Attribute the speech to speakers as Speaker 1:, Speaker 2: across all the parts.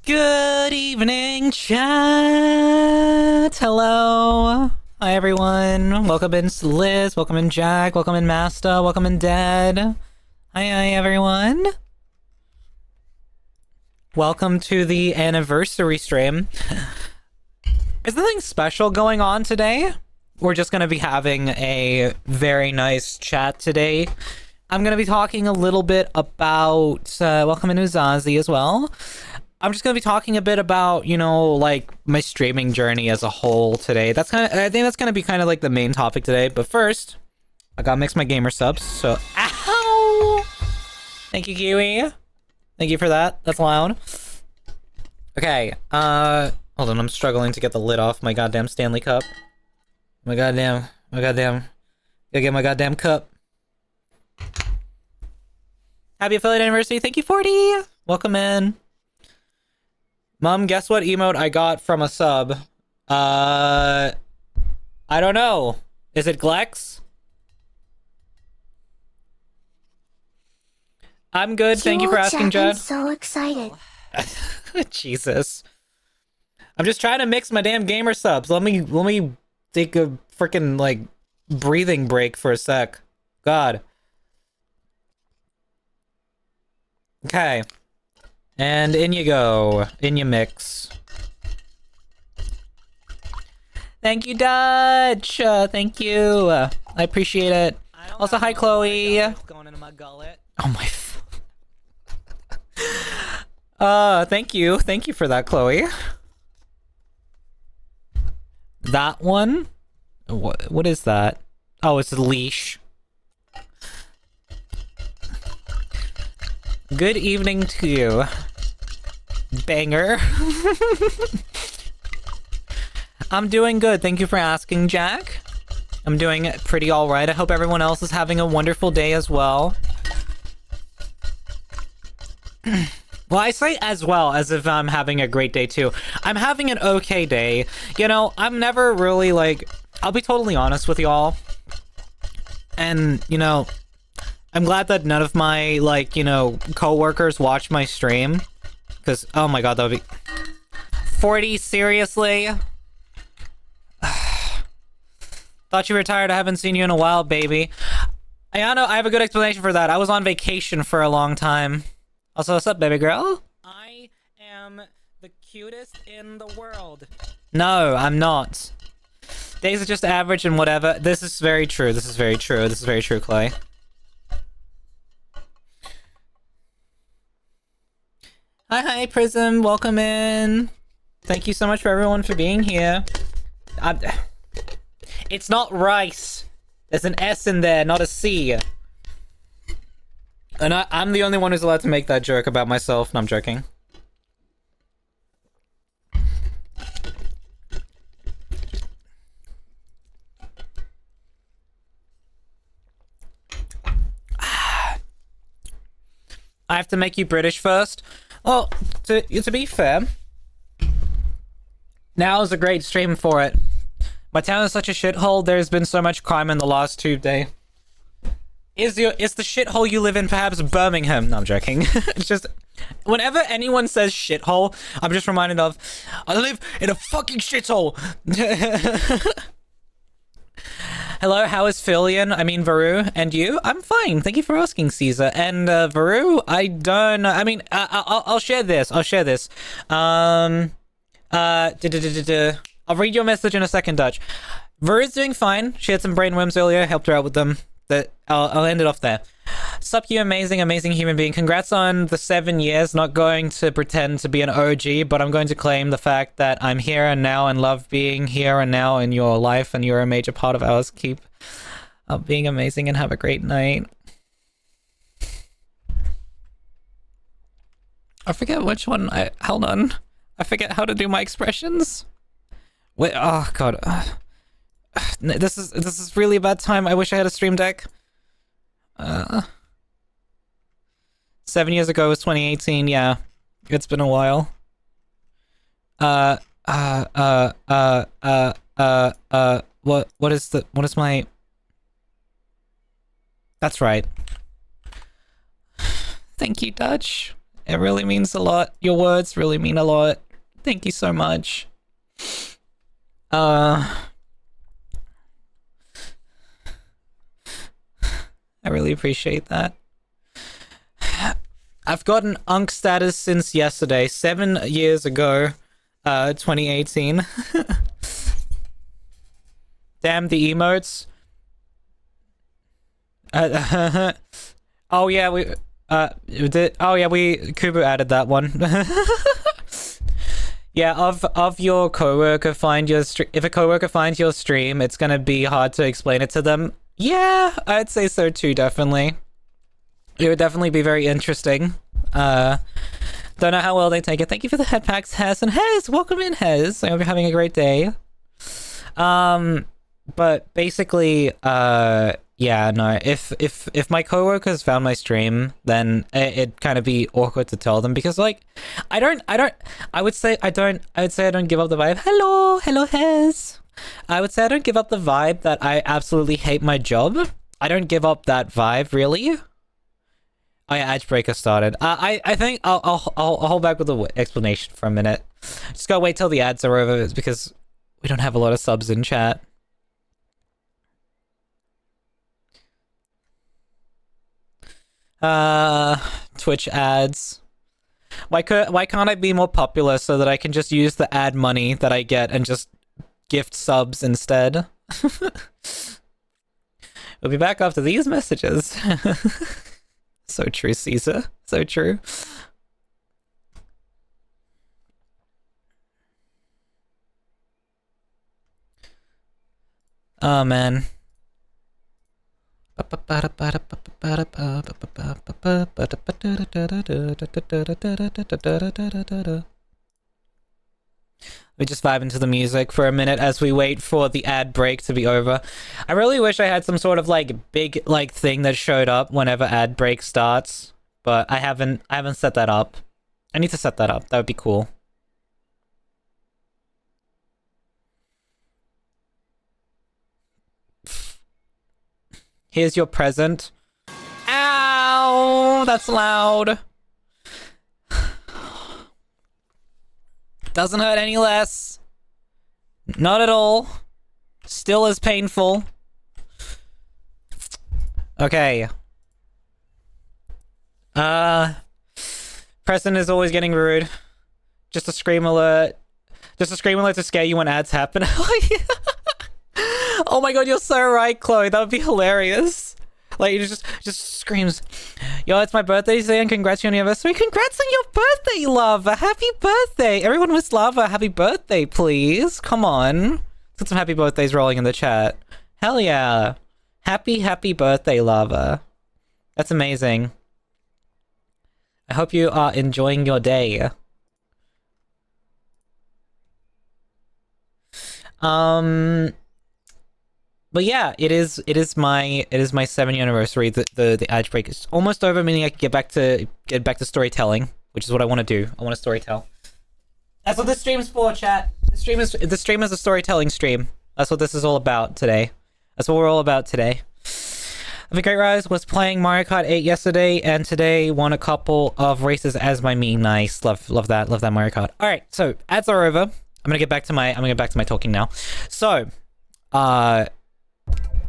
Speaker 1: Good evening, chat. Hello. Hi, everyone. Welcome in Liz. Welcome in Jack. Welcome in Master. Welcome in Dad. Hi, everyone. Welcome to the anniversary stream. Is there anything special going on today? We're just going to be having a very nice chat today. I'm going to be talking a little bit about... welcome in Uzazi as well. I'm just going to be talking a bit about, you know, like, my streaming journey as a whole today. I think that's going to be kind of like the main topic today. But first, I got to mix my gamer subs, so... Ow! Thank you, Kiwi. Thank you for that. That's loud. Okay, hold on, I'm struggling to get the lid off my goddamn Stanley Cup. My goddamn... Gotta get my goddamn cup. Happy affiliate anniversary. Thank you, 40. Welcome in. Mom, guess what emote I got from a sub? I don't know. Is it Glex? I'm good. Thank you for asking, Jed.
Speaker 2: I'm so excited.
Speaker 1: Jesus. I'm just trying to mix my damn gamer subs. Let me take a freaking like breathing break for a sec. God. Okay. And in you go. In you mix. Thank you, Dutch. Thank you. I appreciate it. Also, hi, Chloe. Going into my gullet. Oh my. Thank you. Thank you for that, Chloe. That one? What is that? Oh, it's a leash. Good evening to you, banger. I'm doing good. Thank you for asking, Jack. I'm doing pretty all right. I hope everyone else is having a wonderful day as well. Well, I say as well as if I'm having a great day too. I'm having an okay day. You know, I'm never really like... I'll be totally honest with y'all. And, you know... I'm glad that none of my, like, you know, co-workers watch my stream. Because, oh my god, that would be... 40, seriously? Thought you retired, I haven't seen you in a while, baby. I know, I have a good explanation for that. I was on vacation for a long time. Also, what's up, baby girl? I am the cutest in the world. No, I'm not. Days are just average and whatever. This is very true, this is very true, this is very true, Clay. Hi, Prism. Welcome in. Thank you so much for everyone for being here. It's not rice. There's an S in there, not a C. And I'm the only one who's allowed to make that joke about myself. No, I'm joking. I have to make you British first. Well, to be fair, now is a great stream for it. My town is such a shithole, there's been so much crime in the last 2 days. Is the shithole you live in perhaps Birmingham? No, I'm joking. It's just, whenever anyone says shithole, I'm just reminded of, I live in a fucking shithole! Hello, how is Filian? I mean, Varu, and you? I'm fine. Thank you for asking, Caesar. And, Varu, I don't know. I mean, I'll share this. I'll share this. I'll read your message in a second, Dutch. Varu's doing fine. She had some brainworms earlier. Helped her out with them. I'll end it off there. Sup, you amazing human being. Congrats on the 7 years. Not going to pretend to be an OG, but I'm going to claim the fact that I'm here and now and love being here and now in your life, and you're a major part of ours. Keep being amazing and have a great night. I forget which one hold on. I forget how to do my expressions. Wait, oh god. This is really a bad time. I wish I had a stream deck. 7 years ago was 2018, yeah. It's been a while. What is my... That's right. Thank you, Dutch. It really means a lot. Your words really mean a lot. Thank you so much. I really appreciate that. I've gotten Unk status since yesterday, 7 years ago, 2018. Damn the emotes. Oh yeah, Kubu added that one. Yeah, of your coworker if a coworker finds your stream, it's gonna be hard to explain it to them. Yeah, I'd say so too, definitely. It would definitely be very interesting. Don't know how well they take it. Thank you for the head packs, Hez. And Hez, welcome in, Hez. I hope you're having a great day. But basically, yeah, no, if my coworkers found my stream, then it'd kind of be awkward to tell them because, like, I would say I don't give up the vibe. Hello, Hez. I would say I don't give up the vibe that I absolutely hate my job. I don't give up that vibe, really. Oh yeah, Edgebreaker started. I think I'll hold back with the explanation for a minute. Just gotta wait till the ads are over because we don't have a lot of subs in chat. Twitch ads. Why can't I be more popular so that I can just use the ad money that I get and just gift subs instead? We'll be back after these messages. So true, Caesar. So true. Oh, man. We just vibe into the music for a minute as we wait for the ad break to be over. I really wish I had some sort of like big like thing that showed up whenever ad break starts, but I haven't set that up. I need to set that up. That would be cool. Here's your present. Ow! That's loud. Doesn't hurt any less. Not at all. Still as painful. Okay. Preston is always getting rude. Just a scream alert. Just a scream alert to scare you when ads happen. Oh my god, you're so right, Chloe. That would be hilarious. Like, it just screams, yo, it's my birthday today and congrats on your anniversary. Congrats on your birthday, Lava. Happy birthday. Everyone wish Lava a happy birthday, please. Come on. Let's get some happy birthdays rolling in the chat. Hell yeah. Happy birthday, Lava. That's amazing. I hope you are enjoying your day. But yeah, it is my 7th anniversary. The ad break is almost over, meaning I can get back to storytelling, which is what I want to do. I want to storytell. That's what this stream's for, chat. The stream is a storytelling stream. That's what this is all about today. That's what we're all about today. Have a great rise. Was playing Mario Kart 8 yesterday, and today won a couple of races as my me. Nice, love that Mario Kart. All right, so ads are over. I'm gonna get back to my talking now. So,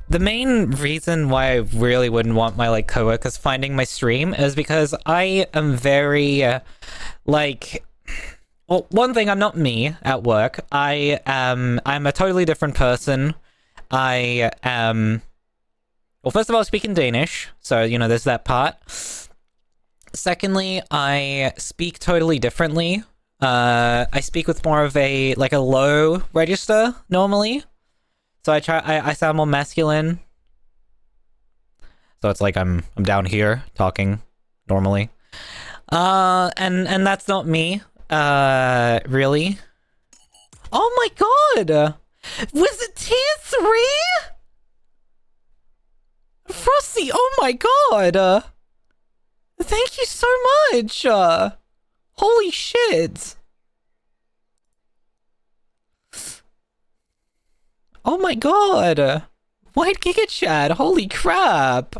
Speaker 1: the main reason why I really wouldn't want my like coworkers finding my stream is because I am very well, one thing, I'm not me at work. I'm a totally different person. I am, well, first of all, speaking Danish, so you know there's that part. Secondly, I speak totally differently. I speak with more of a low register normally. So I sound more masculine. So it's like I'm down here talking normally. And that's not me. Really. Oh my god! Was it tier 3? Frosty, oh my god! Thank you so much! Holy shit! Oh my god! White Giga Chat, holy crap!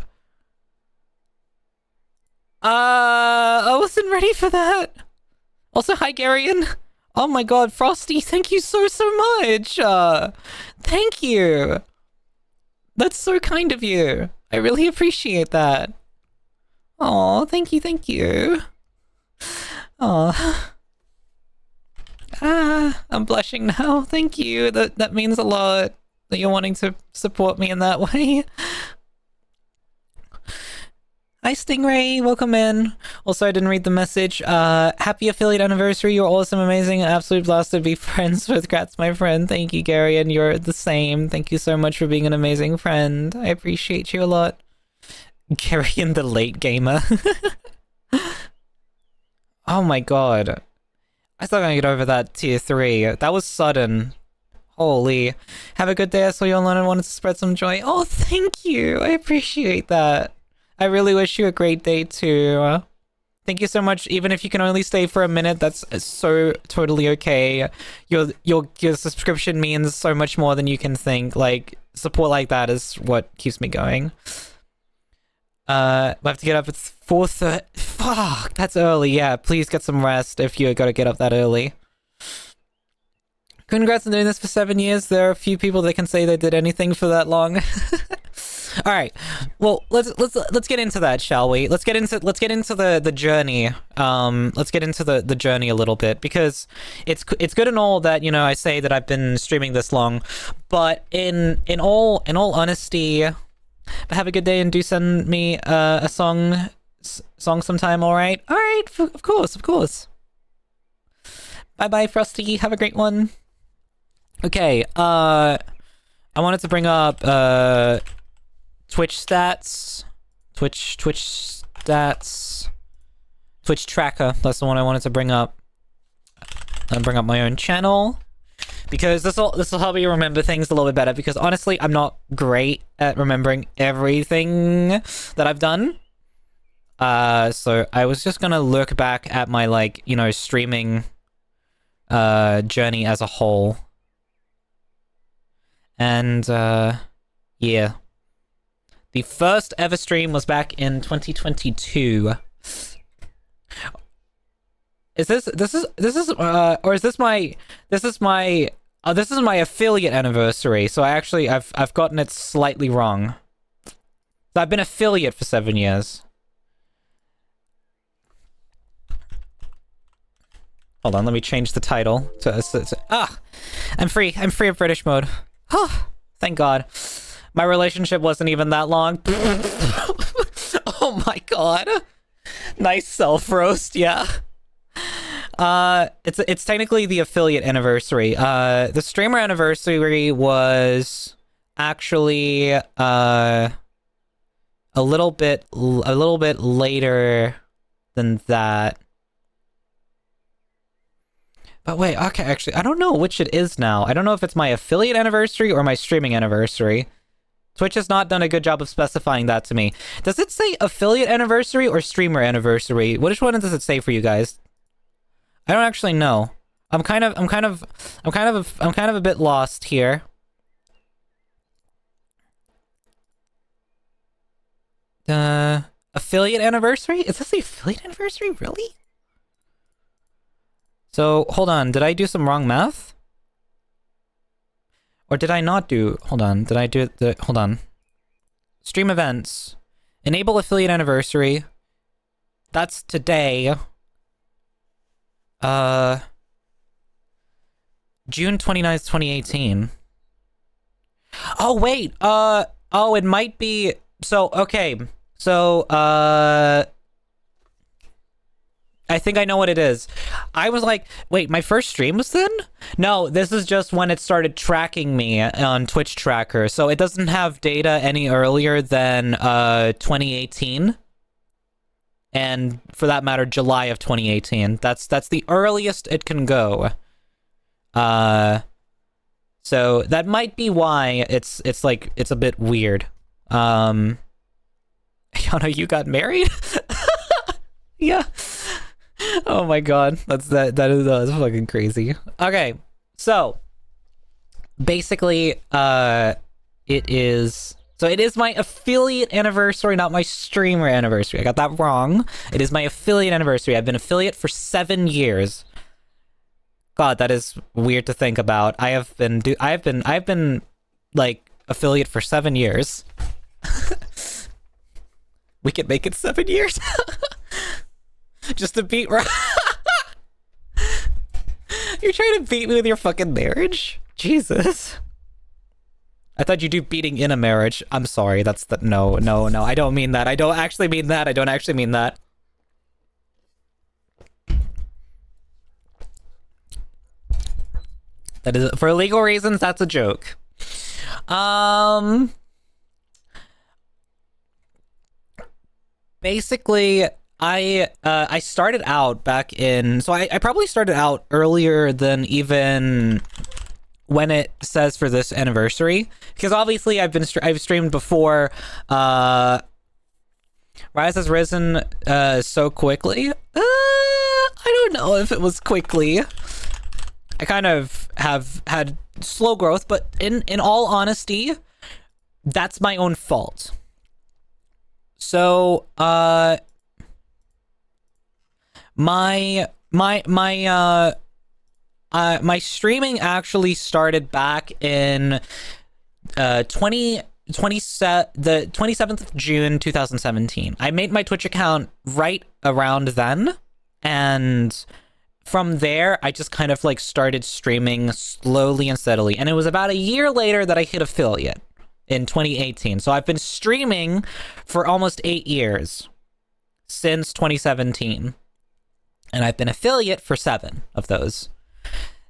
Speaker 1: I wasn't ready for that. Also, hi, Garion. Oh my god, Frosty, thank you so much. Thank you. That's so kind of you. I really appreciate that. Oh, thank you, thank you. Oh. I'm blushing now. Thank you. That means a lot that you're wanting to support me in that way. Hi, Stingray. Welcome in. Also, I didn't read the message. Happy affiliate anniversary. You're awesome, amazing, absolute blast to be friends with. Grats, my friend. Thank you, Gary, and you're the same. Thank you so much for being an amazing friend. I appreciate you a lot. Gary and the late gamer. Oh my god. I still gotta get over that tier 3. That was sudden. Holy. Have a good day. I saw you online and wanted to spread some joy. Oh, thank you. I appreciate that. I really wish you a great day too. Thank you so much. Even if you can only stay for a minute, that's so totally okay. Your subscription means so much more than you can think. Like, support like that is what keeps me going. I have to get up at 4:30. Fuck, that's early. Yeah, please get some rest if you gotta get up that early. Congrats on doing this for 7 years. There are a few people that can say they did anything for that long. All right. Well, let's get into that, shall we? Let's get into the journey. Let's get into the journey a little bit, because it's good and all that, you know, I say that I've been streaming this long, but in all honesty, have a good day and do send me a song sometime. All right, of course. Bye, Frosty. Have a great one. Okay. I wanted to bring up Twitch stats, Twitch stats, Twitch tracker. That's the one I wanted to bring up. And bring up my own channel, because this will help me remember things a little bit better. Because honestly, I'm not great at remembering everything that I've done. So I was just gonna look back at my, like, you know, streaming journey as a whole, and yeah. The first ever stream was back in 2022. This is my affiliate anniversary. So I've gotten it slightly wrong. So I've been affiliate for 7 years. Hold on, let me change the title to I'm free of British mode. Oh, thank God. My relationship wasn't even that long. Oh my god. Nice self-roast, yeah. It's technically the affiliate anniversary. The streamer anniversary was actually a little bit later than that. But wait, okay, actually, I don't know which it is now. I don't know if it's my affiliate anniversary or my streaming anniversary. Twitch has not done a good job of specifying that to me. Does it say affiliate anniversary or streamer anniversary? Which one does it say for you guys? I don't actually know. I'm kind of a bit lost here. Affiliate anniversary? Is this the affiliate anniversary? Really? So, hold on. Did I do some wrong math? Or did I not do... Hold on. Did I do it... Hold on. Stream events. Enable affiliate anniversary. That's today. June 29th, 2018. Oh, wait. Oh, it might be... So, okay. So, I think I know what it is. I was like, wait, my first stream was then? No, this is just when it started tracking me on Twitch Tracker. So it doesn't have data any earlier than 2018. And for that matter, July of 2018. That's the earliest it can go. So that might be why it's a bit weird. Yana, you got married? Yeah. Oh my god, that is fucking crazy. Okay, so basically, it is So it is my affiliate anniversary, not my streamer anniversary. I got that wrong. It is my affiliate anniversary. I've been affiliate for 7 years. God, that is weird to think about. I've been like affiliate for 7 years. We could make it 7 years. Just to beat You're trying to beat me with your fucking marriage? Jesus. I thought you do beating in a marriage. I'm sorry. That's the no. I don't mean that. I don't actually mean that. That is, for legal reasons, that's a joke. Basically, I started out back in, so I probably started out earlier than even when it says for this anniversary, because obviously I've streamed before. Rise has risen so quickly. I don't know if it was quickly. I kind of have had slow growth, but in all honesty, that's my own fault. So my streaming actually started back in the 27th of June 2017. I made my Twitch account right around then, and from there I just kind of like started streaming slowly and steadily, and it was about a year later that I hit affiliate in 2018. So I've been streaming for almost 8 years since 2017, and I've been affiliate for 7 of those.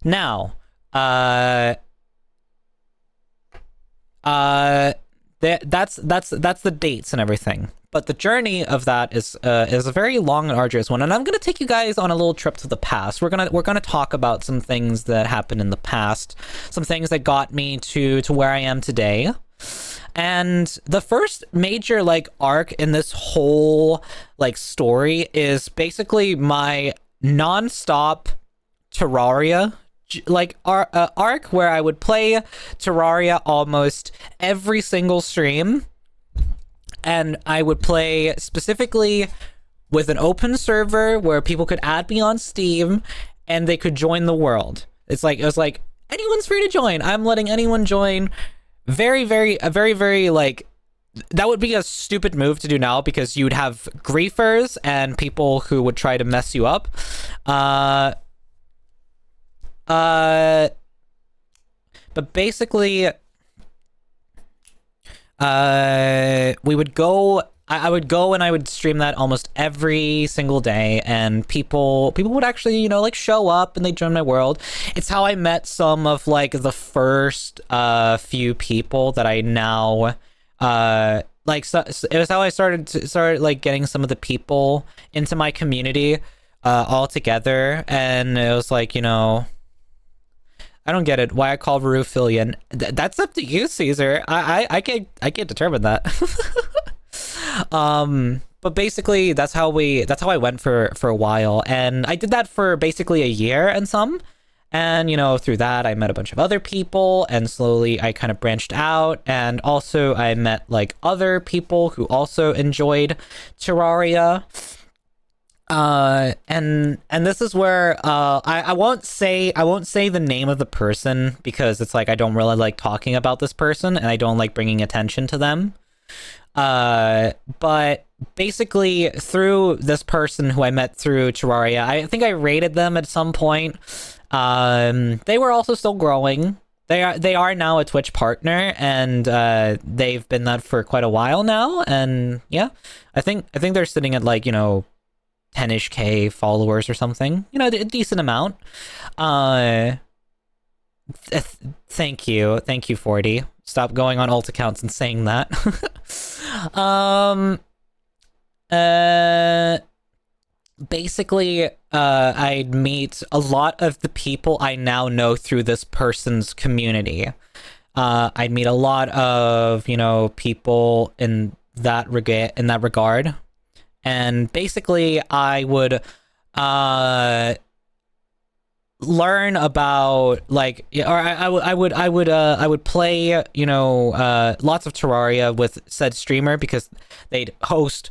Speaker 1: Now, that's the dates and everything. But the journey of that is a very long and arduous one, and I'm gonna take you guys on a little trip to the past. We're gonna talk about some things that happened in the past, some things that got me to where I am today. And the first major like arc in this whole like story is basically my non-stop Terraria like arc, where I would play Terraria almost every single stream, and I would play specifically with an open server where people could add me on Steam and they could join the world. It was like anyone's free to join. I'm letting anyone join. Very like, that would be a stupid move to do now, because you'd have griefers and people who would try to mess you up. But basically, we would go. I would go and I would stream that almost every single day, and people would actually, you know, like show up and they join my world. It's how I met some of like the first few people that I now like. So it was how I started like getting some of the people into my community all together, and it was like, you know, I don't get it. Why I call Rue Fillion? That's up to you, Caesar. I can't determine that. But basically that's how I went for a while, and I did that for basically a year and some. And, you know, through that I met a bunch of other people, and slowly I kind of branched out, and also I met like other people who also enjoyed Terraria. And this is where I won't say the name of the person, because it's like I don't really like talking about this person, and I don't like bringing attention to them. But basically through this person who I met through Terraria, I think I rated them at some point. They were also still growing. They are now a Twitch partner, and they've been that for quite a while now. And yeah, I think they're sitting at like, you know, 10-ish K followers or something, you know, a decent amount. Thank you 40. Stop going on alt accounts and saying that. Basically, I'd meet a lot of the people I now know through this person's community. I'd meet a lot of, you know, people in that regard. And basically I would learn about like, or I would play, you know, lots of Terraria with said streamer because they'd host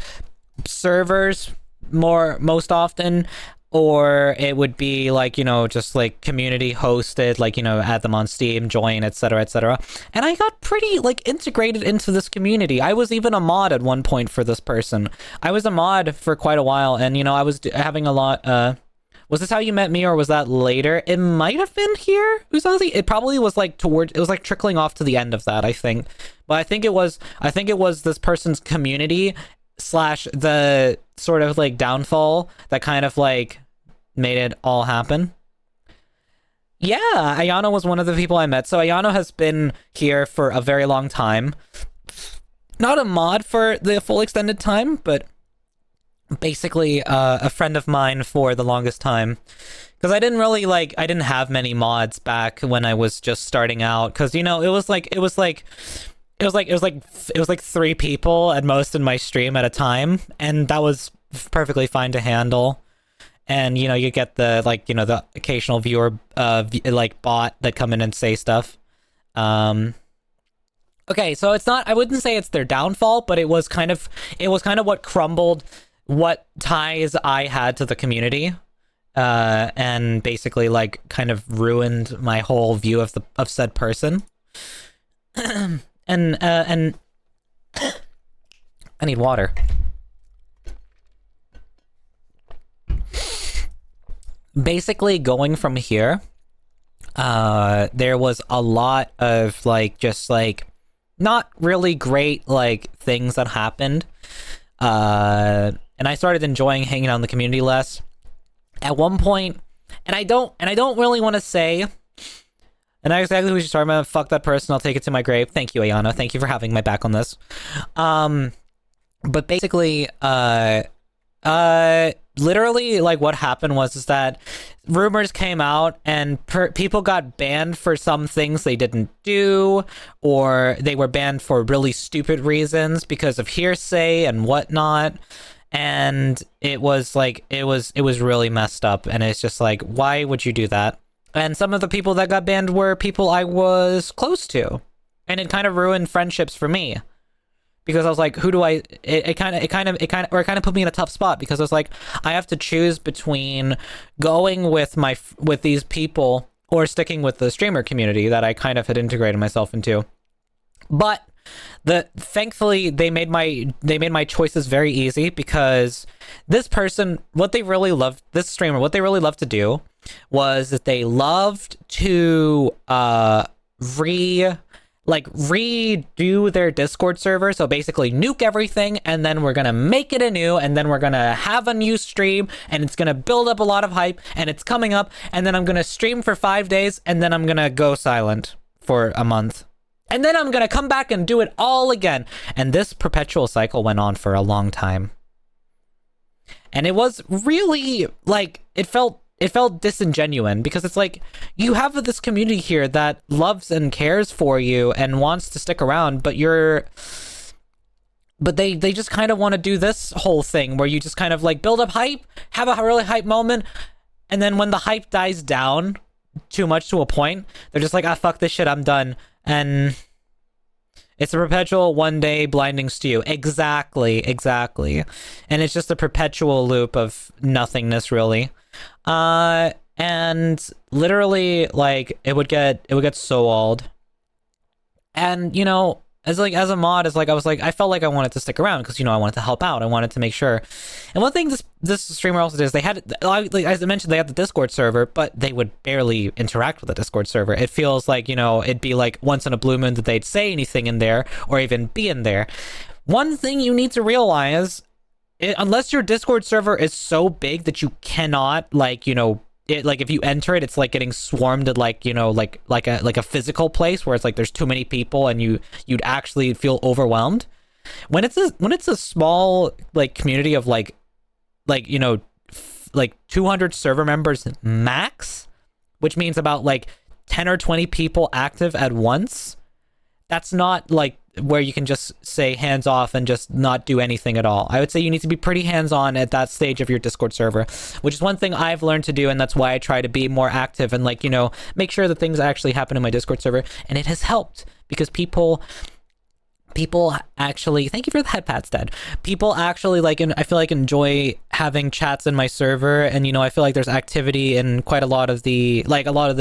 Speaker 1: servers most often, or it would be like, you know, just like community hosted, like, you know, add them on Steam, join, etc., etc. And I got pretty like integrated into this community. I was even a mod at one point for this person. I was a mod for quite a while, and you know, I was having a lot. Was this how you met me, or was that later? It might have been here, Uzazi. It probably was like it was like trickling off to the end of that, I think. But I think it was this person's community slash the sort of like downfall that kind of like made it all happen. Yeah, Ayano was one of the people I met. So Ayano has been here for a very long time. Not a mod for the full extended time, but basically a friend of mine for the longest time. Because I didn't have many mods back when I was just starting out. Because, you know, it was like 3 people at most in my stream at a time, and that was perfectly fine to handle. And you know, you get the like, you know, the occasional viewer like bot that come in and say stuff. Okay, so it's not, I wouldn't say it's their downfall, but it was kind of what crumbled what ties I had to the community, and basically like kind of ruined my whole view of said person. and I need water. Basically, going from here, there was a lot of like just like not really great like things that happened, and I started enjoying hanging out in the community less. At one point, and I don't really want to say, and that's exactly what you're talking about. Fuck that person. I'll take it to my grave. Thank you, Ayana. Thank you for having my back on this. But basically, literally, like, what happened is that rumors came out and people got banned for some things they didn't do, or they were banned for really stupid reasons because of hearsay and whatnot. And it was like, it was really messed up. And it's just like, why would you do that? And some of the people that got banned were people I was close to, and it kind of ruined friendships for me. Because I was like, who do I? It kind of put me in a tough spot, because I was like, I have to choose between going with these people or sticking with the streamer community that I kind of had integrated myself into. But thankfully they made my choices very easy, because this person, what they really loved to do was that they loved to redo their Discord server. So basically nuke everything, and then we're gonna make it anew, and then we're gonna have a new stream, and it's gonna build up a lot of hype, and it's coming up, and then I'm gonna stream for 5 days, and then I'm gonna go silent for a month, and then I'm gonna come back and do it all again. And this perpetual cycle went on for a long time, and it was really like, it felt disingenuous, because it's like, you have this community here that loves and cares for you and wants to stick around, but they just kind of want to do this whole thing where you just kind of like build up hype, have a really hype moment, and then when the hype dies down too much to a point, they're just like, ah, fuck this shit, I'm done. And it's a perpetual one day blinding stew. Exactly. And it's just a perpetual loop of nothingness, really. And literally, like, it would get so old. And, you know, as a mod, I felt like I wanted to stick around, because, you know, I wanted to help out. I wanted to make sure. And one thing this streamer also did is, they had, like, as I mentioned, they had the Discord server, but they would barely interact with the Discord server. It feels like, you know, it'd be like once in a blue moon that they'd say anything in there, or even be in there. One thing you need to realize, unless your Discord server is so big that you cannot, like, you know, like, if you enter it, it's like getting swarmed at, like, you know, like a physical place where it's like there's too many people and you'd actually feel overwhelmed. When it's a small, like, community of like you know, like 200 server members max, which means about like 10 or 20 people active at once. That's not like where you can just say hands off and just not do anything at all. I would say you need to be pretty hands on at that stage of your Discord server, which is one thing I've learned to do, and that's why I try to be more active and, like, you know, make sure that things actually happen in my Discord server. And it has helped because people actually, thank you for the head pats, Dad. People actually, like, I feel like enjoy having chats in my server, and, you know, I feel like there's activity in quite a lot of the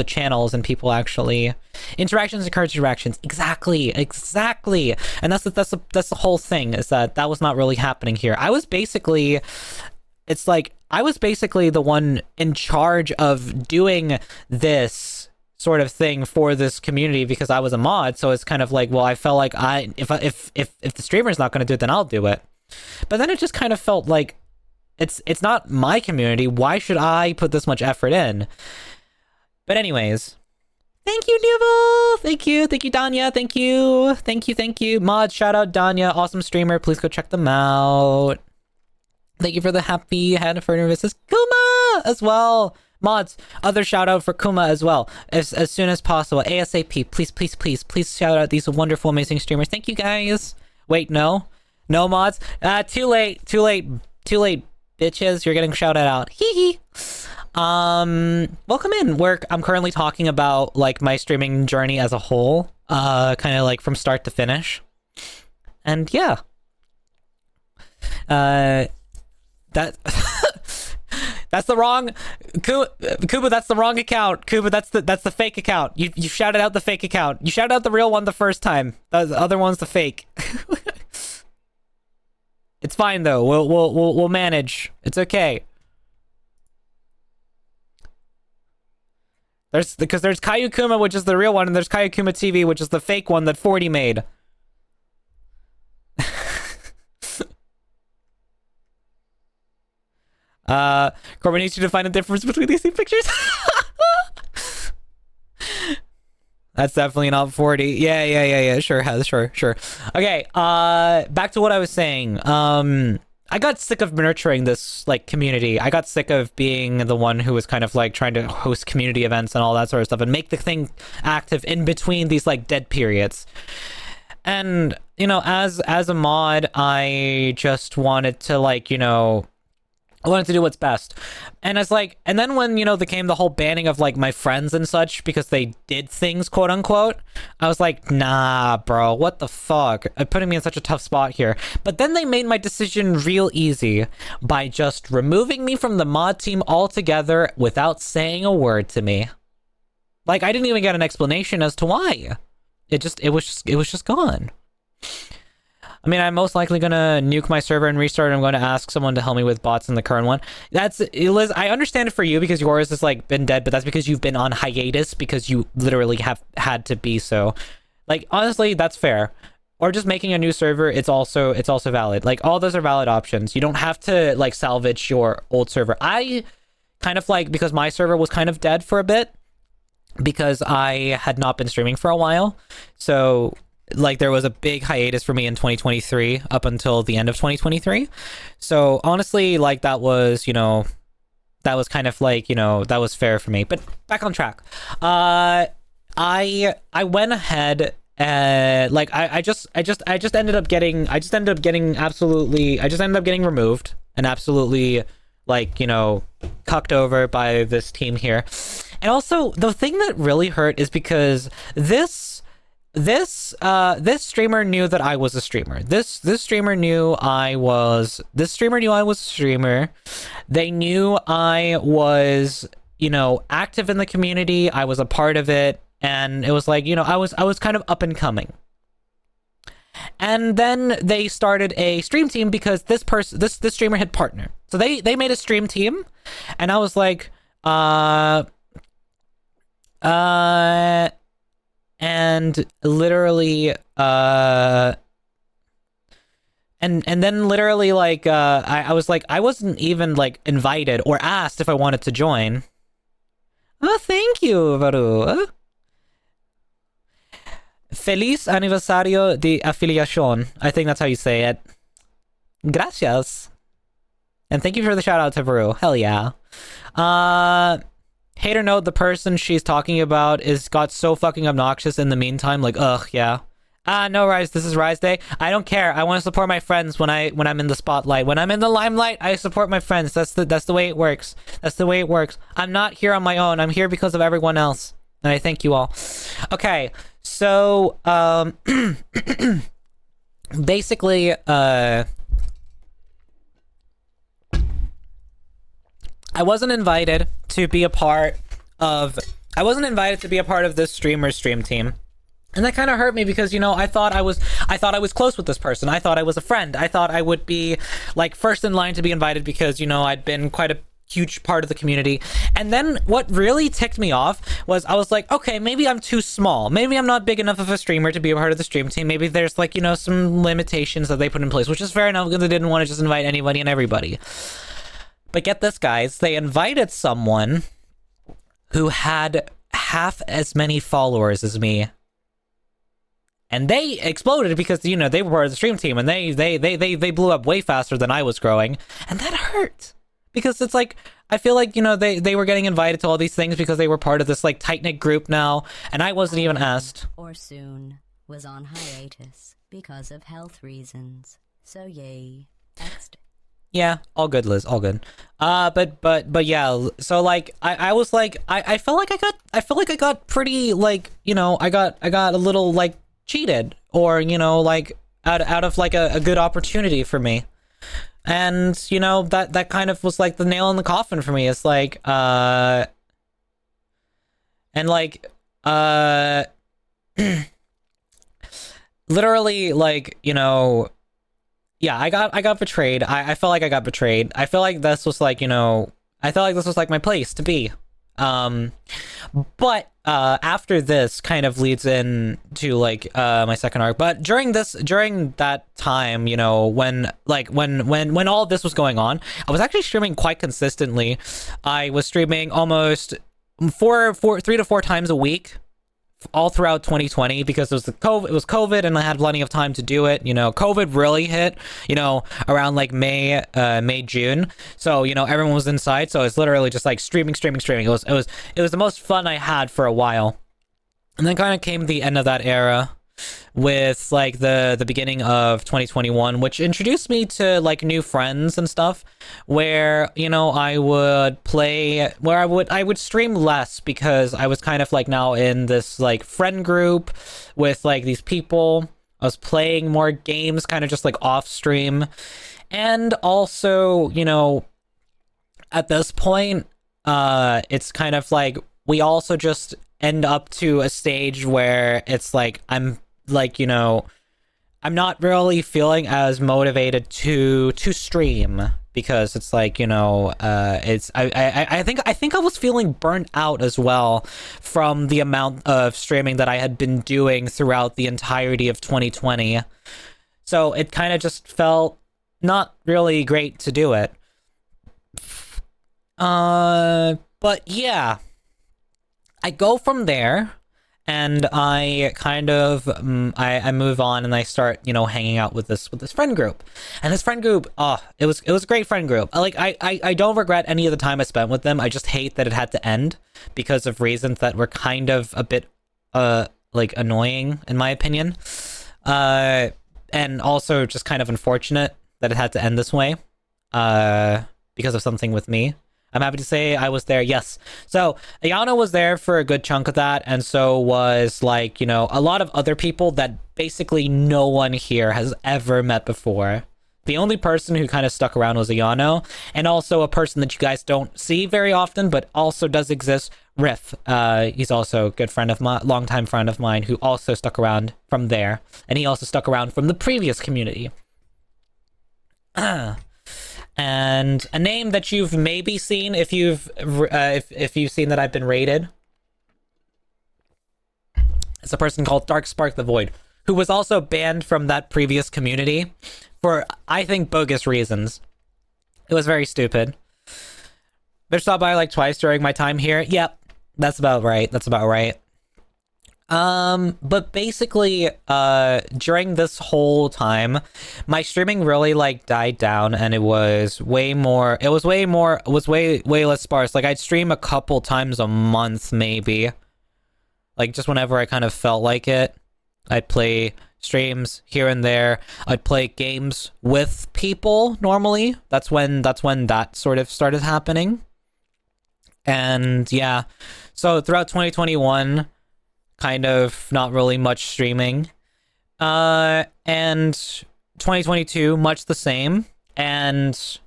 Speaker 1: channels, and people actually, interactions encourage interactions. Exactly. And that's the whole thing, is that was not really happening here. I was basically the one in charge of doing this sort of thing for this community because I was a mod, so it's kind of like, well, I felt like if the streamer's not going to do it, then I'll do it. But then it just kind of felt like it's not my community. Why should I put this much effort in? But anyways, thank you, Nuvo. Thank you, Danya. Thank you. Mod, shout out Danya, awesome streamer. Please go check them out. Thank you for the happy head for Nervous Kuma as well. Mods, other shout out for Kuma as well, as soon as possible. ASAP, please shout out these wonderful, amazing streamers. Thank you, guys. Wait, no mods. Too late, bitches. You're getting shouted out. Hee hee. Welcome in. I'm currently talking about, like, my streaming journey as a whole, kind of like from start to finish, and yeah, that. That's the wrong Kuba, that's the wrong account. Kuba, that's the fake account. You shouted out the fake account. You shouted out the real one the first time. The other one's the fake. It's fine though. We'll manage. It's okay. There's Caillou Kuma, which is the real one, and there's Caillou Kuma TV, which is the fake one that 40 made. Corbin needs you to find a difference between these two pictures. That's definitely not 40. Yeah. Sure. Okay, back to what I was saying. I got sick of nurturing this, like, community. I got sick of being the one who was kind of like trying to host community events and all that sort of stuff and make the thing active in between these, like, dead periods. And, you know, as a mod, I just wanted to, like, you know, I wanted to do what's best. And it's like, and then when, you know, there came the whole banning of, like, my friends and such because they did things, quote unquote, I was like, nah, bro, what the fuck? Putting me in such a tough spot here. But then they made my decision real easy by just removing me from the mod team altogether without saying a word to me. Like, I didn't even get an explanation as to why. It was just gone. I mean, I'm most likely gonna nuke my server and restart. I'm going to ask someone to help me with bots in the current one. That's, Liz, I understand it for you because yours has, like, been dead, but that's because you've been on hiatus because you literally have had to be so. Like, honestly, that's fair. Or just making a new server, it's also valid. Like, all those are valid options. You don't have to, like, salvage your old server. I kind of, like, because my server was kind of dead for a bit because I had not been streaming for a while. So, like, there was a big hiatus for me in 2023 up until the end of 2023. So honestly, like, that was, you know, that was kind of like, you know, that was fair for me. But back on track. I went ahead and, like, I just ended up getting removed and absolutely, like, you know, cucked over by this team here. And also the thing that really hurt is because this streamer knew that I was a streamer. This streamer knew I was a streamer. They knew I was, you know, active in the community. I was a part of it, and it was like, you know, I was kind of up and coming. And then they started a stream team because this streamer had partner. So they made a stream team, and I was like, and literally, and then literally, like, I was like, I wasn't even, like, invited or asked if I wanted to join. Oh, thank you, Varu. Feliz aniversario de afiliación. I think that's how you say it. Gracias. And thank you for the shout out to Varu. Hell yeah. Hater note, the person she's talking about got so fucking obnoxious in the meantime. Like, ugh, yeah. No, Rise. This is Rise Day. I don't care. I want to support my friends when I'm in the spotlight. When I'm in the limelight, I support my friends. That's the way it works. That's the way it works. I'm not here on my own. I'm here because of everyone else. And I thank you all. Okay, so basically, I wasn't invited to be a part of. I wasn't invited to be a part of this streamer's stream team. And that kind of hurt me because, you know, I thought I was close with this person. I thought I was a friend. I thought I would be like first in line to be invited because, you know, I'd been quite a huge part of the community. And then what really ticked me off was I was like, okay, maybe I'm too small. Maybe I'm not big enough of a streamer to be a part of the stream team. Maybe there's like, you know, some limitations that they put in place, which is fair enough because they didn't want to just invite anybody and everybody. But get this, guys, they invited someone who had half as many followers as me. And they exploded because, you know, they were part of the stream team and they blew up way faster than I was growing. And that hurt. Because it's like, I feel like, you know, they were getting invited to all these things because they were part of this, like, tight-knit group now. And I wasn't even asked.
Speaker 2: Or soon was on hiatus because of health reasons. So yay. Next.
Speaker 1: Yeah, all good, Liz, all good. But yeah, so like I was like I felt like I got pretty, like, you know, I got a little like cheated, or, you know, like out of like a good opportunity for me. And, you know, that kind of was like the nail in the coffin for me. It's like and like literally, like, you know, yeah, I got betrayed. I felt like I got betrayed. I feel like this was like, you know, I felt like this was like my place to be. But after this kind of leads in to like my second arc. But during that time, you know, when all of this was going on, I was actually streaming quite consistently. I was streaming almost 3 to 4 times a week all throughout 2020 because it was COVID and I had plenty of time to do it. You know, COVID really hit, you know, around like May, June. So, you know, everyone was inside, so it's literally just like streaming. It was the most fun I had for a while. And then kind of came the end of that era with like the beginning of 2021, which introduced me to like new friends and stuff, where, you know, I would stream less because I was kind of like now in this like friend group with like these people. I was playing more games kind of just like off stream. And also, you know, at this point, it's kind of like we also just end up to a stage where it's like I'm like, you know, I'm not really feeling as motivated to stream because it's like, you know, it's I think I was feeling burnt out as well from the amount of streaming that I had been doing throughout the entirety of 2020. So it kind of just felt not really great to do it. But yeah, I go from there. And I kind of I move on and I start, you know, hanging out with this friend group. And this friend group, it was a great friend group. Like I don't regret any of the time I spent with them. I just hate that it had to end because of reasons that were kind of a bit like annoying in my opinion. And also just kind of unfortunate that it had to end this way. Because of something with me. I'm happy to say I was there, yes. So, Ayano was there for a good chunk of that, and so was, like, you know, a lot of other people that basically no one here has ever met before. The only person who kind of stuck around was Ayano, and also a person that you guys don't see very often, but also does exist, Riff. He's also a good friend of mine, longtime friend of mine, who also stuck around from there, and he also stuck around from the previous community. And a name that you've maybe seen if you've seen that I've been raided. It's a person called Darkspark the Void, who was also banned from that previous community for, I think, bogus reasons. It was very stupid. They stopped by like twice during my time here. Yep, that's about right. But basically, during this whole time, my streaming really like died down, and it was way less sparse. Like I'd stream a couple times a month, maybe. Like just whenever I kind of felt like it, I'd play streams here and there. I'd play games with people normally. That's when that sort of started happening. And yeah, so throughout 2021, kind of not really much streaming. And 2022, much the same. And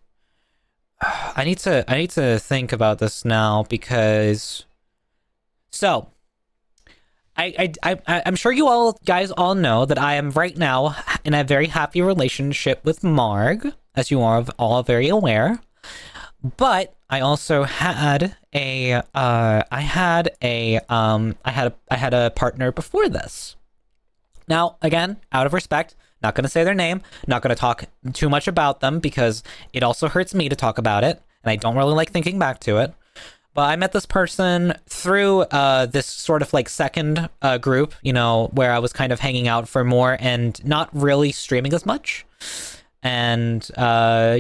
Speaker 1: I need to think about this now because so I'm sure you all guys all know that I am right now in a very happy relationship with Marg, as you are all very aware. But I also had a partner before this. Now, again, out of respect, not going to say their name, not going to talk too much about them because it also hurts me to talk about it, and I don't really like thinking back to it. But I met this person through this sort of like second group, you know, where I was kind of hanging out for more and not really streaming as much. And,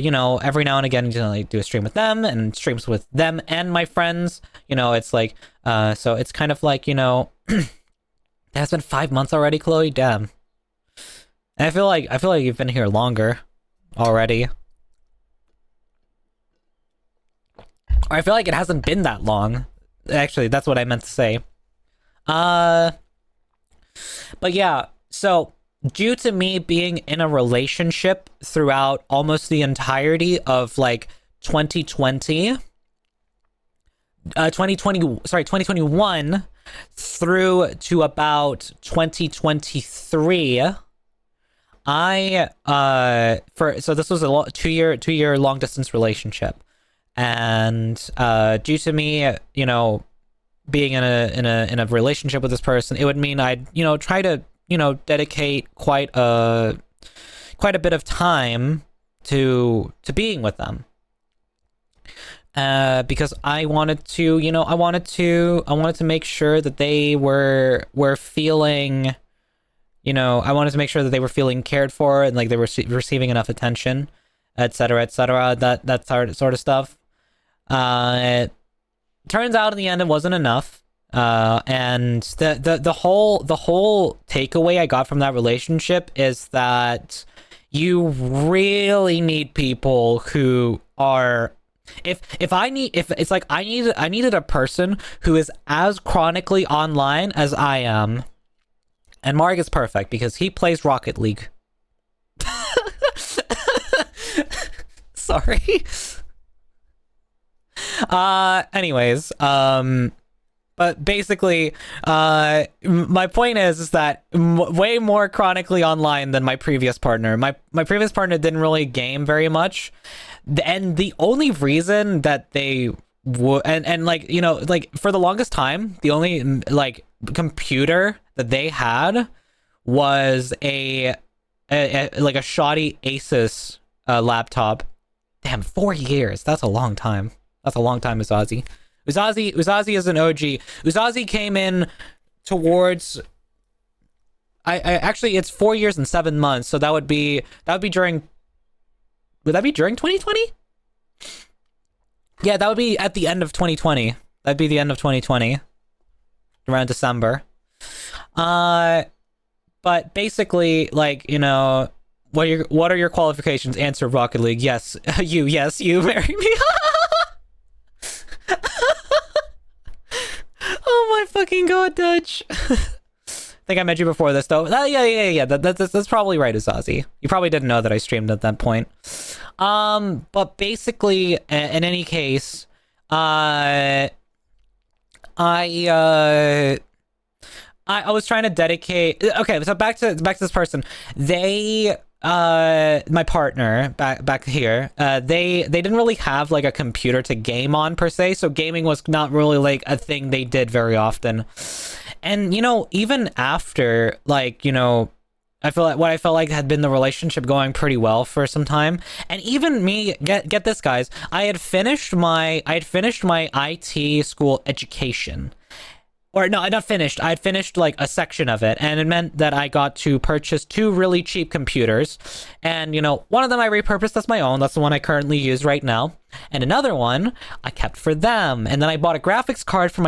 Speaker 1: you know, every now and again, you know, I do a stream with them and streams with them and my friends. You know, it's like, so it's kind of like, you know, it has been 5 months already, Chloe. Damn. And I feel like you've been here longer already. Or I feel like it hasn't been that long. Actually, that's what I meant to say. But yeah, so due to me being in a relationship throughout almost the entirety of like 2021 through to about 2023, so this was a 2-year long distance relationship. And due to me, you know, being in a relationship with this person, it would mean I'd, you know, try to, you know, dedicate quite a bit of time to being with them. Because I wanted to, you know, I wanted to make sure that they were feeling, you know, I wanted to make sure that they were feeling cared for and like they were receiving enough attention, etc., that sort of stuff. It turns out in the end it wasn't enough. And the whole takeaway I got from that relationship is that you really need people who are, if it's like I needed a person who is as chronically online as I am. And Marg is perfect because he plays Rocket League. Sorry. Anyways, but basically, my point is that way more chronically online than my previous partner. My previous partner didn't really game very much, and the only reason that they would, and like, you know, like for the longest time, the only like computer that they had was a shoddy Asus laptop. Damn, 4 years. That's a long time. That's a long time, Uzazi. Uzazi is an OG. Uzazi came in towards. I actually, it's 4 years and 7 months. So that would be during. Would that be during 2020? Yeah, that would be at the end of 2020. That'd be the end of 2020, around December. But basically, like, you know, what are your qualifications? Answer Rocket League. Yes, you marry me. Oh my fucking god, Dutch. I think I met you before this though. Yeah. That's probably right, Uzazi. You probably didn't know that I streamed at that point. But basically, in any case, I was trying to dedicate. Okay, so back to this person. They, my partner back here, they didn't really have like a computer to game on per se, so gaming was not really like a thing they did very often. And you know, even after, like, you know, I felt like had been the relationship going pretty well for some time, and even me, get this, guys, I had finished my IT school education. Or no, not finished. I had finished like a section of it, and it meant that I got to purchase 2 really cheap computers. And, you know, one of them I repurposed as my own. That's the one I currently use right now. And another one I kept for them. And then I bought a graphics card for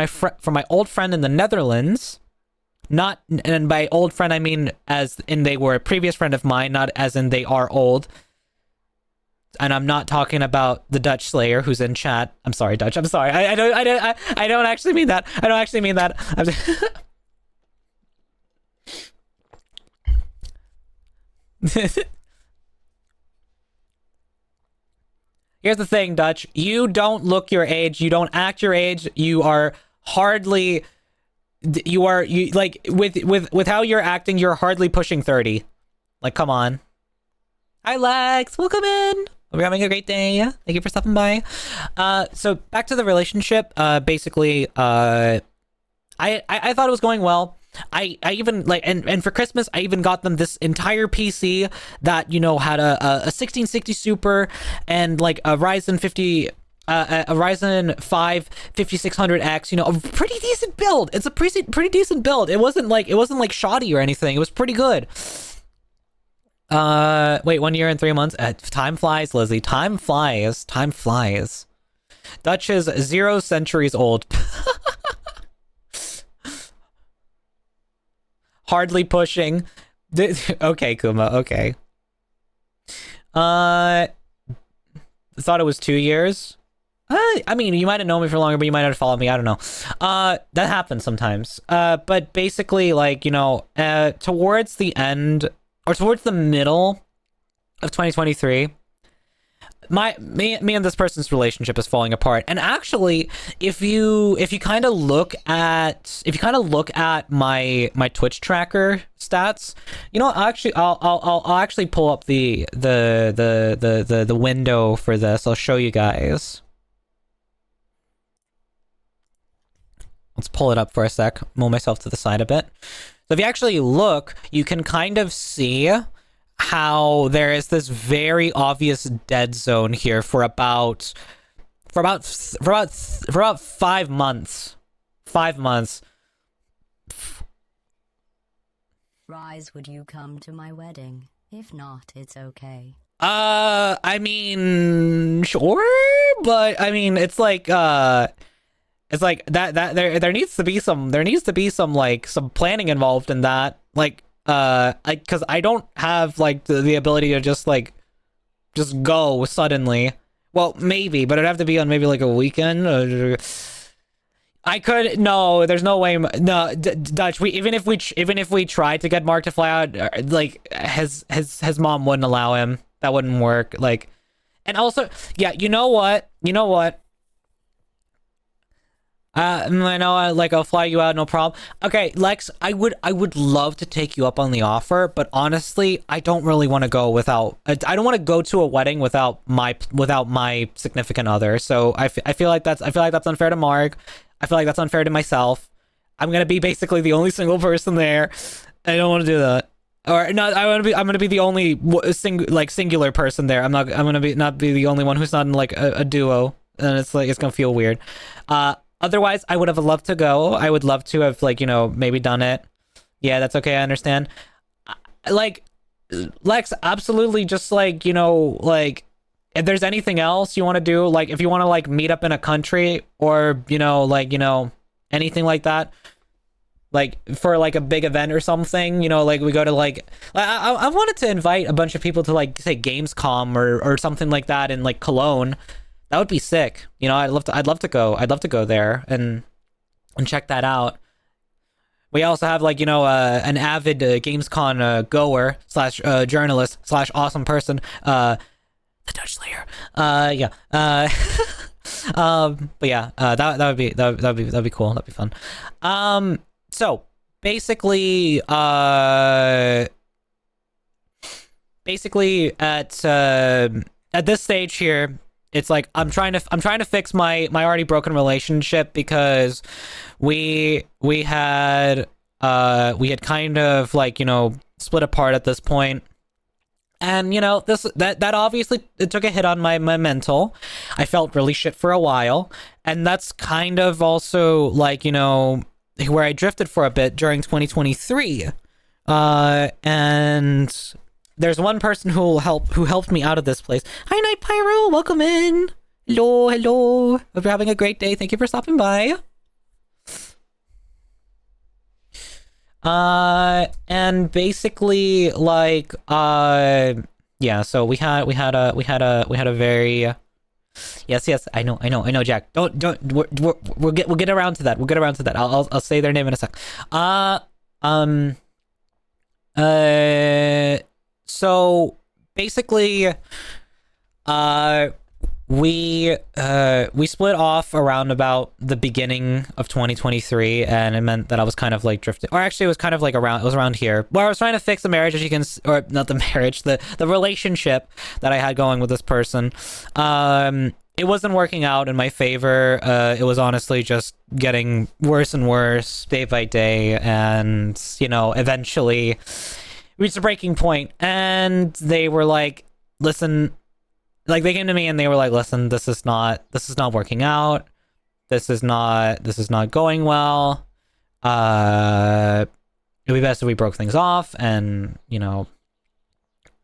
Speaker 1: my old friend in the Netherlands Not, and by old friend I mean as in they were a previous friend of mine, not as in they are old. And I'm not talking about the Dutch Slayer who's in chat. I'm sorry, Dutch. I'm sorry. I don't actually mean that. I don't actually mean that. Here's the thing, Dutch. You don't look your age. You don't act your age. You are hardly. You like with how you're acting. You're hardly pushing 30. Like, come on. Hi, Lex. Welcome in. We're having a great day. Thank you for stopping by. So back to the relationship. Basically, I thought it was going well. I even like and for Christmas I even got them this entire PC that, you know, had a 1660 Super and like a Ryzen 5 5600X, you know, a pretty decent build. It's a pretty decent build. It wasn't like shoddy or anything. It was pretty good. Wait, 1 year and 3 months. Time flies, Lizzie. Time flies. Time flies. Dutch is 0 centuries old. Hardly pushing. Okay, Kuma. Okay. Thought it was 2 years. I mean, you might have known me for longer, but you might not have followed me. I don't know. That happens sometimes. But basically, like, you know, towards the end or towards the middle of 2023, me and this person's relationship is falling apart. And actually, if you kind of look at my Twitch tracker stats, you know, I'll actually pull up the window for this. I'll show you guys. Let's pull it up for a sec. Move myself to the side a bit. So if you actually look, you can kind of see how there is this very obvious dead zone here for about 5 months. 5 months.
Speaker 2: Rise, would you come to my wedding? If not, it's okay.
Speaker 1: I mean, sure, but I mean, it's like that there needs to be some like some planning involved in that, like because I don't have like the ability to just go suddenly. Well, maybe, but it'd have to be on maybe like a weekend. I could no. There's no way. No, Dutch. Even if we tried to get Mark to fly out, like his mom wouldn't allow him. That wouldn't work. Like, and also, yeah. You know what? I know, like, I'll fly you out, no problem. Okay, Lex, I would love to take you up on the offer, but honestly, I don't really want to go without. I don't want to go to a wedding without my significant other. So I feel like that's unfair to Mark. I feel like that's unfair to myself. I'm gonna be basically the only single person there. I don't want to do that. Or not. I'm gonna be the only singular person there. I'm gonna not be the only one who's not in like a duo, and it's gonna feel weird. Otherwise, I would have loved to go. I would love to have, like, you know, maybe done it. Yeah, that's okay. I understand. Like, Lex, absolutely. Just like, you know, like, if there's anything else you want to do, like, if you want to like meet up in a country or, you know, like, you know, anything like that, like for like a big event or something, you know, like we go to like I wanted to invite a bunch of people to like say Gamescom or something like that in like Cologne. That would be sick. You know, I'd love to go there and check that out. We also have, like, you know, an avid Gamescon goer / journalist / awesome person, the Dutch Slayer. Yeah. But yeah, that'd be cool. That'd be fun. So basically at this stage here, it's like I'm trying to fix my already broken relationship because we had kind of, like, you know, split apart at this point. And, you know, that obviously it took a hit on my mental. I felt really shit for a while, and that's kind of also, like, you know, where I drifted for a bit during 2023. And there's one person who helped me out of this place. Hi, Night Pyro, welcome in. Hello. Hope you're having a great day. Thank you for stopping by. And basically, like, yeah. So we had a very yes. I know, Jack. Don't. We'll get around to that. We'll get around to that. I'll say their name in a sec. Um. So basically, uh, we split off around about the beginning of 2023, and it meant that I was kind of like drifting, or actually it was kind of like around, it was around here where I was trying to fix the marriage, as you can, or not the marriage, the relationship that I had going with this person. It wasn't working out in my favor. It was honestly just getting worse and worse day by day, and eventually reached a breaking point, and they were like, listen, like they came to me and they were like, listen, this is not working out, this is not going well. It'd be best if we broke things off. And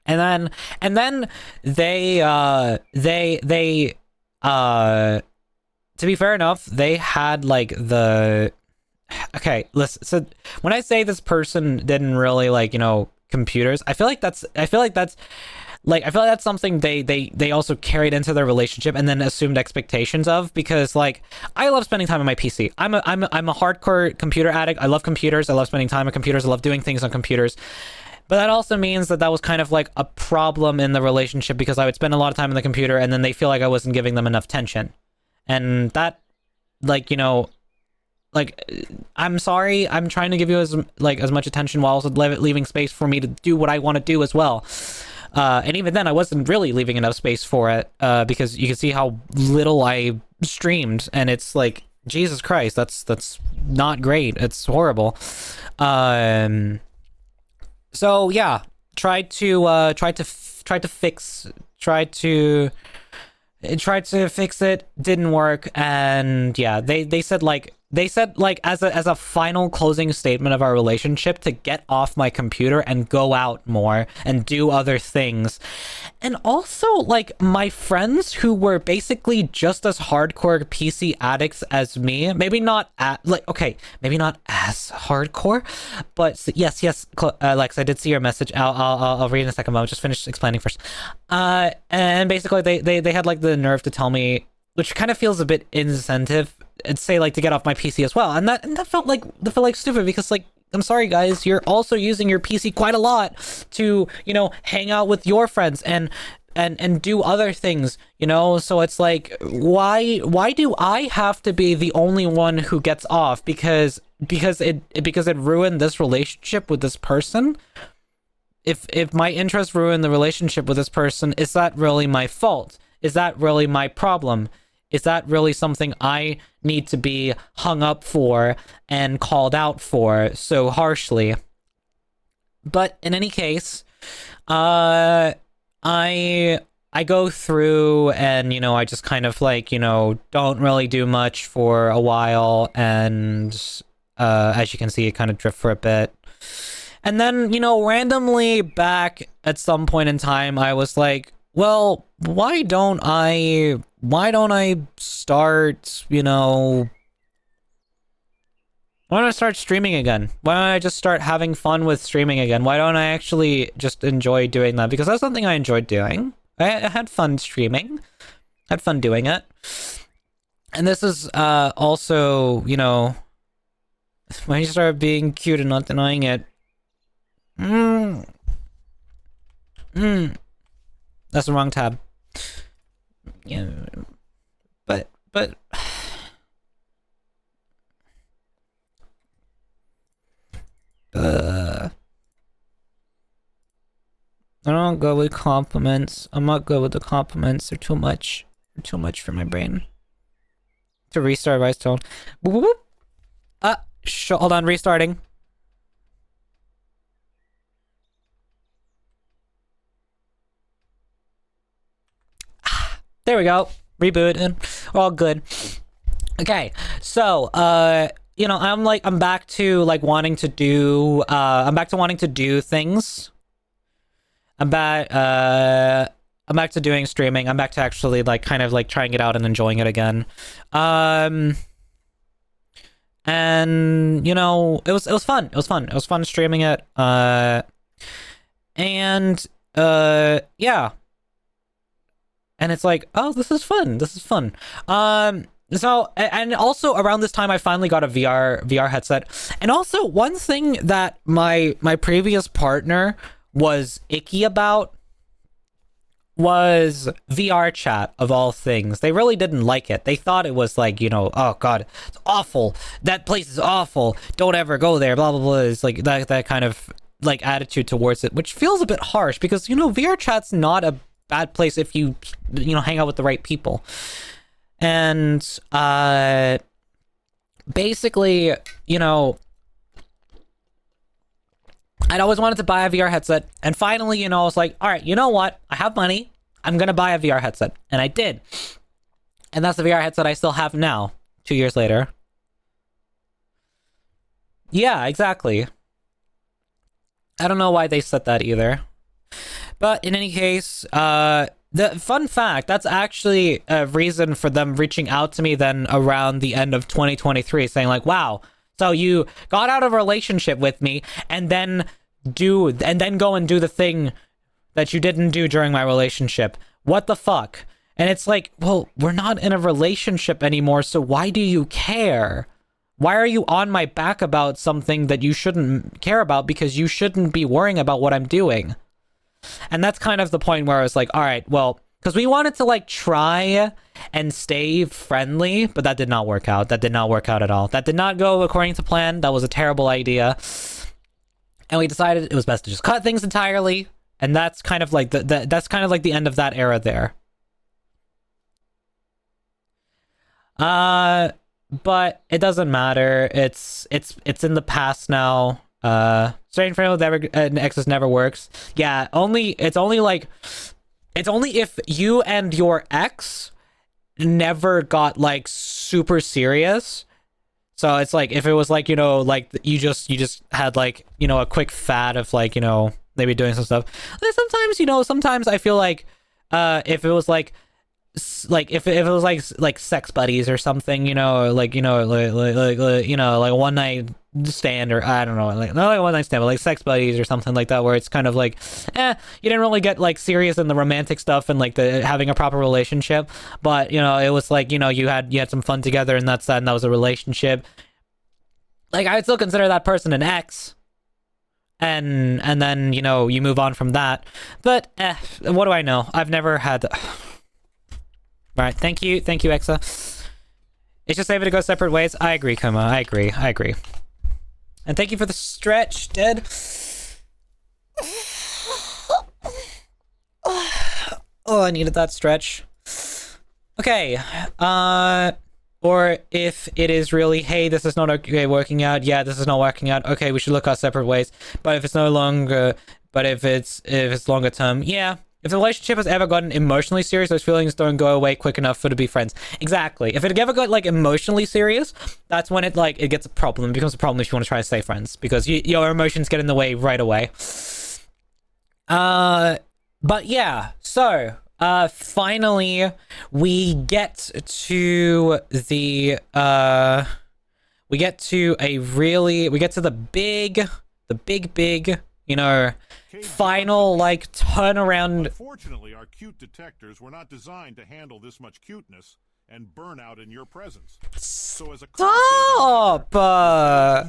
Speaker 1: and then they to be fair enough, they had like the okay, listen, so when I say this person didn't really like computers, I feel like that's something they also carried into their relationship and then assumed expectations of, because like I love spending time on my PC. I'm a hardcore computer addict. I love computers. I love spending time on computers. I love doing things on computers. But that also means that was kind of like a problem in the relationship, because I would spend a lot of time on the computer and then they feel like I wasn't giving them enough attention. And that, like, I'm sorry, I'm trying to give you as much attention while also leaving space for me to do what I want to do as well. And even then, I wasn't really leaving enough space for it, because you can see how little I streamed, and it's like, Jesus Christ, that's not great. It's horrible. So yeah, tried to fix it, didn't work, and yeah, they said as a final closing statement of our relationship to get off my computer and go out more and do other things. And also, like, my friends who were basically just as hardcore PC addicts as me, maybe not maybe not as hardcore, but yes, Alex, I did see your message. I'll read in a second, but I'll just finish explaining first. And basically they had like the nerve to tell me, which kind of feels a bit incentive, and say like to get off my PC as well, and that felt like stupid, because like, I'm sorry guys, you're also using your PC quite a lot to hang out with your friends and do other things, so it's like, why do I have to be the only one who gets off because it ruined this relationship with this person? If my interest ruined the relationship with this person, is that really my fault? Is that really my problem? Is that really something I need to be hung up for and called out for so harshly? But in any case, I go through and, I just kind of like, don't really do much for a while. And as you can see, it kind of drift for a bit. And then, randomly back at some point in time, I was like, well, why don't I start, why don't I start streaming again? Why don't I just start having fun with streaming again? Why don't I actually just enjoy doing that? Because that's something I enjoyed doing. I had fun streaming. Had fun doing it. And this is also, when you start being cute and not denying it. That's the wrong tab. Yeah, but I don't go with compliments. I'm not good with the compliments. They're too much. They're too much for my brain. To restart Rice Tone. Boop, boop, boop. Hold on, restarting. There we go. Reboot and all good. Okay, so I'm back to like wanting to do things. I'm back to doing streaming. I'm back to actually like kind of like trying it out and enjoying it again. And, you know, it was fun. It was fun. It was fun streaming it. Yeah. And it's like, oh, this is fun. This is fun. So, and also around this time, I finally got a VR headset. And also, one thing that my previous partner was icky about was VR chat, of all things. They really didn't like it. They thought it was like, you know, oh god, it's awful. That place is awful. Don't ever go there. Blah blah blah. It's like that kind of like attitude towards it, which feels a bit harsh because, you know, VR chat's not a bad place if you know, hang out with the right people. And basically, you know, I'd always wanted to buy a VR headset, and finally, you know, I was like, all right, you know what? I have money. I'm gonna buy a VR headset, and I did. And that's the VR headset I still have now, 2 years later. Yeah, exactly. I don't know why they said that either. But in any case, the fun fact, that's actually a reason for them reaching out to me then around the end of 2023, saying like, wow, so you got out of a relationship with me and then go and do the thing that you didn't do during my relationship. What the fuck? And it's like, well, we're not in a relationship anymore, so why do you care? Why are you on my back about something that you shouldn't care about, because you shouldn't be worrying about what I'm doing? And that's kind of the point where I was like, all right, well, because we wanted to like try and stay friendly, but that did not work out. That did not work out at all. That did not go according to plan. That was a terrible idea. And we decided it was best to just cut things entirely. And that's kind of like that's kind of like the end of that era there. But it doesn't matter. It's in the past now. Staying friends with an exes never works. Yeah, it's only if you and your ex never got like super serious. So it's like if it was like, you know, like you just had like, you know, a quick fad of like, you know, maybe doing some stuff. Like sometimes, you know, sometimes I feel like if it was like if it was like sex buddies or something, you know, like, you know, like you know, like one night stand, or I don't know, like not like one night stand, but like sex buddies or something like that, where it's kind of like, you didn't really get like serious in the romantic stuff and like the having a proper relationship, but you know, it was like, you know, you had some fun together, and that's that, and that was a relationship. Like I would still consider that person an ex, and then, you know, you move on from that. But what do I know? I've never had. Right, thank you, Exa. It's just able to go separate ways. I agree, Kuma. I agree. And thank you for the stretch, Dead. Oh, I needed that stretch. Okay. Or if it is really, hey, this is not okay working out. Yeah, this is not working out. Okay, we should look our separate ways. But if it's no longer, but if it's longer term, yeah. If the relationship has ever gotten emotionally serious, those feelings don't go away quick enough for to be friends. Exactly. If it ever got like emotionally serious, that's when it gets a problem. It becomes a problem if you want to try to stay friends, because your emotions get in the way right away. But yeah. So finally we get to the big, you know, final like turnaround.
Speaker 3: Unfortunately, our cute detectors were not designed to handle this much cuteness and burnout in your presence. So as a
Speaker 1: Stop!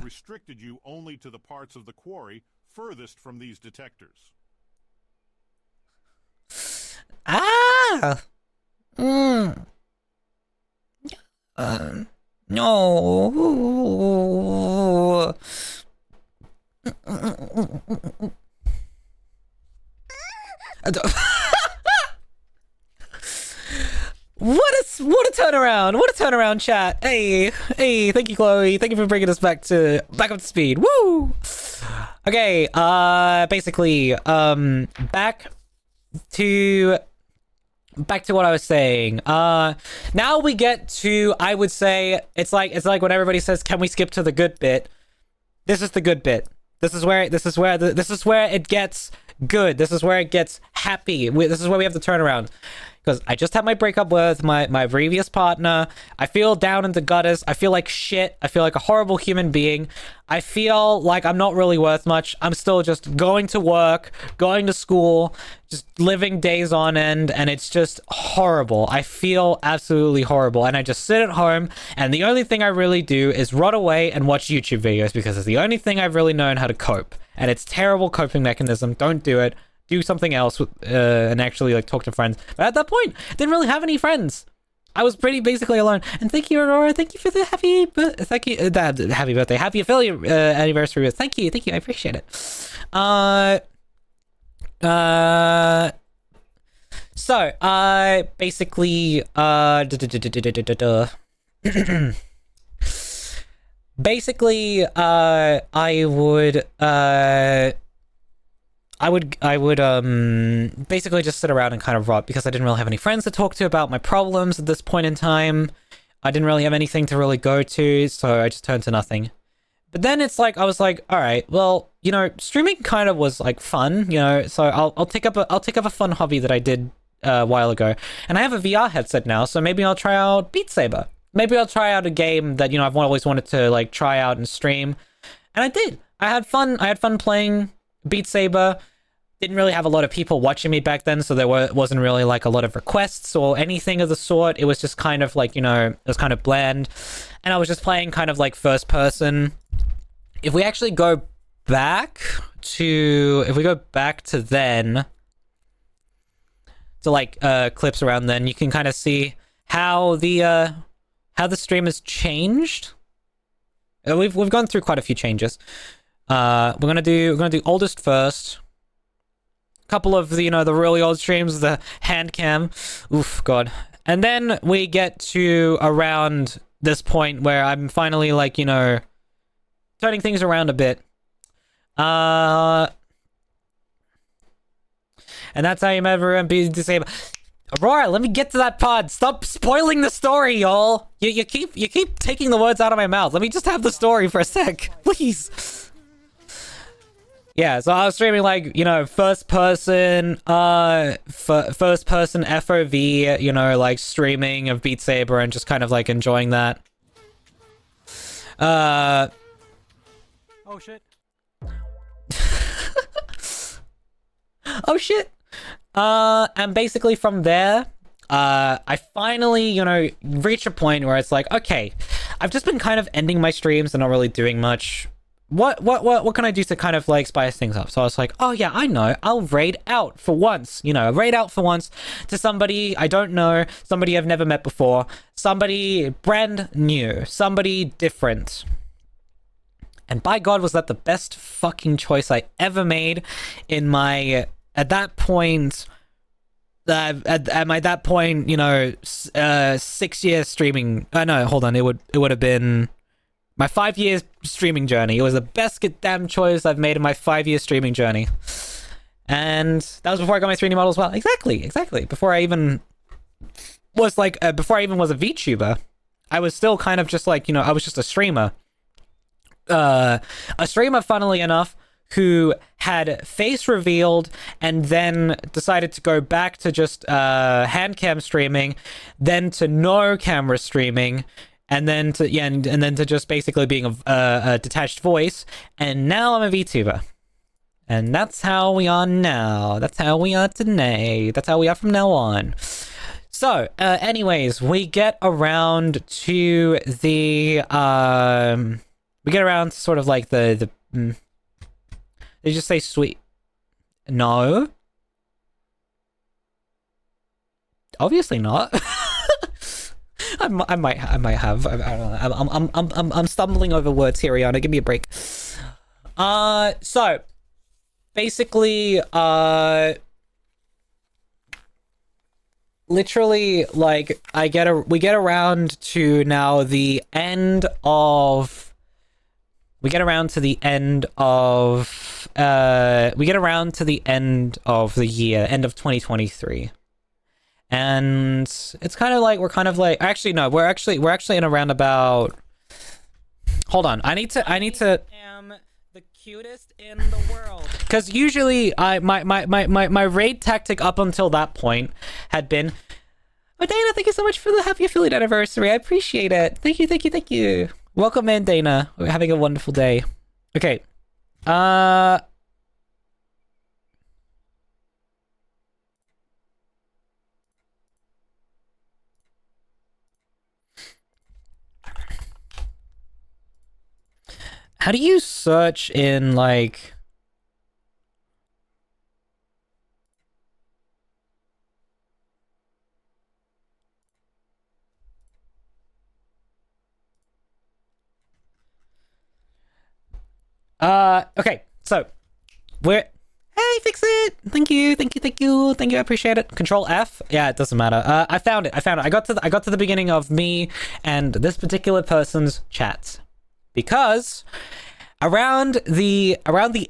Speaker 3: Restricted you only to the parts of the quarry furthest from these detectors.
Speaker 1: No. What a turnaround! What a turnaround, chat. Hey, thank you, Chloe. Thank you for bringing us back up to speed. Woo! Okay, basically, back to what I was saying. Now we get to, I would say, it's like when everybody says, "Can we skip to the good bit?" This is the good bit. This is where it gets good. This is where it gets happy. This is where we have to turn around. Because I just had my breakup with my previous partner. I feel down in the gutters. I feel like shit. I feel like a horrible human being. I feel like I'm not really worth much. I'm still just going to work, going to school, just living days on end, and it's just horrible. I feel absolutely horrible, and I just sit at home, and the only thing I really do is rot away and watch YouTube videos, because it's the only thing I've really known how to cope. And it's terrible coping mechanism. Don't do it. Do something else and actually like talk to friends. But at that point, I didn't really have any friends. I was pretty basically alone. And thank you, Aurora. Thank you for the happy birthday, happy affiliate anniversary. Thank you, I appreciate it. So basically basically I would basically just sit around and kind of rot, because I didn't really have any friends to talk to about my problems at this point in time. I didn't really have anything to really go to, so I just turned to nothing. But then it's like, I was like, all right, well, you know, streaming kind of was like fun, you know, so I'll take up a fun hobby that I did a while ago. And I have a VR headset now, so maybe I'll try out Beat Saber. Maybe I'll try out a game that, you know, I've always wanted to like try out and stream. And I did. I had fun playing Beat Saber. Didn't really have a lot of people watching me back then, so there wasn't really like a lot of requests or anything of the sort. It was just kind of like, you know, it was kind of bland, and I was just playing kind of like first person. If we actually go back to then, to like clips around then, you can kind of see how the stream has changed. We've gone through quite a few changes. We're gonna do oldest first. Couple of the, you know, the really old streams, the hand cam. Oof, god. And then we get to around this point where I'm finally like, you know, turning things around a bit. And that's how you ever be disabled. Aurora, let me get to that pod. Stop spoiling the story, y'all. You keep taking the words out of my mouth. Let me just have the story for a sec, please. Yeah, so I was streaming like, you know, first person FOV, you know, like streaming of Beat Saber and just kind of like enjoying that. Oh shit. Oh shit. And basically from there, I finally, you know, reach a point where it's like, okay, I've just been kind of ending my streams and not really doing much. What can I do to kind of like spice things up? So I was like, oh yeah, I know, I'll raid out for once, you know, raid out for once to somebody I don't know, somebody I've never met before, somebody brand new, somebody different. And by God, was that the best fucking choice I ever made in my, at that point, you know, 6 years streaming. No, hold on, it would have been my 5 years streaming journey. It was the best goddamn choice I've made in my 5 year streaming journey. And that was before I got my 3D model as well. Exactly. Before I even was like, before I even was a VTuber, I was still kind of just like, you know, I was just a streamer. A streamer, funnily enough, who had face revealed and then decided to go back to just hand cam streaming, then to no camera streaming, and then to and then to just basically being a detached voice, and now I'm a VTuber. And that's how we are now. That's how we are today. That's how we are from now on. So, anyways, we get around to the we get around to sort of like the they just say sweet. No. Obviously not. I might have. I don't know. I'm stumbling over words here, Rihanna. Give me a break. So basically, literally, like, we get around to now the end of. We get around to the end of the year, end of 2023. And it's kind of like, we're kind of like, actually no, we're actually in around about, hold on, I need to am the cutest in the world. Because usually my raid tactic up until that point had been, oh, Dana, thank you so much for the happy affiliate anniversary. I appreciate it. Thank you, thank you, thank you. Welcome in, Dana. We're having a wonderful day. Okay. How do you search in, like... Okay, so we're, hey, fix it. Thank you, thank you, thank you, thank you. I appreciate it. Control F. Yeah, it doesn't matter. I found it. I got to the beginning of me and this particular person's chat because around the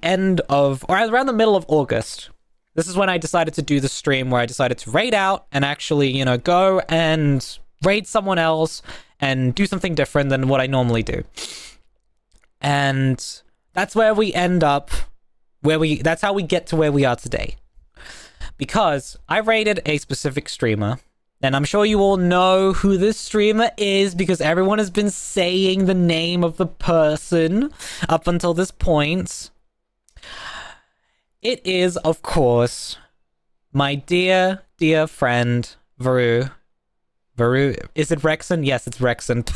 Speaker 1: end of, or around the middle of August, this is when I decided to do the stream where I decided to raid out and actually, you know, go and raid someone else and do something different than what I normally do. And that's where we end up, that's how we get to where we are today. Because I rated a specific streamer, and I'm sure you all know who this streamer is because everyone has been saying the name of the person up until this point. It is, of course, my dear, dear friend, Varu. Varu, is it Rexon? Yes, it's Rexon.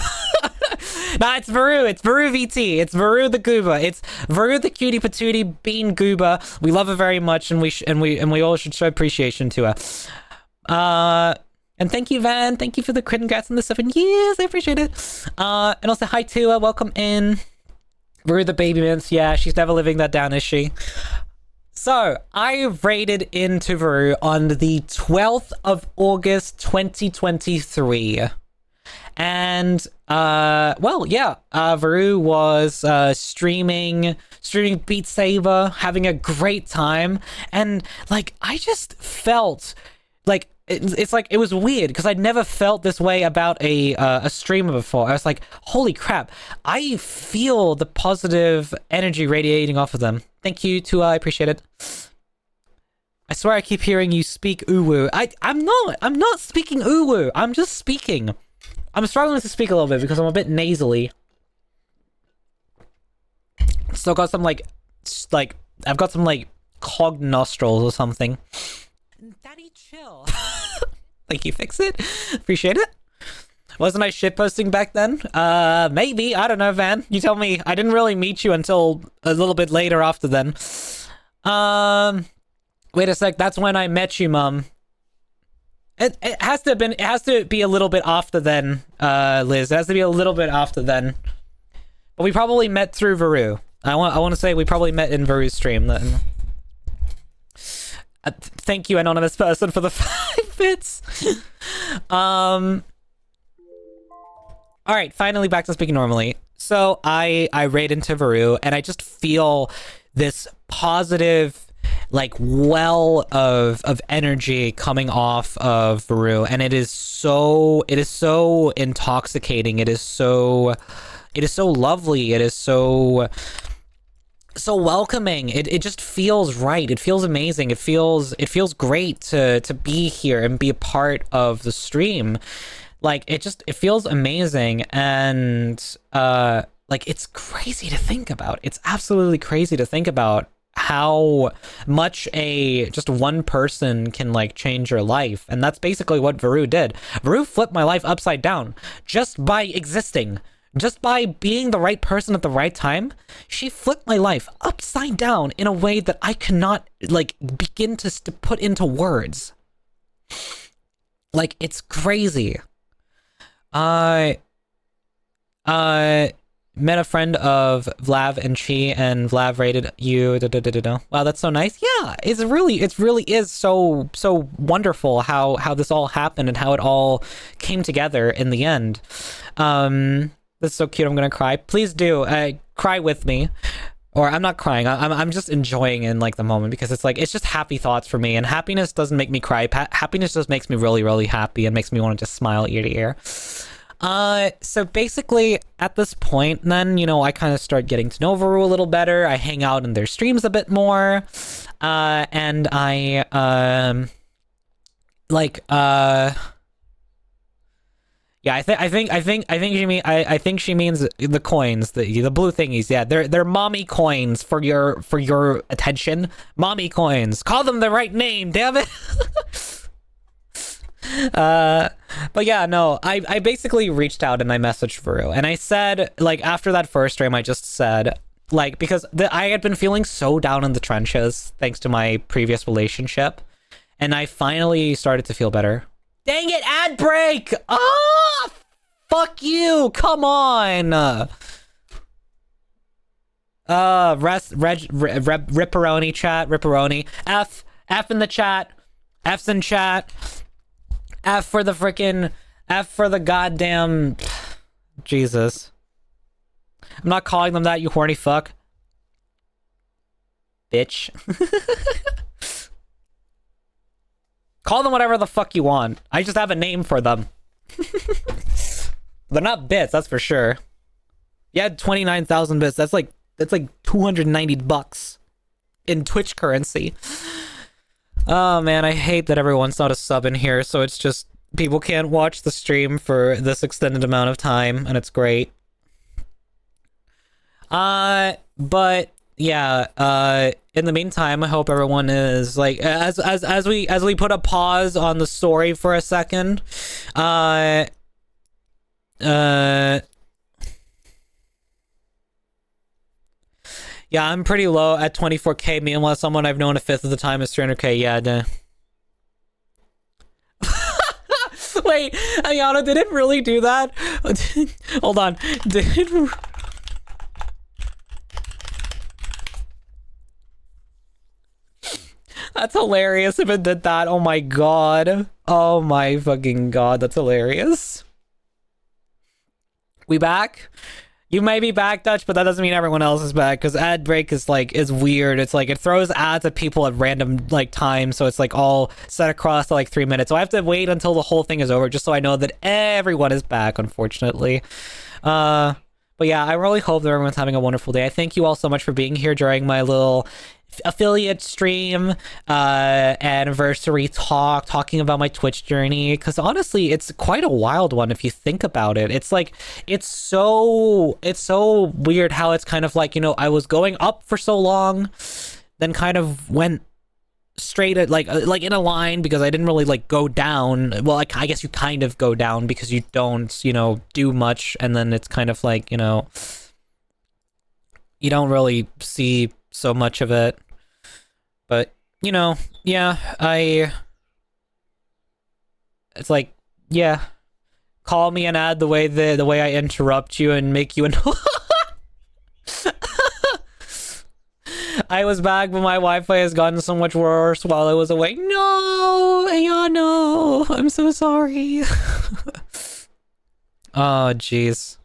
Speaker 1: Nah, it's Varu. It's Varu VT. It's Varu the Goober. It's Varu the cutie patootie bean goober. We love her very much, and we all should show appreciation to her. And thank you, Van. Thank you for the congrats on the 7 years. I appreciate it. And also hi to her. Welcome in. Varu the baby mince. Yeah, she's never living that down, is she? So, I raided into Varu on the 12th of August, 2023. And, well, yeah, Varu was, streaming Beat Saber, having a great time. And, like, I just felt, like, it's like, it was weird, because I'd never felt this way about a streamer before. I was like, holy crap, I feel the positive energy radiating off of them. Thank you, Tua, I appreciate it. I swear I keep hearing you speak uwu. I'm not speaking uwu, I'm just speaking. I'm struggling to speak a little bit because I'm a bit nasally. Still got some, like, I've got some, like, clogged nostrils or something. Daddy, chill. Thank you, fix it. Appreciate it. Wasn't I shitposting back then? Maybe. I don't know, Van. You tell me. I didn't really meet you until a little bit later after then. Wait a sec. That's when I met you, Mum. It has to be a little bit after then, Liz. It has to be a little bit after then. But we probably met through Varu. I want to say we probably met in Varu's stream then. Thank you, anonymous person, for the 5 bits. All right, finally back to speaking normally. So I raid into Varu, and I just feel this positive, like, well of energy coming off of Varu, and it is so intoxicating. It is so lovely. It is so welcoming. It just feels right. It feels amazing. It feels great to be here and be a part of the stream. Like, it feels amazing, and like, it's crazy to think about. It's absolutely crazy to think about how much just one person can, like, change your life. And that's basically what Varu did. Varu flipped my life upside down just by existing. Just by being the right person at the right time, she flipped my life upside down in a way that I cannot, like, begin to put into words. Like, it's crazy. I met a friend of Vlav and Chi, and Vlav rated you. Wow, that's so nice. Yeah, it really is so wonderful how this all happened and how it all came together in the end. This is so cute. I'm gonna cry. Please do cry with me. Or I'm not crying. I'm just enjoying in, like, the moment, because it's like, it's just happy thoughts for me, and happiness doesn't make me cry. Happiness just makes me really, really happy and makes me want to just smile ear to ear. So basically, at this point, then, you know, I kind of start getting to know Varu a little better. I hang out in their streams a bit more. And I, yeah, I think she means the coins, the blue thingies. Yeah, they're mommy coins for your attention. Mommy coins. Call them the right name, damn it. But yeah, no, I basically reached out and I messaged Varu and I said, like, after that first stream, I just said, like, because I had been feeling so down in the trenches thanks to my previous relationship, and I finally started to feel better. Dang it, ad break! Ah, fuck you! Come on! Ripperoni chat, Ripperoni. F in the chat. F's in chat. F for the goddamn... Jesus. I'm not calling them that, you horny fuck. Bitch. Call them whatever the fuck you want. I just have a name for them. They're not bits, that's for sure. You had 29,000 bits. That's like $290 in Twitch currency. Oh man, I hate that everyone's not a sub in here, so it's just people can't watch the stream for this extended amount of time, and it's great. But yeah, in the meantime, I hope everyone is like, as we put a pause on the story for a second, yeah, I'm pretty low at 24k. Meanwhile, someone I've known a fifth of the time is 300k. Yeah, Wait, Ayana, did it really do that? Hold on. Did it... That's hilarious if it did that. Oh my god. Oh my fucking god. That's hilarious. We back? You may be back, Dutch, but that doesn't mean everyone else is back, because ad break is like, is weird. It's like, it throws ads at people at random like times, so it's like all set across to like 3 minutes. So I have to wait until the whole thing is over just so I know that everyone is back, unfortunately. But yeah, I really hope that everyone's having a wonderful day. I thank you all so much for being here during my little affiliate stream, anniversary talking about my Twitch journey, because honestly it's quite a wild one if you think about it. It's like, it's so weird how it's kind of like, you know, I was going up for so long, then kind of went straight at like in a line, because I didn't really like go down. Well, like, I guess you kind of go down because you don't, you know, do much, and then it's kind of like, you know, you don't really see so much of it. But, you know, yeah, it's like, yeah, call me and add the way I interrupt you and make you I was back, but my Wi-Fi has gotten so much worse while I was away. No, yeah, no, I'm so sorry. Oh, jeez.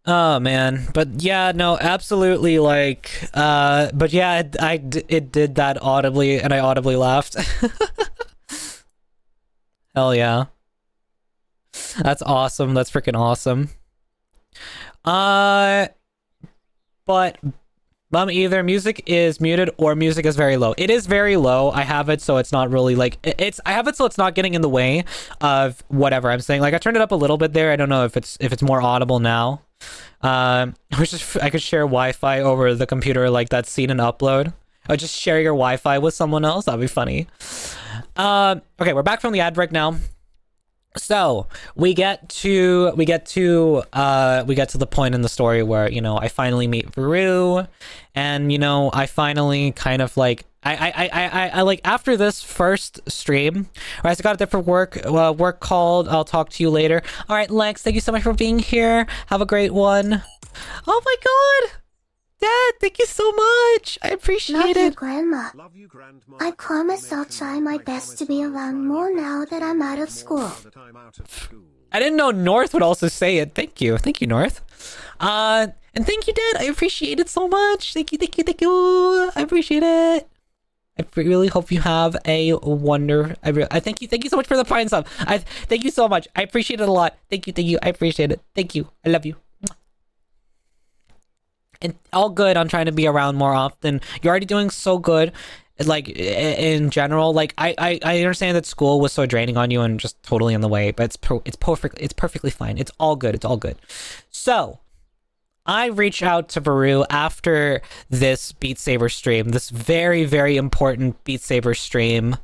Speaker 1: Oh man, but yeah, no, absolutely, like, but yeah, it did that audibly, and I audibly laughed. Hell yeah. That's awesome, that's freaking awesome. But either music is muted or music is very low. It is very low. I have it so it's not really like, I have it so it's not getting in the way of whatever I'm saying. Like, I turned it up a little bit there. I don't know if it's more audible now. I could share Wi-Fi over the computer, like that scene in Upload. I'll just share your Wi-Fi with someone else. That'd be funny. Okay, we're back from the ad break now. So we get to the point in the story where, you know, I finally meet Varu, and, you know, I finally kind of like, I like, after this first stream, I just got a different work called. I'll talk to you later. All right, Lex, thank you so much for being here. Have a great one. Oh my god, Dad, thank you so much. I appreciate
Speaker 4: Love
Speaker 1: it.
Speaker 4: you, Grandma. I promise I'll try my best to be around more now that I'm out of school.
Speaker 1: I didn't know North would also say it. Thank you, North. And thank you, Dad. I appreciate it so much. Thank you. I appreciate it. I really hope you have a I thank you so much for the Prime sub. I thank you so much. I appreciate it a lot. Thank you. I appreciate it. Thank you. I love you. And all good on trying to be around more often. You're already doing so good. Like in general, like I understand that school was so draining on you and just totally in the way, but it's perfectly fine. It's all good. So I reached out to Varu after this Beat Saber stream, this very, very important Beat Saber stream,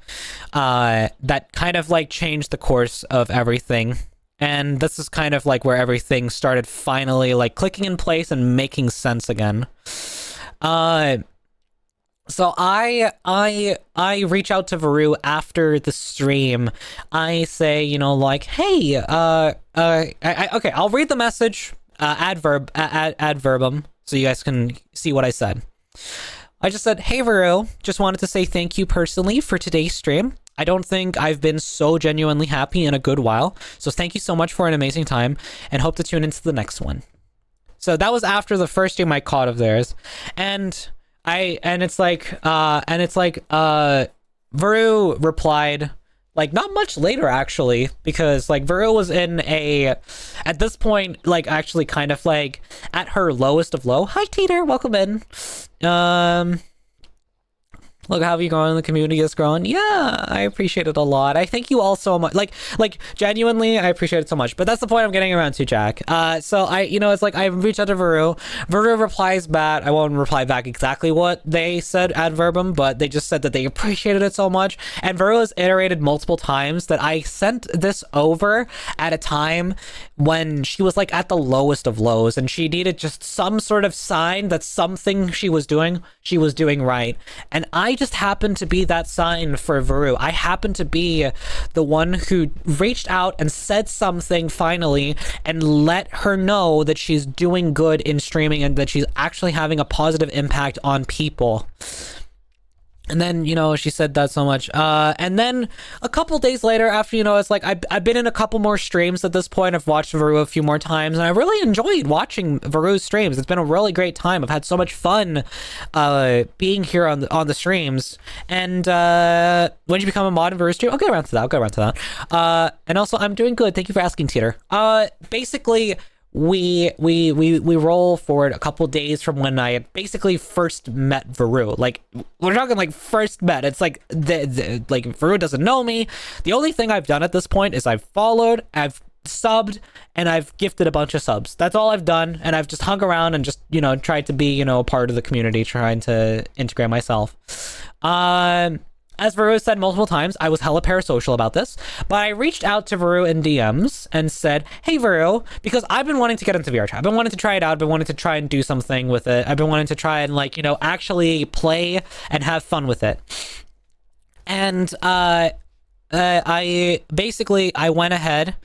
Speaker 1: that kind of like changed the course of everything. And this is kind of like where everything started finally like clicking in place and making sense again. So I reach out to Varu after the stream. I say, you know, like, hey, okay, I'll read the message ad verbum so you guys can see what I said. I just said, hey Varu, just wanted to say thank you personally for today's stream. I don't think I've been so genuinely happy in a good while. So thank you so much for an amazing time and hope to tune into the next one. So that was after the first stream I caught of theirs. And it's like Varu replied like not much later actually, because like Varu was at this point like actually kind of like at her lowest of low. Hi Teeter, welcome in. Look how you growing, the community is growing. Yeah, I appreciate it a lot. I thank you all so much. Like genuinely, I appreciate it so much. But that's the point I'm getting around to, Jack. So it's like I reached out to Varu. Varu replies back. I won't reply back exactly what they said ad verbum, but they just said that they appreciated it so much. And Varu has iterated multiple times that I sent this over at a time when she was like at the lowest of lows, and she needed just some sort of sign that something she was doing right. And I just happened to be that sign for Varu. I happened to be the one who reached out and said something finally and let her know that she's doing good in streaming and that she's actually having a positive impact on people. And then, she said that so much. And then a couple days later after, it's like I've been in a couple more streams at this point. I've watched Varu a few more times and I really enjoyed watching Varu's streams. It's been a really great time. I've had so much fun being here on the streams. And when you become a mod in Varu's stream, I'll get around to that. And also, I'm doing good. Thank you for asking, Teeter. Basically, we roll forward a couple days from when I basically first met Varu. Like we're talking like first met. It's like like Varu doesn't know me. The only thing I've done at this point is I've followed, I've subbed, and I've gifted a bunch of subs. That's all I've done, and I've just hung around and just tried to be a part of the community, trying to integrate myself. As Varu said multiple times, I was hella parasocial about this, but I reached out to Varu in DMs and said, hey Varu, because I've been wanting to get into VR chat. I've been wanting to try it out. I've been wanting to try and do something with it. I've been wanting to try and actually play and have fun with it. And I went ahead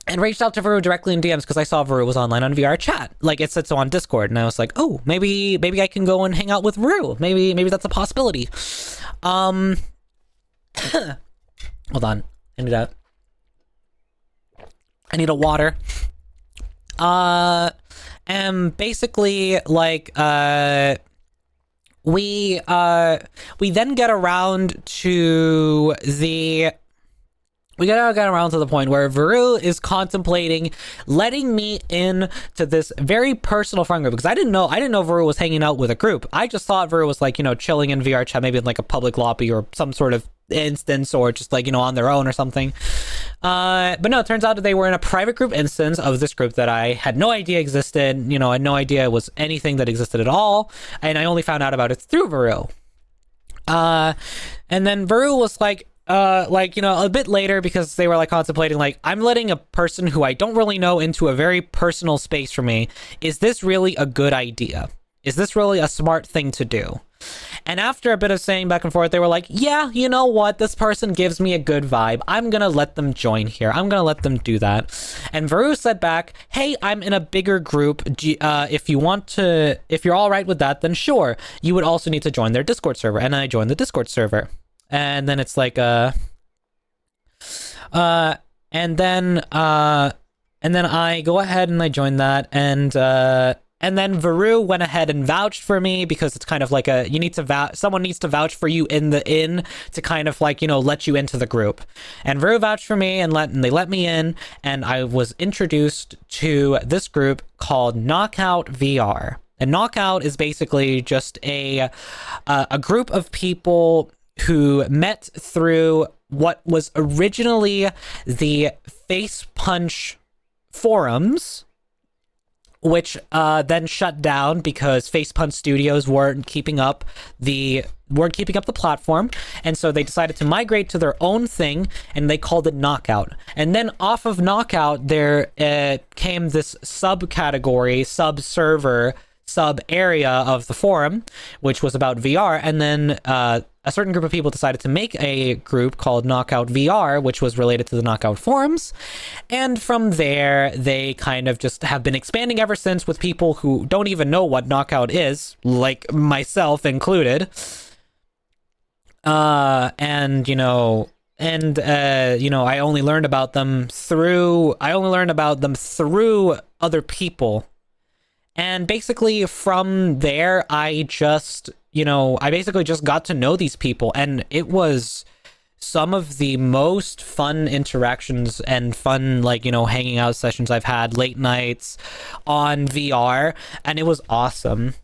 Speaker 1: and reached out to Varu directly in DMs because I saw Varu was online on VR chat. Like it said so on Discord, and I was like, oh, maybe I can go and hang out with Varu. Maybe that's a possibility. Hold on. I need a water. And basically we then get around to the point where Varu is contemplating letting me in to this very personal friend group, because I didn't know Varu was hanging out with a group. I just thought Varu was chilling in VR chat, maybe in like a public lobby or some sort of instance, or just on their own or something. But no, it turns out that they were in a private group instance of this group that I had no idea existed. I had no idea it was anything that existed at all, and I only found out about it through Varu. And then Varu was a bit later, because they were contemplating I'm letting a person who I don't really know into a very personal space for me. Is this really a good idea? Is this really a smart thing to do? And after a bit of saying back and forth, they were like, yeah, you know what? This person gives me a good vibe. I'm gonna let them join here. I'm gonna let them do that. And Varu said back, hey, I'm in a bigger group. If you're all right with that, then sure. You would also need to join their Discord server. And I joined the Discord server. And then it's and then I go ahead and I join that, and And then Varu went ahead and vouched for me because it's kind of like someone needs to vouch for you in to kind of like, let you into the group. And Varu vouched for me and they let me in, and I was introduced to this group called Knockout VR. And Knockout is basically just a group of people who met through what was originally the Face Punch forums, which then shut down because Face Punch Studios weren't keeping up the platform, and so they decided to migrate to their own thing, and they called it Knockout. And then off of Knockout, there came this subcategory, sub-server, sub-area of the forum, which was about VR, and then a certain group of people decided to make a group called Knockout VR, which was related to the Knockout forums. And from there, they kind of just have been expanding ever since, with people who don't even know what Knockout is, like myself included. I only learned about them through other people. And basically from there, I basically just got to know these people, and it was some of the most fun interactions and fun, hanging out sessions I've had, late nights on VR, and it was awesome.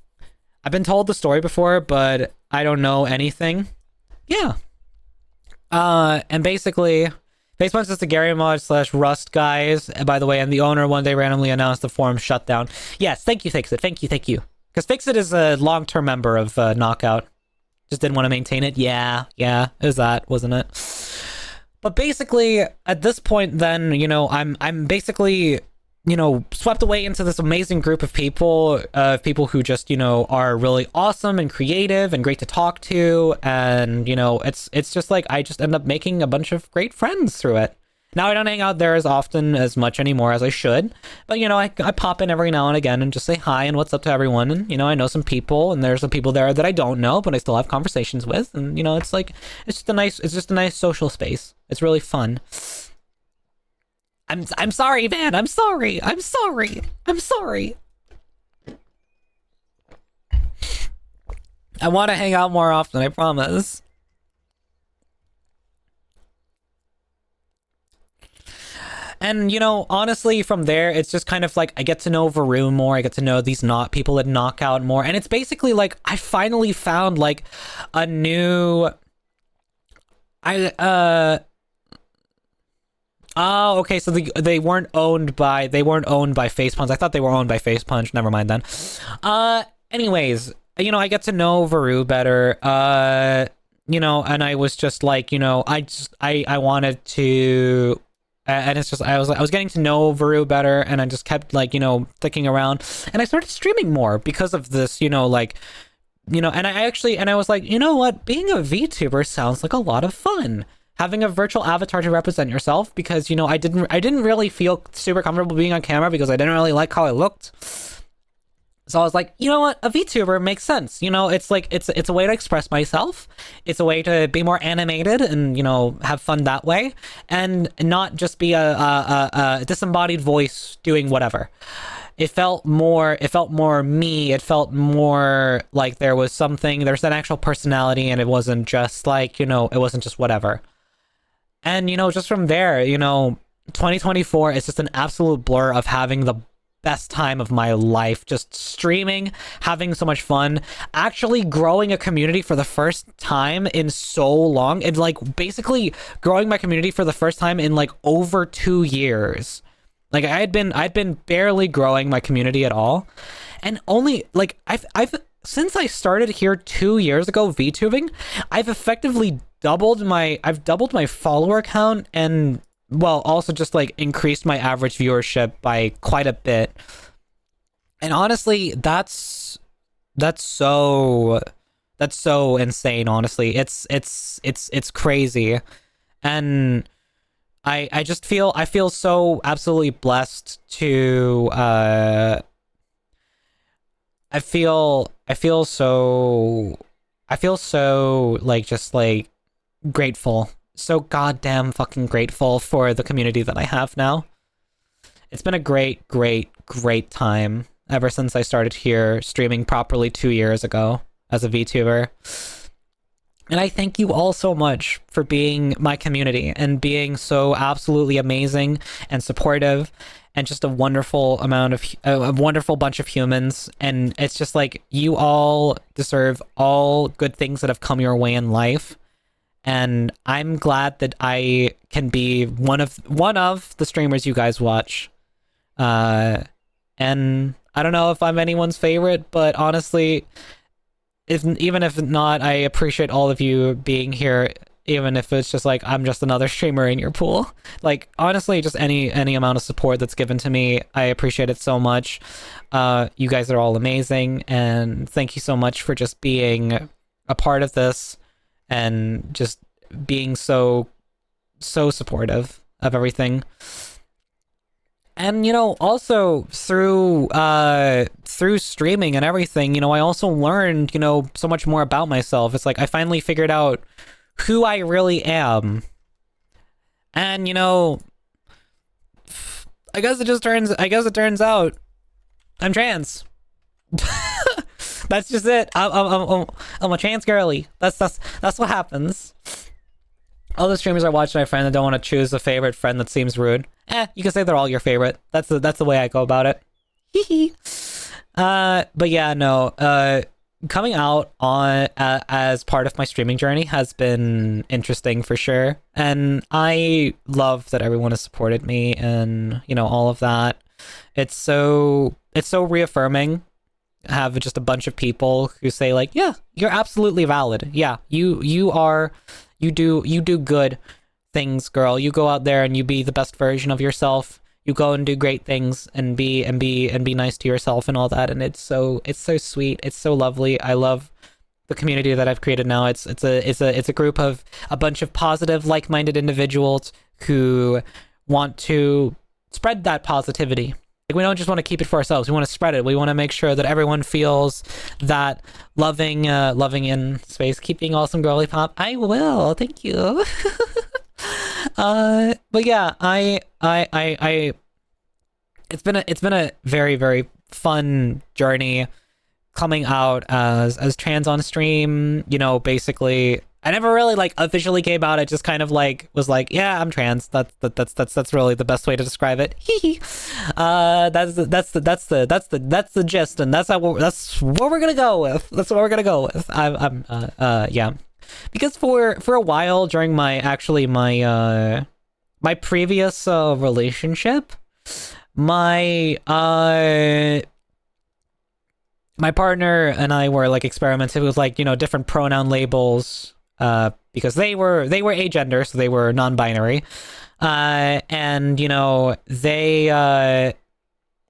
Speaker 1: I've been told the story before, but I don't know anything. Yeah. And basically, Facepunch is the Gary mod / Rust guys, by the way, and the owner one day randomly announced the forum shutdown. Yes, thank you, Fixit. Thank you. Because Fixit is a long-term member of Knockout. Just didn't want to maintain it. Yeah, it was that, wasn't it? But basically, at this point then, I'm basically, swept away into this amazing group of people who just, are really awesome and creative and great to talk to. And, it's just like, I just end up making a bunch of great friends through it. Now I don't hang out there as much anymore as I should, but I pop in every now and again and just say hi and what's up to everyone, and I know some people, and there's some people there that I don't know, but I still have conversations with, and it's just a nice social space. It's really fun. I'm sorry, man. I'm sorry. I want to hang out more often, I promise. And, honestly, from there, it's just kind of like I get to know Varu more. I get to know these people at Knockout more. And it's basically like I finally found like a new... Oh, okay, so they weren't owned by Face Punch. I thought they were owned by Face Punch. Never mind then. Anyways, I get to know Varu better. And I was just like, I wanted to... And it's just, I was getting to know Varu better, and I just kept sticking around, and I started streaming more because of this, and I was like, what, being a VTuber sounds like a lot of fun. Having a virtual avatar to represent yourself, because, I didn't really feel super comfortable being on camera because I didn't really like how I looked. So I was like, you know what? A VTuber makes sense. It's like, it's a way to express myself. It's a way to be more animated and, have fun that way, and not just be a disembodied voice doing whatever. It felt more me. It felt more like there's an actual personality, and it wasn't just like, it wasn't just whatever. And, just from there, 2024 is just an absolute blur of having the best time of my life, just streaming, having so much fun, actually growing a community for the first time in so long, and basically growing my community for the first time in over 2 years. I'd been barely growing my community at all, and only I've since I started here 2 years ago VTubing, I've effectively doubled my follower count, and also just increased my average viewership by quite a bit. And honestly, that's so insane. Honestly, it's crazy, and I feel so absolutely blessed to I feel so grateful. So goddamn fucking grateful for the community that I have now. It's been a great time. ever since I started here streaming properly 2 years ago as a VTuber. And I thank you all so much for being my community and being so absolutely amazing and supportive and just a wonderful bunch of humans. And it's just like, you all deserve all good things that have come your way in life. And I'm glad that I can be one of the streamers you guys watch. And I don't know if I'm anyone's favorite, but honestly, even if not, I appreciate all of you being here, even if it's just like I'm just another streamer in your pool. Like, honestly, just any amount of support that's given to me, I appreciate it so much. You guys are all amazing, and thank you so much for just being a part of this and just being so supportive of everything. And, you know, also through streaming and everything, you know, I also learned, you know, so much more about myself. It's like I finally figured out who I really am. And, you know, I guess it turns out I'm trans. That's just it. I'm a trans girly. That's what happens. All the streamers I watch, I find I don't want to choose a favorite friend that seems rude. You can say they're all your favorite. That's the way I go about it. Hee. But yeah, no. Coming out on as part of my streaming journey has been interesting for sure, and I love that everyone has supported me and, you know, all of that. It's so reaffirming. I have just a bunch of people who say like, yeah, you're absolutely valid. Yeah, you do good things, girl. You go out there and you be the best version of yourself. You go and do great things and be nice to yourself and all that. And it's so sweet. It's so lovely. I love the community that I've created now. It's a group of a bunch of positive, like-minded individuals who want to spread that positivity. Like, we don't just want to keep it for ourselves. We want to spread it. We want to make sure that everyone feels that loving in space. Keep being awesome, girly pop. I will. Thank you. But yeah, it's been a very, very fun journey coming out as trans on stream. You know, basically, I never really like officially came out. I just kind of like was like, yeah, I'm trans. That's really the best way to describe it. That's the gist, and that's what we're gonna go with. That's what we're gonna go with. Yeah, because for a while during my previous relationship, my partner and I were like experimenting with, like, you know, different pronoun labels, because they were agender, so they were non-binary, and, you know, they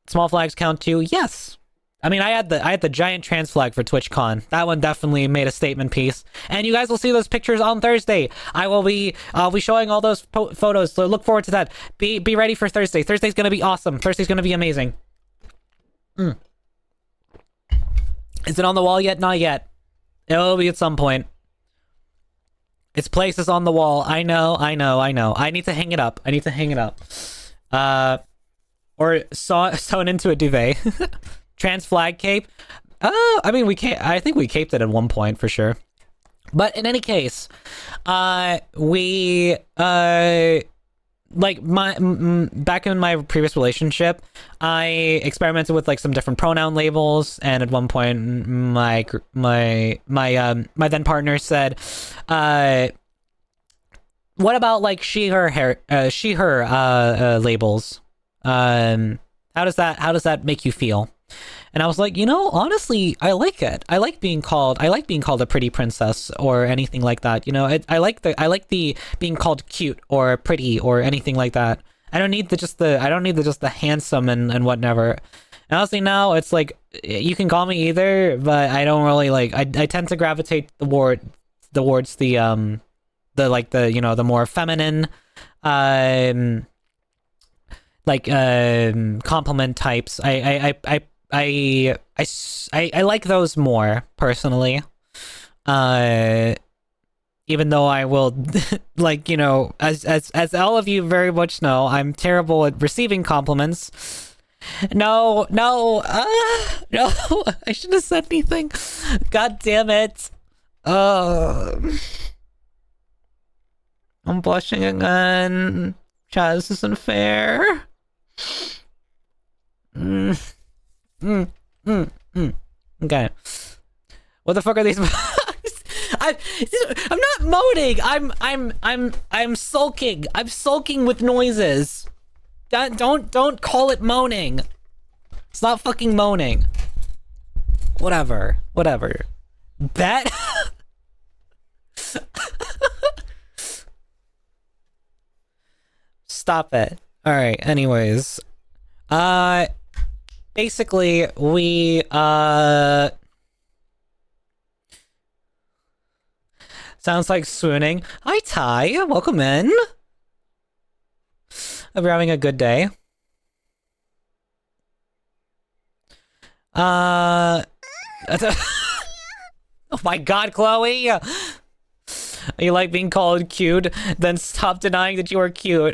Speaker 1: small flags count too. Yes, I mean, I had the giant trans flag for TwitchCon. That one definitely made a statement piece, and you guys will see those pictures on Thursday. I'll be showing all those photos, so look forward to that. Be ready for Thursday. Thursday's gonna be awesome. Thursday's gonna be amazing. Is it on the wall yet? Not yet. It'll be at some point. Its place is on the wall. I know. I need to hang it up. Or sewn into a duvet. Trans flag cape. I mean, I think we caped it at one point for sure. But in any case, we like back in my previous relationship, I experimented with like some different pronoun labels, and at one point my then partner said, what about like she her labels? How does that make you feel? And I was like, you know, honestly, I like it. I like being called a pretty princess or anything like that. You know, I like the being called cute or pretty or anything like that. I don't need the handsome and whatever. And honestly, now it's like, you can call me either, but I don't really like. I tend to gravitate towards the you know, the more feminine compliment types. I like those more personally. Even though I will, like, you know, as all of you very much know, I'm terrible at receiving compliments. No, no, no. I shouldn't have said anything. God damn it. I'm blushing again. Chad, this isn't fair. Okay. What the fuck are these? I'm not moaning. I'm sulking. I'm sulking with noises. Don't call it moaning. It's not fucking moaning. Whatever. Bet. Stop it. All right. Anyways, basically we sounds like swooning. Hi Ty, welcome in. Hope you're having a good day. Oh my god, Chloe! You like being called cute? Then stop denying that you are cute.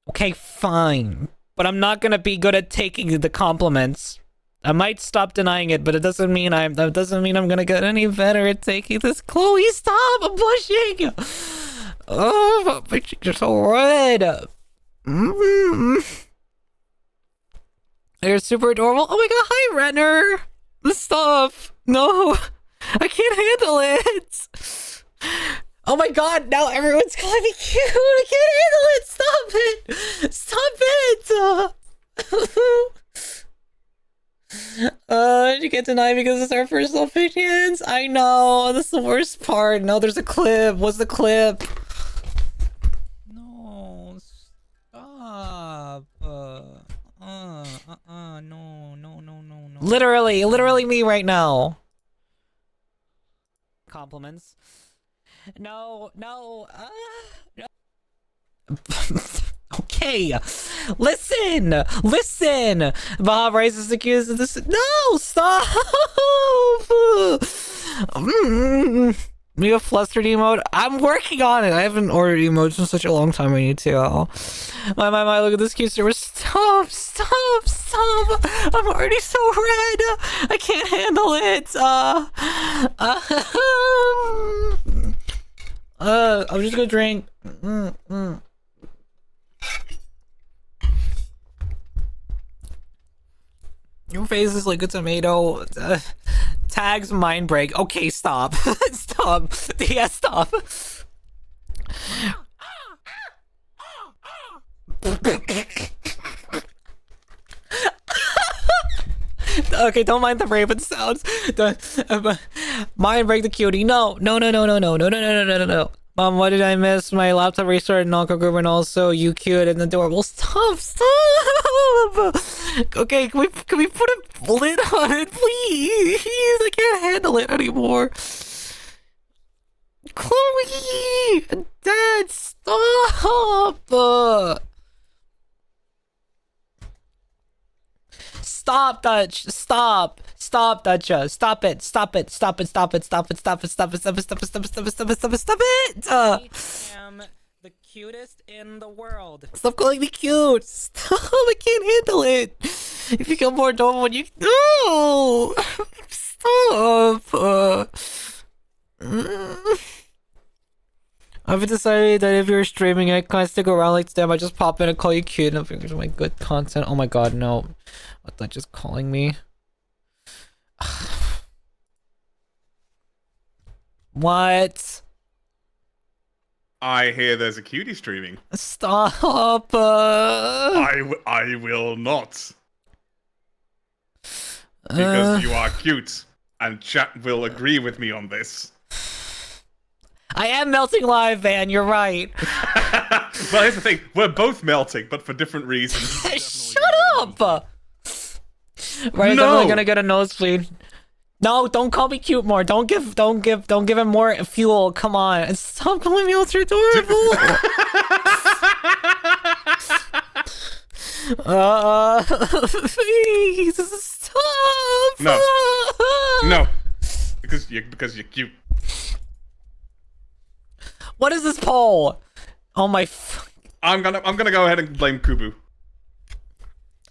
Speaker 1: Okay, fine. But I'm not gonna be good at taking the compliments. I might stop denying it, but it doesn't mean I'm gonna get any better at taking this. Chloe, stop! I'm blushing! Oh, my cheeks are so red. You're super adorable. Oh my god, hi Renner! Stop! No! I can't handle it! Oh my god, now everyone's calling me cute! I can't handle it! Stop it! Stop it! You can't deny because it's our personal opinions. I know, that's the worst part. No, there's a clip. What's the clip? No, stop. No. Literally me right now. Compliments. No. Okay, listen. Bob raises the accused of this. No, stop. Me a flustered emote. I'm working on it. I haven't ordered emotes in such a long time. I need to. My, look at this cute server. Stop. I'm already so red. I can't handle it. I'm just gonna drink. Your face is like a tomato. Tags mind break. Okay, stop. Stop. Yeah, stop. Okay, don't mind the raven sounds. Mind break the cutie. No. Mom, what did I miss? My laptop restarted and Uncle Group and also you cute and adorable. Stop. Okay, can we put a lid on it, please? I can't handle it anymore. Chloe! Dad, stop! Stop, Dutch! Stop, Dutch! Stop it! I am the cutest in the world. Stop calling me cute! Stop! I can't handle it! If you get more adorable when you... No! Stop! I've decided that if you're streaming, I can't stick around like them. I just pop in and call you cute and figures my good content. Oh my god, no. What, that just calling me? What?
Speaker 5: I hear there's a cutie streaming.
Speaker 1: Stop!
Speaker 5: I will not. Because you are cute, and chat will agree with me on this.
Speaker 1: I am melting live, man. You're right.
Speaker 5: Well, here's the thing: we're both melting, but for different reasons.
Speaker 1: Shut up! Right, no. I'm gonna get a nosebleed. No, don't call me cute more. Don't give him more fuel. Come on, stop calling me ultra adorable. Please stop.
Speaker 5: No, because you're cute.
Speaker 1: What is this poll? Oh my.
Speaker 5: I'm gonna go ahead and blame Kubu.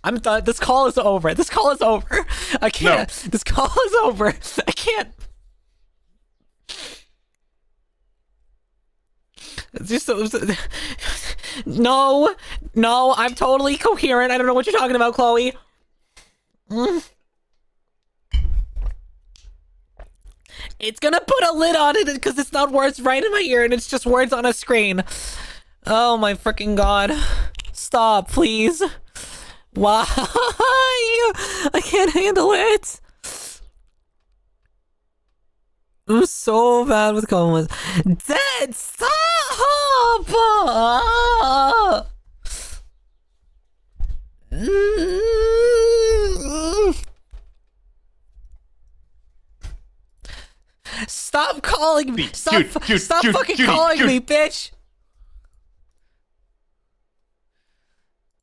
Speaker 1: I'm done. This call is over. This call is over. I can't.
Speaker 5: No.
Speaker 1: This call is over. I can't. Just no, no. I'm totally coherent. I don't know what you're talking about, Chloe. It's gonna put a lid on it because it's not words right in my ear and it's just words on a screen. Oh my freaking god. Stop, please. Why? I can't handle it. I'm so bad with comas. Dead, stop! Stop calling me! Stop fucking calling me, bitch!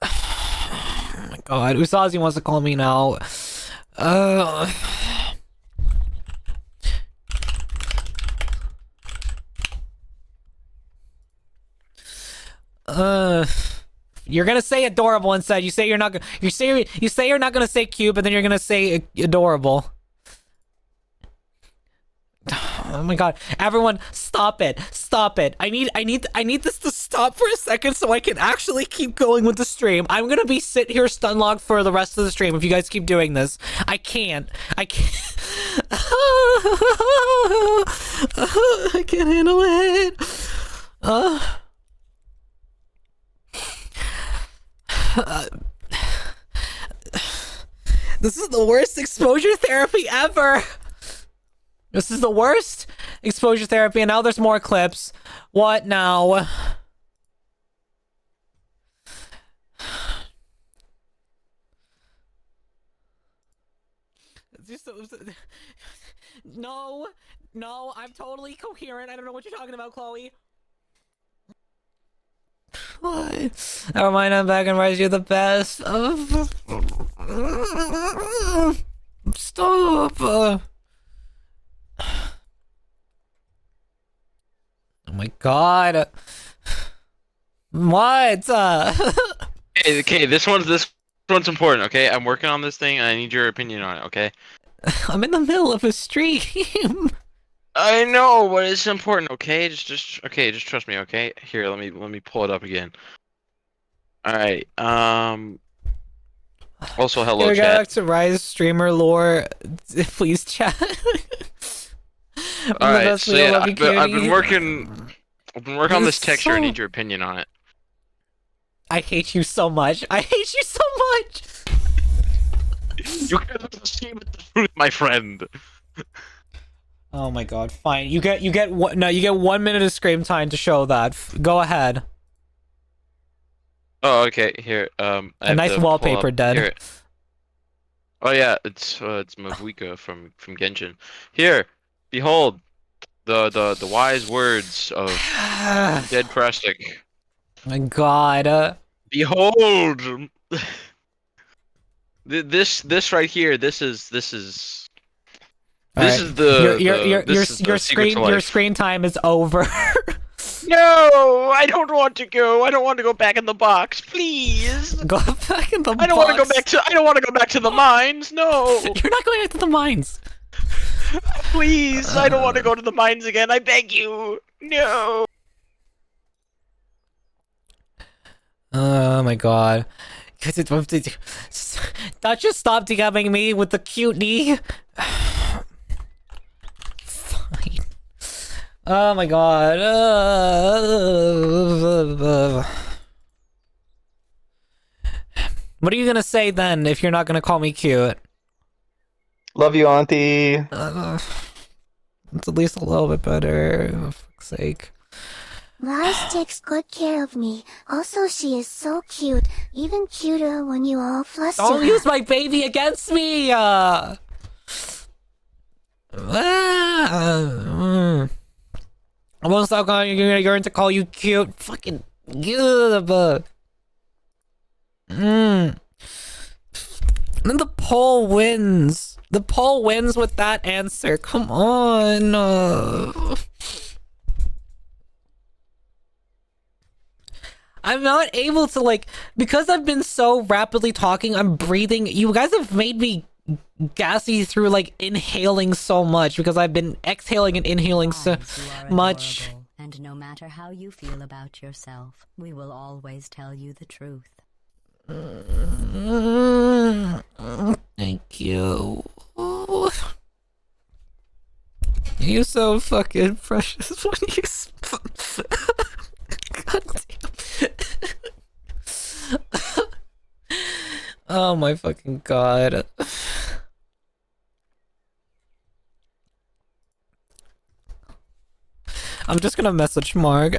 Speaker 1: Oh my god, Usazi wants to call me now. You're gonna say adorable instead. You say you're not gonna. You say you're not gonna say cute, but then you're gonna say adorable. Oh my god! Everyone, stop it! Stop it! I need this to stop for a second so I can actually keep going with the stream. I'm gonna be sit here stun locked for the rest of the stream if you guys keep doing this. I can't. I can't handle it. This is the worst exposure therapy ever. This is the worst exposure therapy, and now there's more clips. What now? No, no, I'm totally coherent. I don't know what you're talking about, Chloe. What? Never mind, I'm back and Rise, you're the best. Stop. Oh my god. What?
Speaker 6: Okay, this one's important, okay? I'm working on this thing and I need your opinion on it, okay?
Speaker 1: I'm in the middle of a stream.
Speaker 6: I know, but it's important, okay? Just trust me, okay? Here, let me pull it up again. Alright, also hello,
Speaker 1: Here,
Speaker 6: chat.
Speaker 1: back to Rise streamer lore. Please chat.
Speaker 6: Alright, so yeah, I've been working on this texture. I need your opinion on it.
Speaker 1: I hate you so much. I hate you so much.
Speaker 6: You can't see with the truth, my friend.
Speaker 1: Oh my god, fine. You get 1 minute of scream time to show that. Go ahead.
Speaker 6: Oh, okay. Here, I
Speaker 1: a nice wallpaper, dead.
Speaker 6: Here. Oh yeah, it's Mavuika from Genshin. Here, behold, the wise words of Dead Krastic.
Speaker 1: My god.
Speaker 6: Behold, this right here. This is
Speaker 1: your screen time is over.
Speaker 6: No, I don't want to go. I don't want to go back in the box, please.
Speaker 1: Go back in the box.
Speaker 6: I don't want to go back to. I don't want to go back to the mines. No.
Speaker 1: You're not going back to the mines.
Speaker 6: Please, I don't want to go to the mines again. I beg you. No.
Speaker 1: Oh my god. That just stop DMing me with the cute knee. Fine. Oh my god. What are you gonna say then if you're not gonna call me cute?
Speaker 7: Love you, Auntie.
Speaker 1: It's at least a little bit better, for fuck's sake.
Speaker 4: Rise takes good care of me. Also, she is so cute. Even cuter when you all fluster
Speaker 1: Don't
Speaker 4: her.
Speaker 1: use my baby against me! I won't stop calling you. You're going to call you cute. Fucking good. And then the poll wins. The poll wins with that answer. Come on. I'm not able to, like, because I've been so rapidly talking, I'm breathing. You guys have made me gassy through, like, inhaling so much because I've been exhaling and inhaling so
Speaker 2: Guys, you are
Speaker 1: much.
Speaker 2: adorable, and no matter how you feel about yourself, we will always tell you the truth.
Speaker 1: Thank you. You're so fucking precious when you God damn. Oh my fucking god. I'm just gonna message Marg.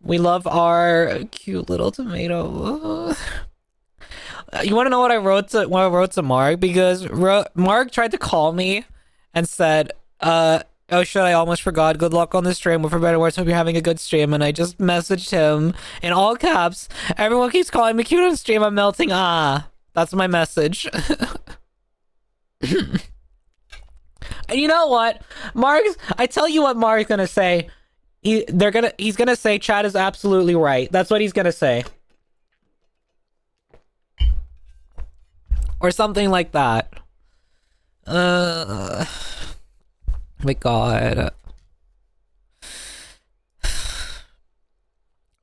Speaker 1: We love our cute little tomato. You want to know what I wrote to Marg? Because Marg tried to call me and said, oh shit, I almost forgot. Good luck on the stream. With for better words, hope you're having a good stream. And I just messaged him in all caps. Everyone keeps calling me cute on stream. I'm melting. Ah, that's my message. And you know what? I tell you what Mark's gonna say. He's gonna say Chad is absolutely right. That's what he's gonna say. Or something like that. My god.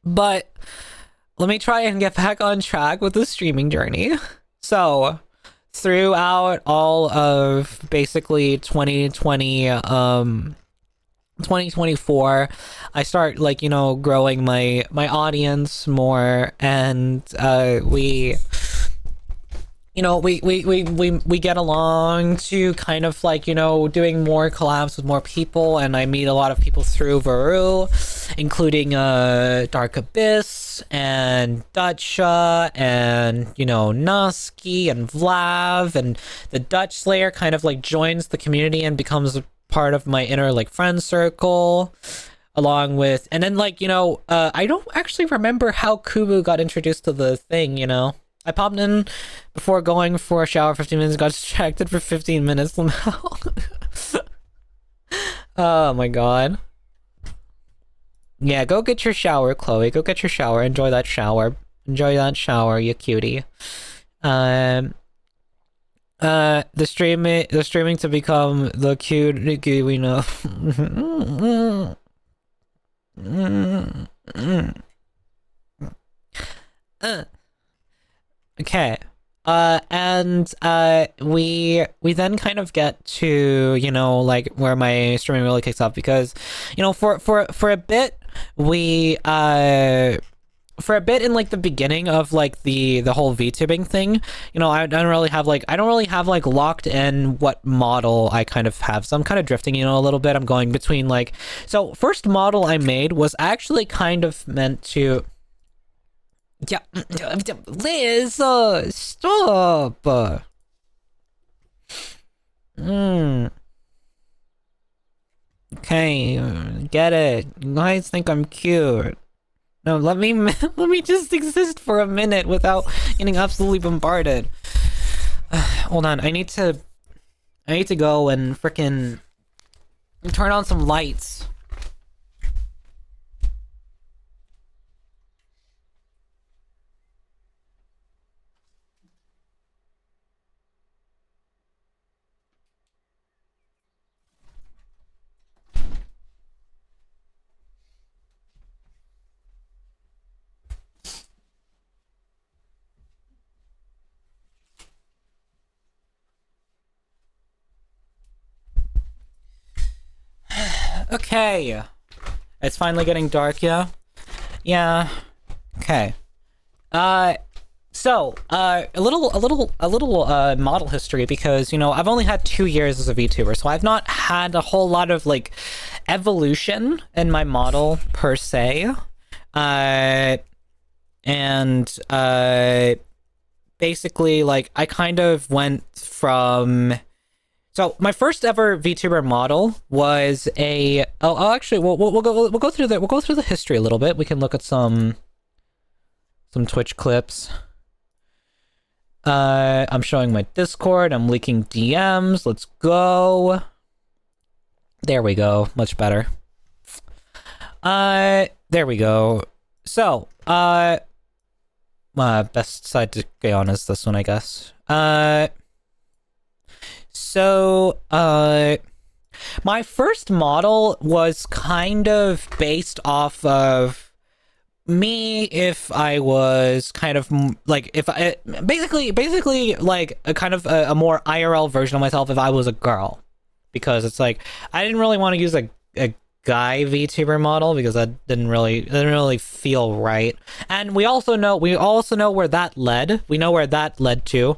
Speaker 1: But let me try and get back on track with the streaming journey. So, throughout all of basically 2024, I start, like, you know, growing my audience more, and we get along to kind of, like, you know, doing more collabs with more people, and I meet a lot of people through Varu, including Dark Abyss and Dutcha and, you know, Nusky and Vlav, and the Dutch Slayer kind of, like, joins the community and becomes a part of my inner, like, friend circle, along with, and then, like, you know, I don't actually remember how Kubu got introduced to the thing, you know. I popped in before going for a shower 15 minutes, got distracted for 15 minutes somehow. Oh my god. Yeah, go get your shower, Chloe. Go get your shower. Enjoy that shower. Enjoy that shower, you cutie. The streaming to become the cute we know. Okay. And we then kind of get to, you know, like, where my streaming really kicks off, because, you know, for a bit we for a bit in, like, the beginning of, like, the whole VTubing thing, you know, I don't really have like locked in what model I kind of have, so I'm kind of drifting, you know, a little bit. I'm going between, like, so first model I made was actually kind of meant to, yeah, Liz, stop. Okay, get it. You guys think I'm cute. No, let me just exist for a minute without getting absolutely bombarded. Hold on, I need to go and frickin' turn on some lights. Okay. It's finally getting dark, yeah? Yeah. Okay. So, a little model history, because, you know, I've only had 2 years as a VTuber, so I've not had a whole lot of, like, evolution in my model, per se. Basically, like, I kind of went from... So my first ever VTuber model was a. Oh, actually, we'll go through the history a little bit. We can look at some Twitch clips. I'm showing my Discord. I'm leaking DMs. Let's go. There we go. Much better. There we go. So, best side to go on is this one, I guess. My first model was kind of based off of me if I was kind of like if I basically like a kind of a more IRL version of myself if I was a girl, because it's like I didn't really want to use a guy VTuber model because that didn't really feel right. And we also know where that led. We know where that led to,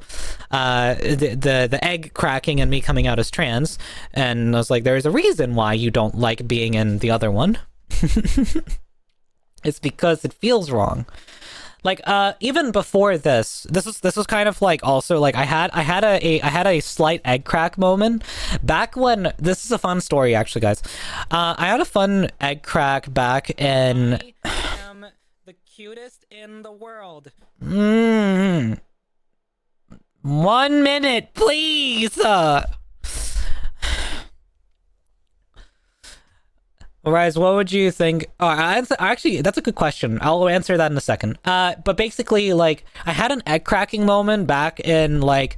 Speaker 1: the egg cracking and me coming out as trans. And I was like, there's a reason why you don't like being in the other one. It's because it feels wrong. Like even before this was kind of like also like I had a slight egg crack moment back when, this is a fun story actually, guys. I had a fun egg crack back in I am the cutest in the world. 1 minute, please. Rise, what would you think? Oh, actually, that's a good question. I'll answer that in a second. But basically, like, I had an egg cracking moment back in, like,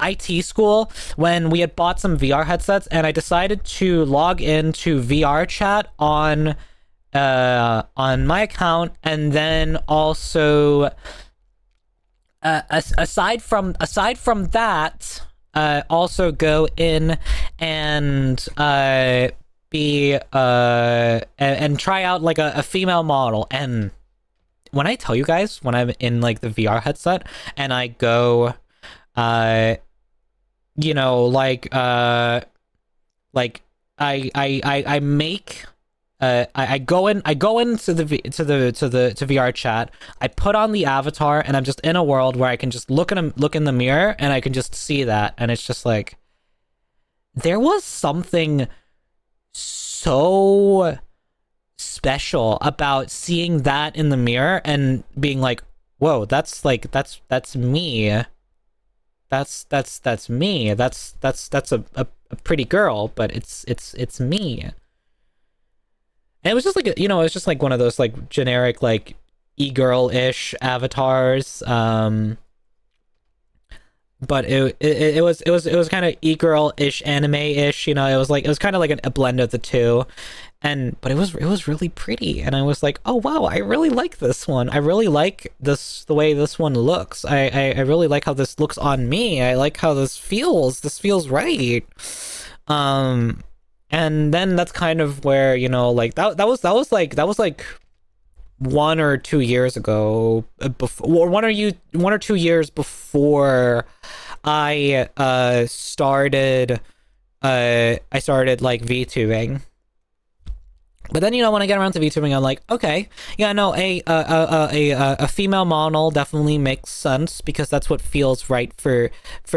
Speaker 1: IT school when we had bought some VR headsets, and I decided to log into VR chat on my account, and then also, aside from that, also go in and, and try out like a female model. And when I tell you guys, when I'm in like the VR headset and I go you know, like I make I go into the VR chat, I put on the avatar, and I'm just in a world where I can just look in the mirror and I can just see that, and it's just like there was something so special about seeing that in the mirror and being like, whoa, that's me. That's me. That's a pretty girl, but it's me. And it was just like, you know, it was just like one of those like generic like e-girl-ish avatars. But it was kind of e-girl-ish, anime-ish, you know. It was kind of like a blend of the two, but it was really pretty, and I was like, oh wow, I really like this one. I really like the way this one looks. I really like how this looks on me. I like how this feels. This feels right. And then that's kind of where, you know, like that was like 1 or 2 years ago, before 1 or 2 years before I started like VTubing. But then, you know, when I get around to VTubing, I'm like, okay, yeah, no, a female model definitely makes sense because that's what feels right for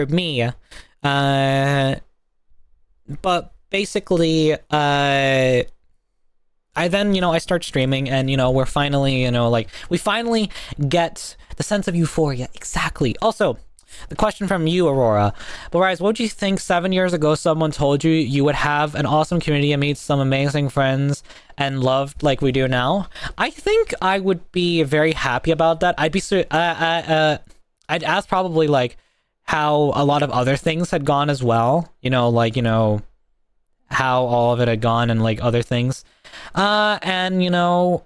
Speaker 1: me. But basically, I then, you know, I start streaming, and, you know, we're finally, you know, like, we finally get the sense of euphoria. Exactly. Also, the question from you, Aurora. But Rise, what do you think 7 years ago someone told you you would have an awesome community and meet some amazing friends and loved like we do now? I think I would be very happy about that. I'd ask probably, like, how a lot of other things had gone as well. You know, like, you know, how all of it had gone and, like, other things. And, you know,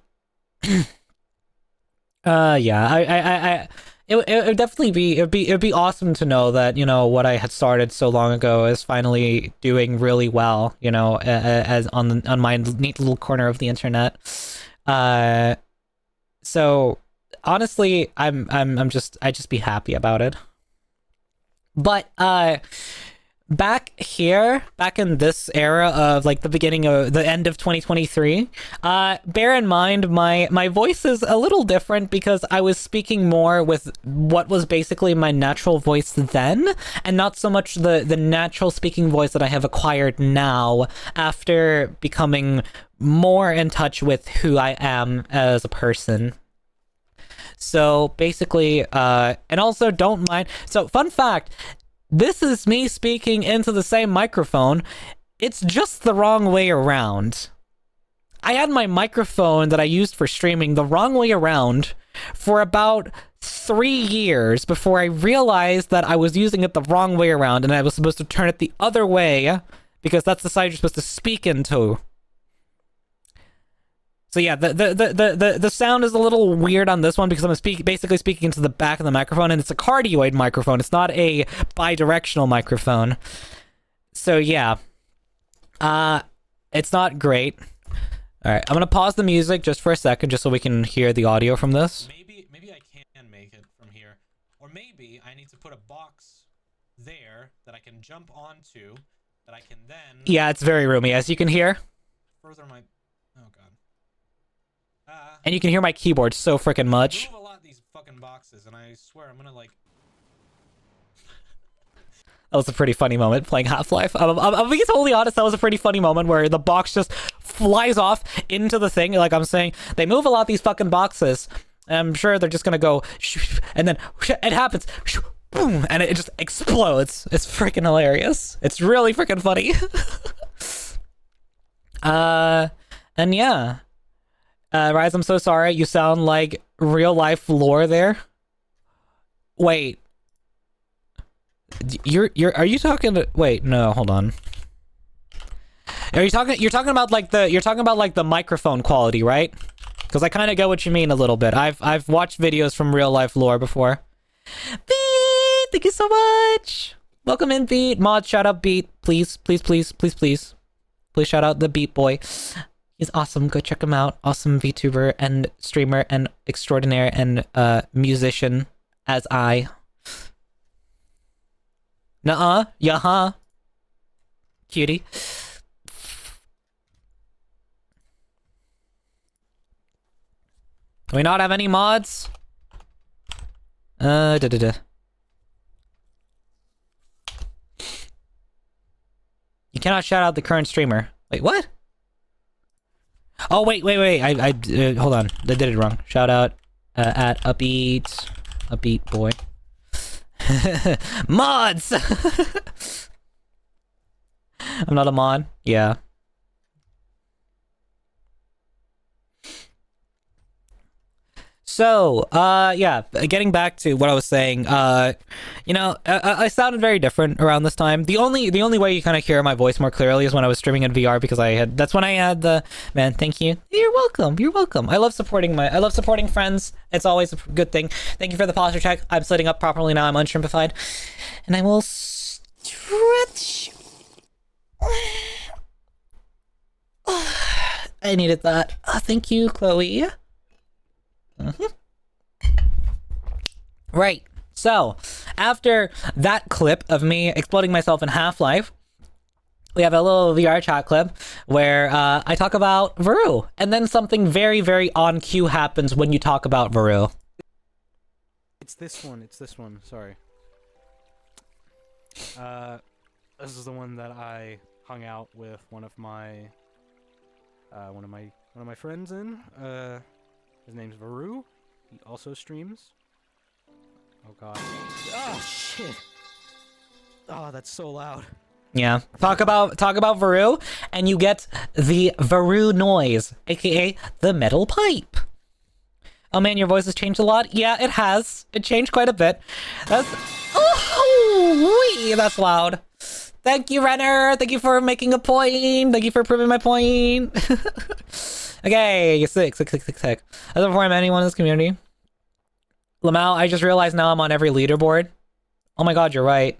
Speaker 1: yeah, it would definitely be, it'd be awesome to know that, you know, what I had started so long ago is finally doing really well, you know, as on my neat little corner of the internet. So honestly, I just be happy about it. But, back in this era of like the end of 2023, bear in mind my voice is a little different because I was speaking more with what was basically my natural voice then, and not so much the natural speaking voice that I have acquired now after becoming more in touch with who I am as a person. So basically, and also don't mind. So fun fact, this is me speaking into the same microphone. It's just the wrong way around. I had my microphone that I used for streaming the wrong way around for about 3 years before I realized that I was using it the wrong way around, and I was supposed to turn it the other way because that's the side you're supposed to speak into. So yeah, the sound is a little weird on this one because I'm basically speaking into the back of the microphone, and it's a cardioid microphone. It's not a bidirectional microphone. So yeah, it's not great. All right, I'm gonna pause the music just for a second, just so we can hear the audio from this.
Speaker 8: Maybe I can make it from here, or maybe I need to put a box there that I can jump onto, that I can then.
Speaker 1: Yeah, it's very roomy, as you can hear.
Speaker 8: Further my. Oh god.
Speaker 1: And you can hear my keyboard so freaking much.
Speaker 8: Move a lot of these fucking boxes, and I swear I'm gonna like.
Speaker 1: That was a pretty funny moment playing Half-Life. I'm being totally honest, that was a pretty funny moment where the box just flies off into the thing. Like I'm saying, they move a lot of these fucking boxes. And I'm sure they're just gonna go, and then it happens, boom, and it just explodes. It's freaking hilarious. It's really freaking funny. And yeah. Rise, I'm so sorry. You sound like real life lore there. Wait. Are you talking to, wait, no, hold on. You're talking about like the microphone quality, right? Because I kind of get what you mean a little bit. I've watched videos from real life lore before. Beat, thank you so much. Welcome in, Beat. Mod, shout out Beat, please, please, please, please, please. Please shout out the Beat Boy. He's awesome. Go check him out. Awesome VTuber and streamer and extraordinaire and musician as I. Nuh-uh. Yeah-huh. Cutie. Do we not have any mods? Da-da-da. You cannot shout out the current streamer. Wait, what? Oh, wait. I hold on. I did it wrong. Shout out at Upbeat Boy. Mods! I'm not a mod. Yeah. So, yeah, getting back to what I was saying, you know, I sounded very different around this time. The only way you kind of hear my voice more clearly is when I was streaming in VR because that's when I had the, man, thank you. You're welcome. I love supporting friends. It's always a good thing. Thank you for the posture check. I'm sitting up properly now. I'm unshrimpified. And I will stretch. I needed that. Thank you, Chloe. Right, so after that clip of me exploding myself in Half-Life, we have a little VR chat clip where I talk about Varu, and then something very, very on cue happens when you talk about Varu.
Speaker 8: It's this one, sorry. This is the one that I hung out with one of my friends in. His name's Varu. He also streams. Oh god. Oh shit. Oh, that's so loud.
Speaker 1: Yeah. Talk about Varu, and you get the Varu noise, aka the metal pipe. Oh man, your voice has changed a lot. Yeah, it has. It changed quite a bit. That's that's loud. Thank you, Renner. Thank you for making a point. Thank you for proving my point. Okay, sick. As before I'm anyone in this community. Lamau, I just realized now I'm on every leaderboard. Oh my god, you're right.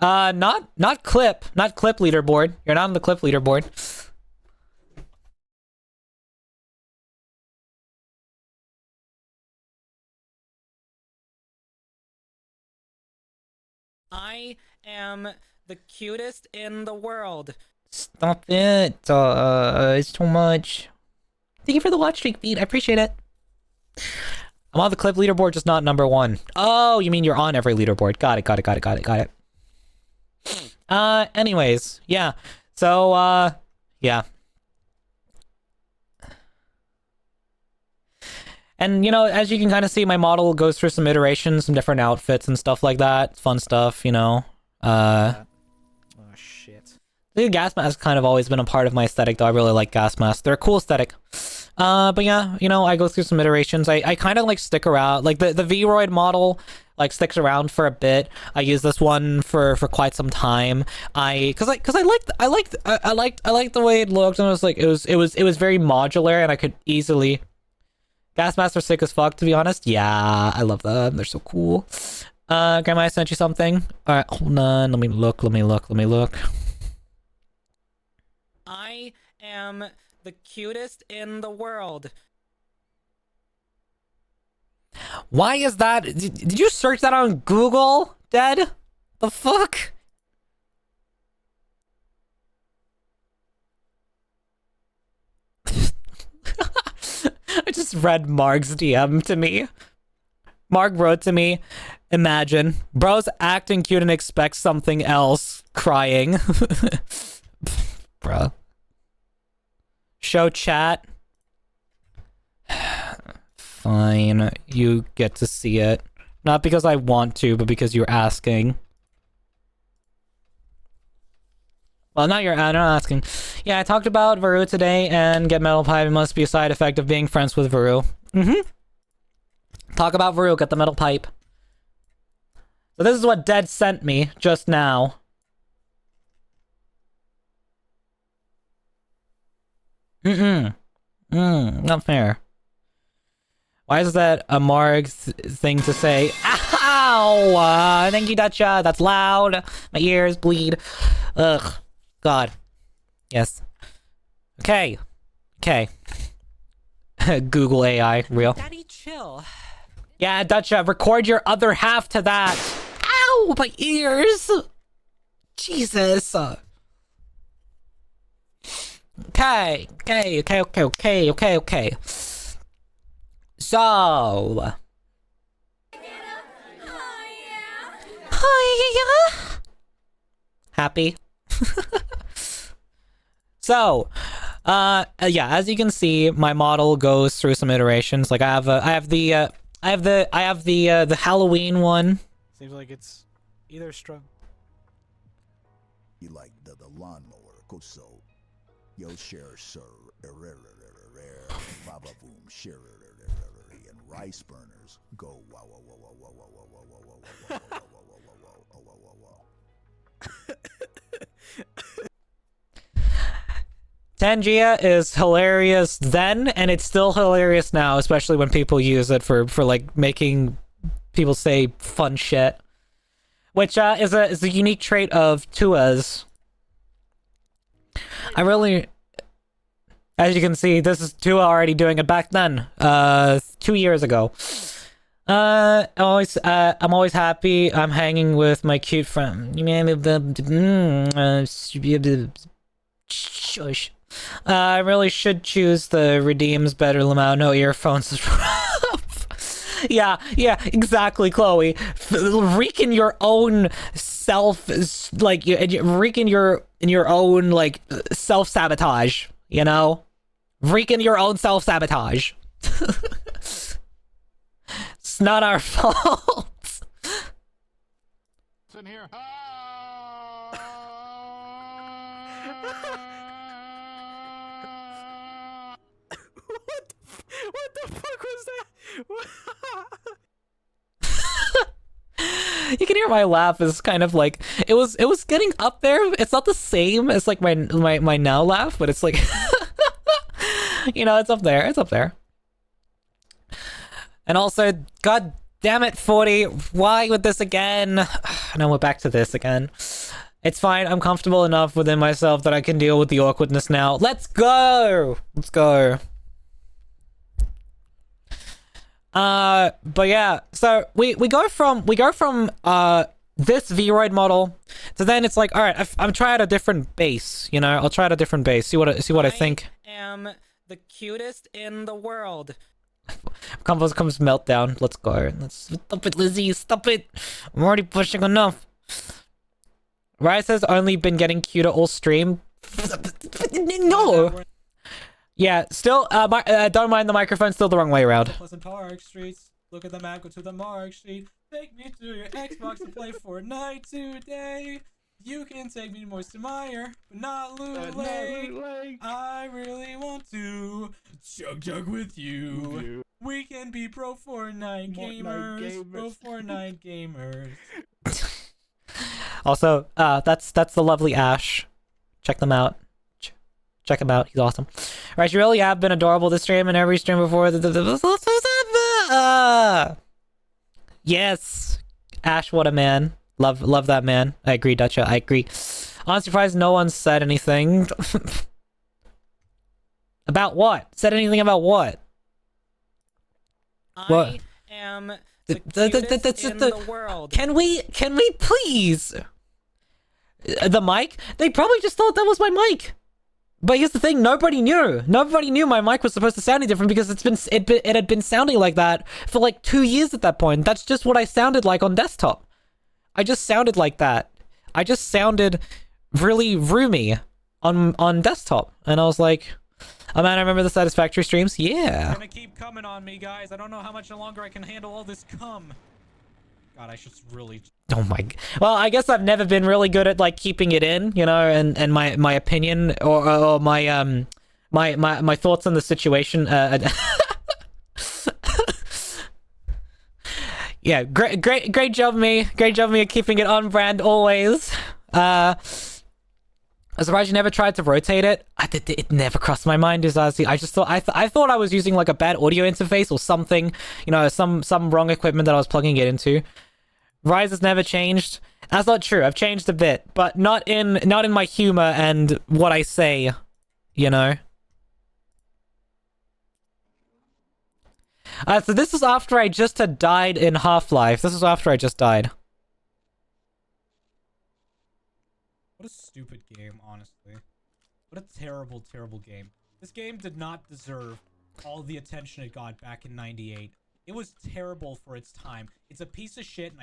Speaker 1: Not clip leaderboard. You're not on the clip leaderboard. I am the cutest in the world. Stop it. It's too much. Thank you for the watch streak, Beat. I appreciate it. I'm on the clip leaderboard, just not number 1. Oh, you mean you're on every leaderboard. Got it. Anyways, yeah. So, yeah. And, you know, as you can kind of see, my model goes through some iterations, some different outfits and stuff like that. Fun stuff, you know.
Speaker 8: Oh shit.
Speaker 1: The gas mask kind of always been a part of my aesthetic, though. I really like gas masks. They're a cool aesthetic. But yeah, you know, I go through some iterations. I kind of like stick around. Like the Vroid model like sticks around for a bit. I use this one for quite some time. I liked the way it looked, and it was like it was very modular, and I could easily. Gas masks are sick as fuck, to be honest. Yeah, I love them. They're so cool. Grandma, I sent you something. All right, hold on. Let me look. I am the cutest in the world. Why is that? Did you search that on Google, Dead? The fuck? I just read Mark's DM to me. Mark wrote to me, imagine, bro's acting cute and expects something else, crying. Bruh. Show chat. Fine, you get to see it. Not because I want to, but because you're asking. Well, not asking. Yeah, I talked about Varu today, and get metal pipe. It must be a side effect of being friends with Varu. Talk about Varu, get the metal pipe. So this is what Dead sent me just now. Not fair. Why is that a Marg thing to say? Ow! Thank you, Dutcha. That's loud. My ears bleed. Ugh. God. Yes. Okay. Google AI, real. Daddy, chill. Yeah, Dutcha, record your other half to that. Ow! My ears! Jesus. Okay. So. Hi. Happy? So, yeah, as you can see, my model goes through some iterations. Like I have the Halloween one.
Speaker 8: Seems like it's either strong.
Speaker 9: You like the lawnmower, go so. Yo share sir, baba boom, share and rice burners go wow wow wow wow wow wow wow wow wow wow wow wow wow wow wow.
Speaker 1: Tangia is hilarious then, and it's still hilarious now, especially when people use it for like making people say fun shit, which is a unique trait of Tua's. I really, as you can see, this is Tua already doing it back then, 2 years ago. I'm always happy. I'm hanging with my cute friend. Shush. I really should choose the redeems better Lamau. No earphones. Yeah, exactly, Chloe. Wreaking your own self, like, wreaking your own, like, self-sabotage, you know? Wreaking your own self-sabotage. It's not our fault.
Speaker 3: It's in here.
Speaker 8: What the fuck was that?
Speaker 1: You can hear my laugh is kind of like it was getting up there. It's not the same as like my now laugh, but it's like you know, it's up there. And also, god damn it, 40, why with this again? Now we're back to this again. It's fine, I'm comfortable enough within myself that I can deal with the awkwardness now. Let's go. But yeah, so we go from this Vroid model to then it's like, all right, I'm trying out a different base, you know. I'll try out a different base. See what I think. I am the cutest in the world. Combos comes meltdown. Let's go. Let's stop it, Lizzie. Stop it. I'm already pushing enough. Rice has only been getting cuter all stream. No. Yeah, still, don't mind the microphone, still the wrong way around.
Speaker 10: Pleasant Park Streets. Look at the map, go to the Mark Street. Take me to your Xbox to play Fortnite today. You can take me to Moist Meyer, but not Loot Lake. I really want to chug with you. We can be pro Fortnite gamers. Pro Fortnite gamers.
Speaker 1: Also, that's the lovely Ash. Check them out. Check him out. He's awesome. Right, you really have been adorable this stream and every stream before. Yes, Ash, what a man. Love that man. I agree, Dutcha. I agree. I'm surprised no one said anything. About what? Said anything about what? What?
Speaker 10: I am the cutest in the world.
Speaker 1: Can we please? The mic? They probably just thought that was my mic. But here's the thing, nobody knew. Nobody knew my mic was supposed to sound any different because it had been sounding like that for like 2 years at that point. That's just what I sounded like on desktop. I just sounded like that. I just sounded really roomy on desktop. And I was like, oh man, I remember the Satisfactory streams? Yeah.
Speaker 10: It's gonna keep coming on me, guys. I don't know how much longer I can handle all this cum. God, I should really...
Speaker 1: Oh my... Well, I guess I've never been really good at, like, keeping it in, you know, and my opinion or my my thoughts on the situation. Yeah, great job, me. Great job, me, at keeping it on brand always. I'm surprised you never tried to rotate it. It never crossed my mind, Uzazi. I just thought I thought I was using like a bad audio interface or something, you know, some wrong equipment that I was plugging it into. Rise has never changed. That's not true. I've changed a bit, but not in my humor and what I say, you know. So this is after I just had died in Half-Life. This is after I just died.
Speaker 10: What a stupid game, honestly. What a terrible, terrible game. This game did not deserve all the attention it got back in '98. It was terrible for its time. It's a piece of shit, and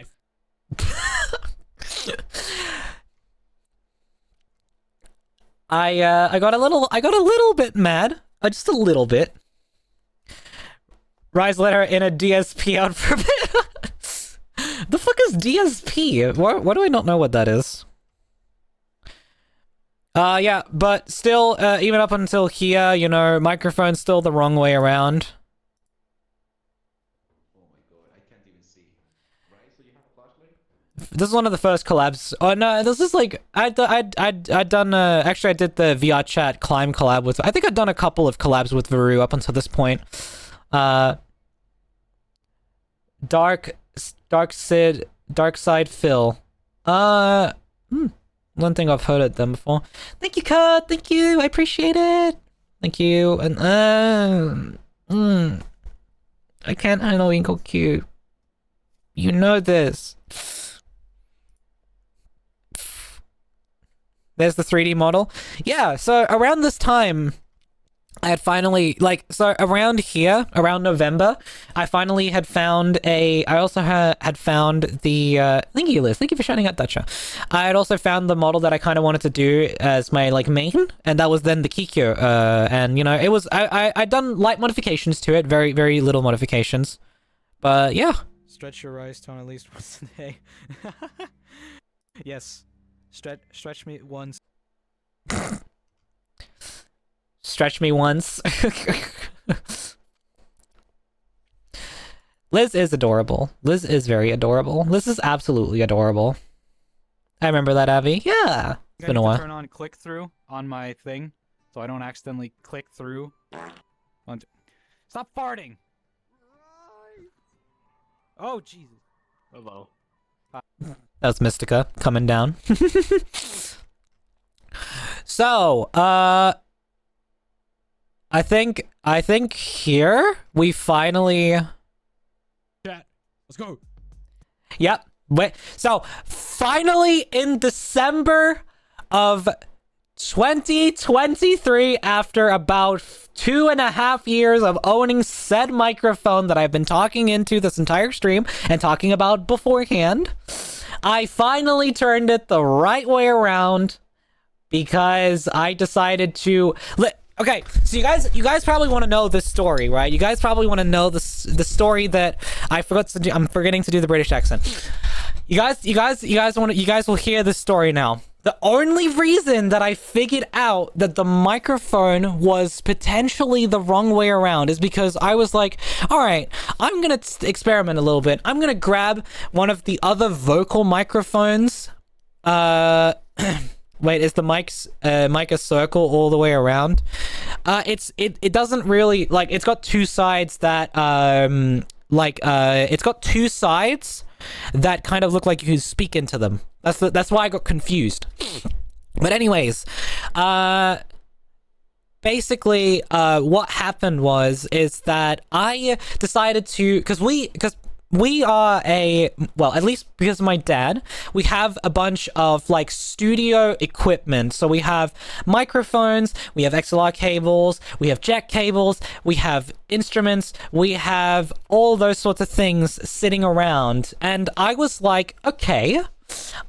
Speaker 1: I got a little bit mad. Just a little bit. Rise let her in a DSP out for a bit. The fuck is DSP? Why do I not know what that is? Yeah, but still, even up until here, you know, microphone's still the wrong way around.
Speaker 11: Oh my god, I can't even see. Right, so you have a flashlight?
Speaker 1: This is one of the first collabs. Oh no, this is like I'd done actually I did the VR chat climb collab with. I think I'd done a couple of collabs with Varu up until this point. Dark Side Phil. One thing I've heard of them before. Thank you, Kurt. Thank you. I appreciate it. Thank you. And I can't handle being called cute. You know this. There's the 3D model. Yeah, so around this time, I had finally, so around here, around November, I finally had found I also had found the, thank you, Liz, thank you for shouting out Dutcha. I had also found the model that I kind of wanted to do as my, main, and that was then the Kikyo, and, you know, it was, I'd done light modifications to it, very, very little modifications, but, yeah.
Speaker 8: Stretch your rice tone at least once a day. Yes. Stretch me once.
Speaker 1: Stretch me once. Liz is adorable. Liz is very adorable. Liz is absolutely adorable. I remember that, Abby. Yeah. It's been a while.
Speaker 8: Turn on click through on my thing so I don't accidentally click through. Stop farting! Oh, Jesus.
Speaker 11: Hello.
Speaker 1: That was Mystica coming down. So, I think here we finally.
Speaker 10: Chat. Let's go.
Speaker 1: Yep. So finally in December of 2023, after about 2.5 years of owning said microphone that I've been talking into this entire stream and talking about beforehand, I finally turned it the right way around because I decided to. Okay, so you guys probably want to know this story, right? You guys probably want to know the story that I forgot to do. I'm forgetting to do the British accent. You guys will hear this story now. The only reason that I figured out that the microphone was potentially the wrong way around is because I was like, all right, I'm going to experiment a little bit. I'm going to grab one of the other vocal microphones. Wait, is the mic a circle all the way around? It doesn't really, like, it's got two sides that, it's got two sides that kind of look like you can speak into them. That's why I got confused. But anyways, basically, what happened is that I decided to, because we are well, at least because of my dad, we have a bunch of like studio equipment. So we have microphones, we have XLR cables, we have jack cables, we have instruments, we have all those sorts of things sitting around. And I was like, okay,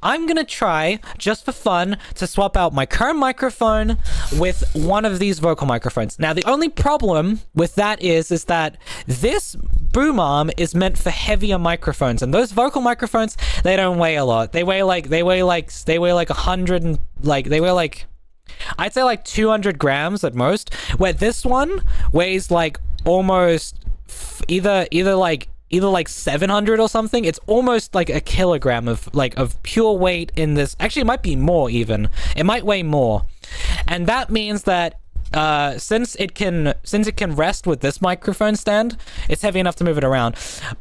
Speaker 1: I'm gonna try, just for fun, to swap out my current microphone with one of these vocal microphones. Now, the only problem with that is that this boom arm is meant for heavier microphones, and those vocal microphones, they don't weigh a lot. They weigh like 100 and I'd say like 200 grams at most, where this one weighs like almost either like 700 or something. It's almost like a kilogram of pure weight in this. Actually, it might be more even. It might weigh more. And that means that since it can rest with this microphone stand, it's heavy enough to move it around.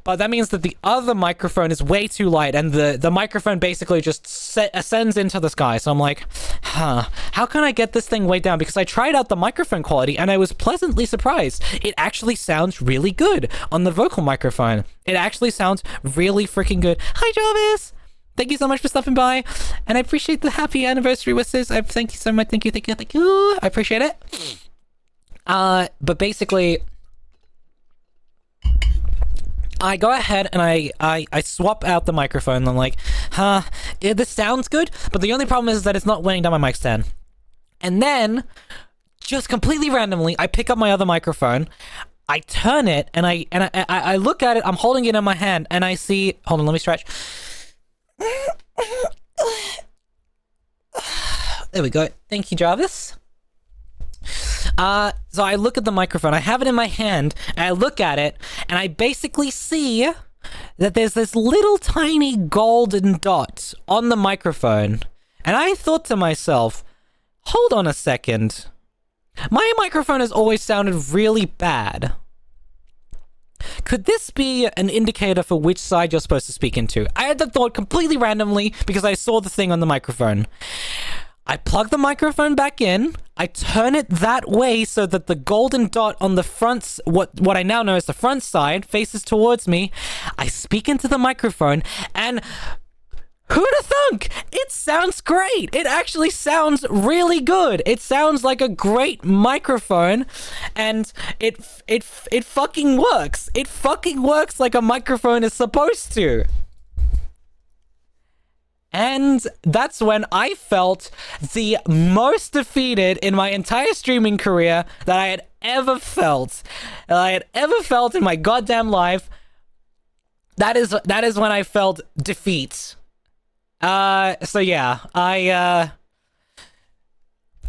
Speaker 1: But that means that the other microphone is way too light, and the microphone basically just ascends into the sky. So I'm like, how can I get this thing way down? Because I tried out the microphone quality and I was pleasantly surprised. It actually sounds really good on the vocal microphone. It actually sounds really freaking good. Hi, Jarvis! Thank you so much for stopping by, and I appreciate the happy anniversary wishes. Thank you so much. Thank you. I appreciate it. But basically, I go ahead and I swap out the microphone. And I'm like, this sounds good, but the only problem is that it's not weighing down my mic stand. And then, just completely randomly, I pick up my other microphone. I turn it, and I look at it. I'm holding it in my hand, and I see. Hold on, let me stretch. There we go. Thank you, Jarvis. So I look at the microphone. I have it in my hand, and I look at it, and I basically see that there's this little tiny golden dot on the microphone. And I thought to myself, hold on a second. My microphone has always sounded really bad. Could this be an indicator for which side you're supposed to speak into? I had that thought completely randomly because I saw the thing on the microphone. I plug the microphone back in, I turn it that way so that the golden dot on the front, what I now know as the front side, faces towards me. I speak into the microphone, and who'd have thunk? It sounds great. It actually sounds really good. It sounds like a great microphone, and it fucking works. It fucking works like a microphone is supposed to. And that's when I felt the most defeated in my entire streaming career that I had ever felt. In my goddamn life. That is when I felt defeat. So yeah, I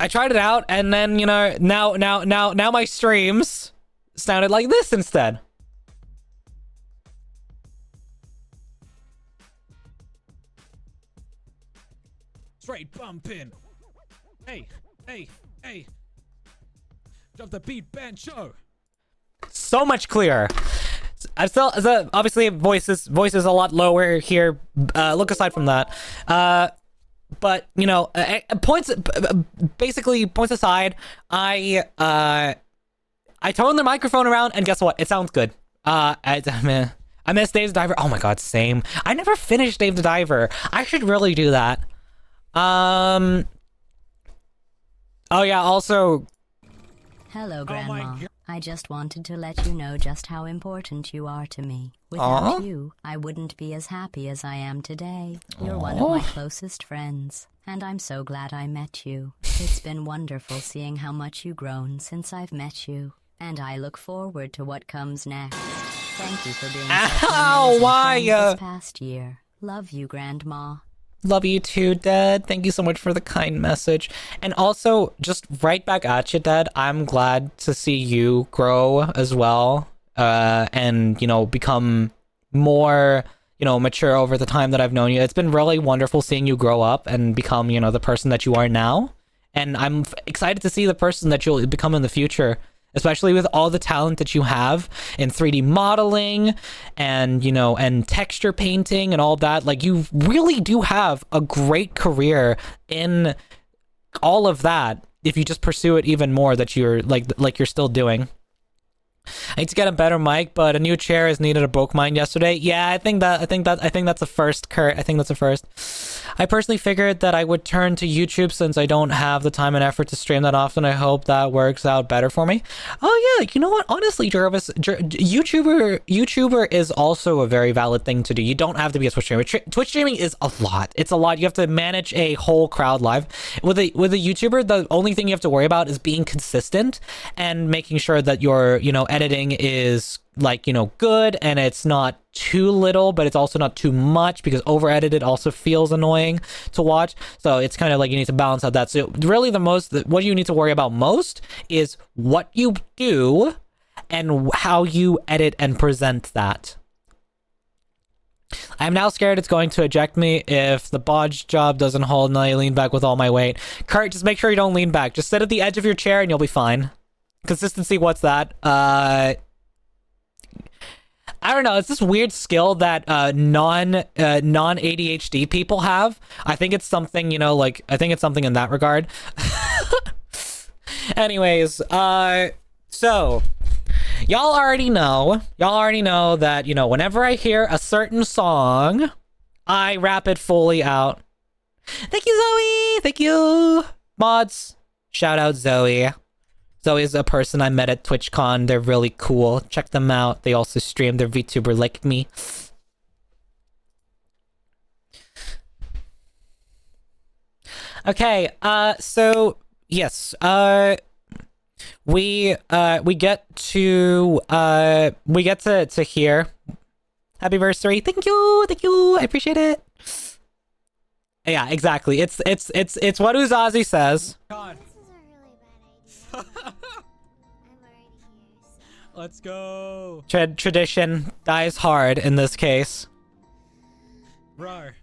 Speaker 1: tried it out, and then, you know, now my streams sounded like this instead.
Speaker 10: Straight bumping. Hey. Drop the beat, band show.
Speaker 1: So much clearer. I still, obviously, voice is a lot lower here. Look aside from that. But you know, points aside, I turned the microphone around, and guess what? It sounds good. I miss Dave the Diver. Oh my god, same. I never finished Dave the Diver. I should really do that. Oh yeah. Also.
Speaker 2: Hello, Grandma. I just wanted to let you know just how important you are to me. Without
Speaker 1: Aw.
Speaker 2: you, I wouldn't be as happy as I am today. You're one of my closest friends, and I'm so glad I met you. It's been wonderful seeing how much you've grown since I've met you, and I look forward to what comes next. Thank you for being such an
Speaker 1: Ow,
Speaker 2: amazing
Speaker 1: why,
Speaker 2: friend this past year. Love you, Grandma.
Speaker 1: Love you too, Dad. Thank you so much for the kind message. And also, just right back at you, Dad. I'm glad to see you grow as well, and, you know, become more, you know, mature over the time that I've known you. It's been really wonderful seeing you grow up and become, you know, the person that you are now. And I'm excited to see the person that you'll become in the future, especially with all the talent that you have in 3D modeling and, you know, and texture painting and all that. Like, you really do have a great career in all of that if you just pursue it even more, that you're like you're still doing. I need to get a better mic, but a new chair is needed. I broke mine yesterday. Yeah, I think that's a first, Kurt. I think that's a first. I personally figured that I would turn to YouTube since I don't have the time and effort to stream that often. I hope that works out better for me. Oh yeah, you know what? Honestly, Jarvis, YouTuber is also a very valid thing to do. You don't have to be a Twitch streamer. Twitch streaming is a lot. It's a lot. You have to manage a whole crowd live. With a YouTuber, the only thing you have to worry about is being consistent and making sure that your, you know, editing is, like, you know, good, and it's not too little, but it's also not too much, because over edited also feels annoying to watch. So it's kind of like you need to balance out that. So really what you need to worry about most is what you do and how you edit and present that. I'm now scared it's going to eject me if the bodge job doesn't hold and I lean back with all my weight. Kurt, just make sure you don't lean back. Just sit at the edge of your chair and you'll be fine. Consistency, what's that? I don't know. It's this weird skill that non ADHD people have. I think it's something, you know, like, I think it's something in that regard. Anyways, so y'all already know that, you know, whenever I hear a certain song, I rap it fully out. Thank you, Zoe. Thank you, mods. Shout out Zoe. Zoe's a person I met at TwitchCon. They're really cool. Check them out. They also stream. They're VTuber like me. Okay, so yes, we get to hear happy anniversary. Thank you, I appreciate it. Yeah, exactly. It's what Uzazi says.
Speaker 10: God. Let's go.
Speaker 1: Tradition dies hard in this case.
Speaker 10: Rar.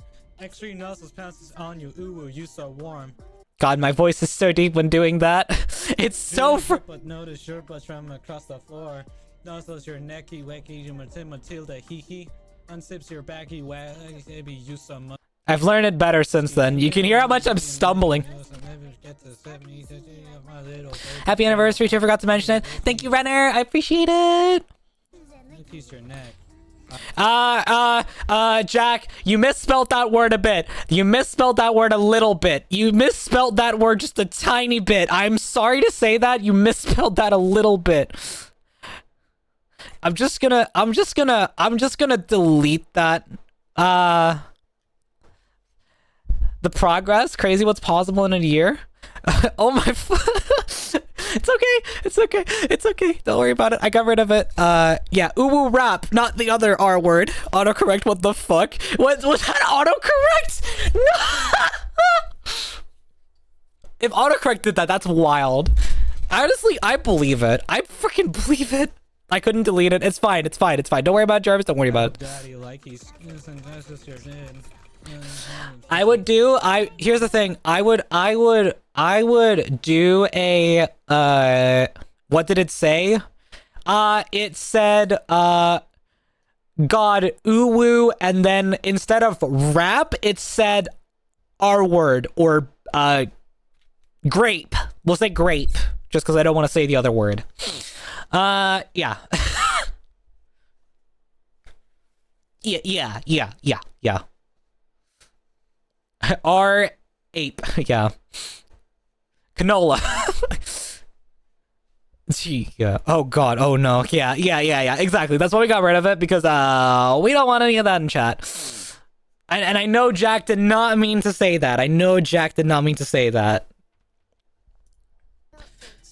Speaker 10: Extreme Nelson's pounces on you. Ooh, you so warm.
Speaker 1: God, my voice is so deep when doing that. It's so
Speaker 10: but notice your butt from across the floor. Notice your necky wacky Matilda hee hee. Unzips your backy baby you so much.
Speaker 1: I've learned it better since then. You can hear how much I'm stumbling. Happy anniversary, too. I forgot to mention it. Thank you, Renner. I appreciate it. Jack, you misspelled that word a bit. You misspelled that word a little bit. You misspelled that word just a tiny bit. I'm sorry to say that. You misspelled that a little bit. I'm just gonna delete that. The progress, crazy what's possible in a year. Oh my it's okay, don't worry about it. I got rid of it. Yeah, uwu rap, not the other R word. Autocorrect, what the fuck? Was that autocorrect? No! If autocorrect did that, that's wild. Honestly, I believe it. I freaking believe it. I couldn't delete it. It's fine. Don't worry about it, Jarvis. Don't worry about it. Here's the thing. I would do a what did it say? It said God uwu, and then instead of rap, it said R word or grape. We'll say grape just because I don't want to say the other word. Yeah. Yeah. R ape, yeah. Canola. Gee, yeah. Oh god. Oh no. Yeah. Exactly. That's why we got rid of it, because we don't want any of that in chat. And I know Jack did not mean to say that. I know Jack did not mean to say that.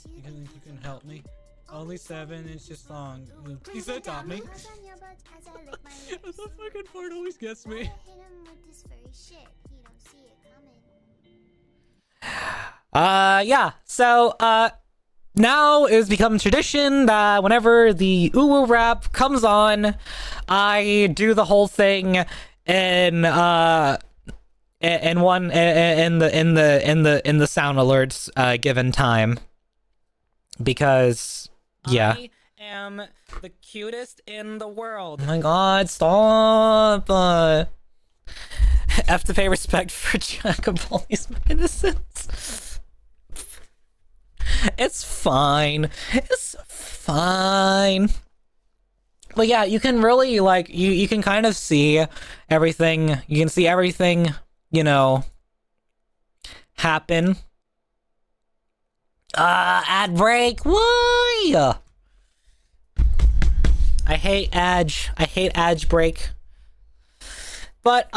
Speaker 10: You can help me. Only 7 inches long. He said taught me. The fucking part always gets me.
Speaker 1: Yeah. So, now it's become tradition that whenever the uwu rap comes on, I do the whole thing in the sound alerts given time, because yeah. I am the cutest in the world. Oh my god, stop. Have to pay respect for Jack of all these innocence. It's fine. It's fine. But yeah, you can really, like, you can kind of see everything. You can see everything, you know, happen. Ad break. Why? I hate ad break. But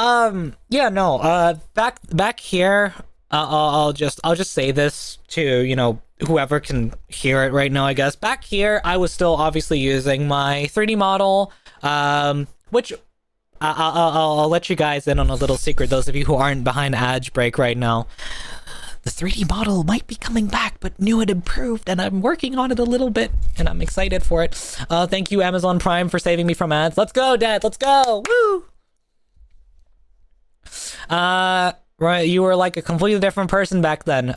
Speaker 1: yeah, no. Back here, I'll just say this to, you know, whoever can hear it right now, I guess. Back here, I was still obviously using my 3D model, which I'll let you guys in on a little secret, those of you who aren't behind Edge Break right now. The 3D model might be coming back, but new and improved, and I'm working on it a little bit, and I'm excited for it. Thank you, Amazon Prime, for saving me from ads. Let's go, Dad, let's go! Woo! Right, you were like a completely different person back then.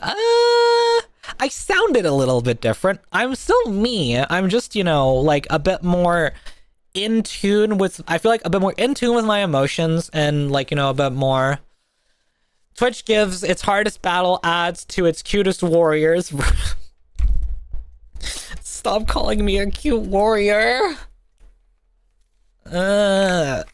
Speaker 1: I sounded a little bit different. I'm still me. I'm just, you know, like a bit more in tune with, I feel like a bit more in tune with my emotions, and like, you know, a bit more. Twitch gives its hardest battle ads to its cutest warriors. Stop calling me a cute warrior. God,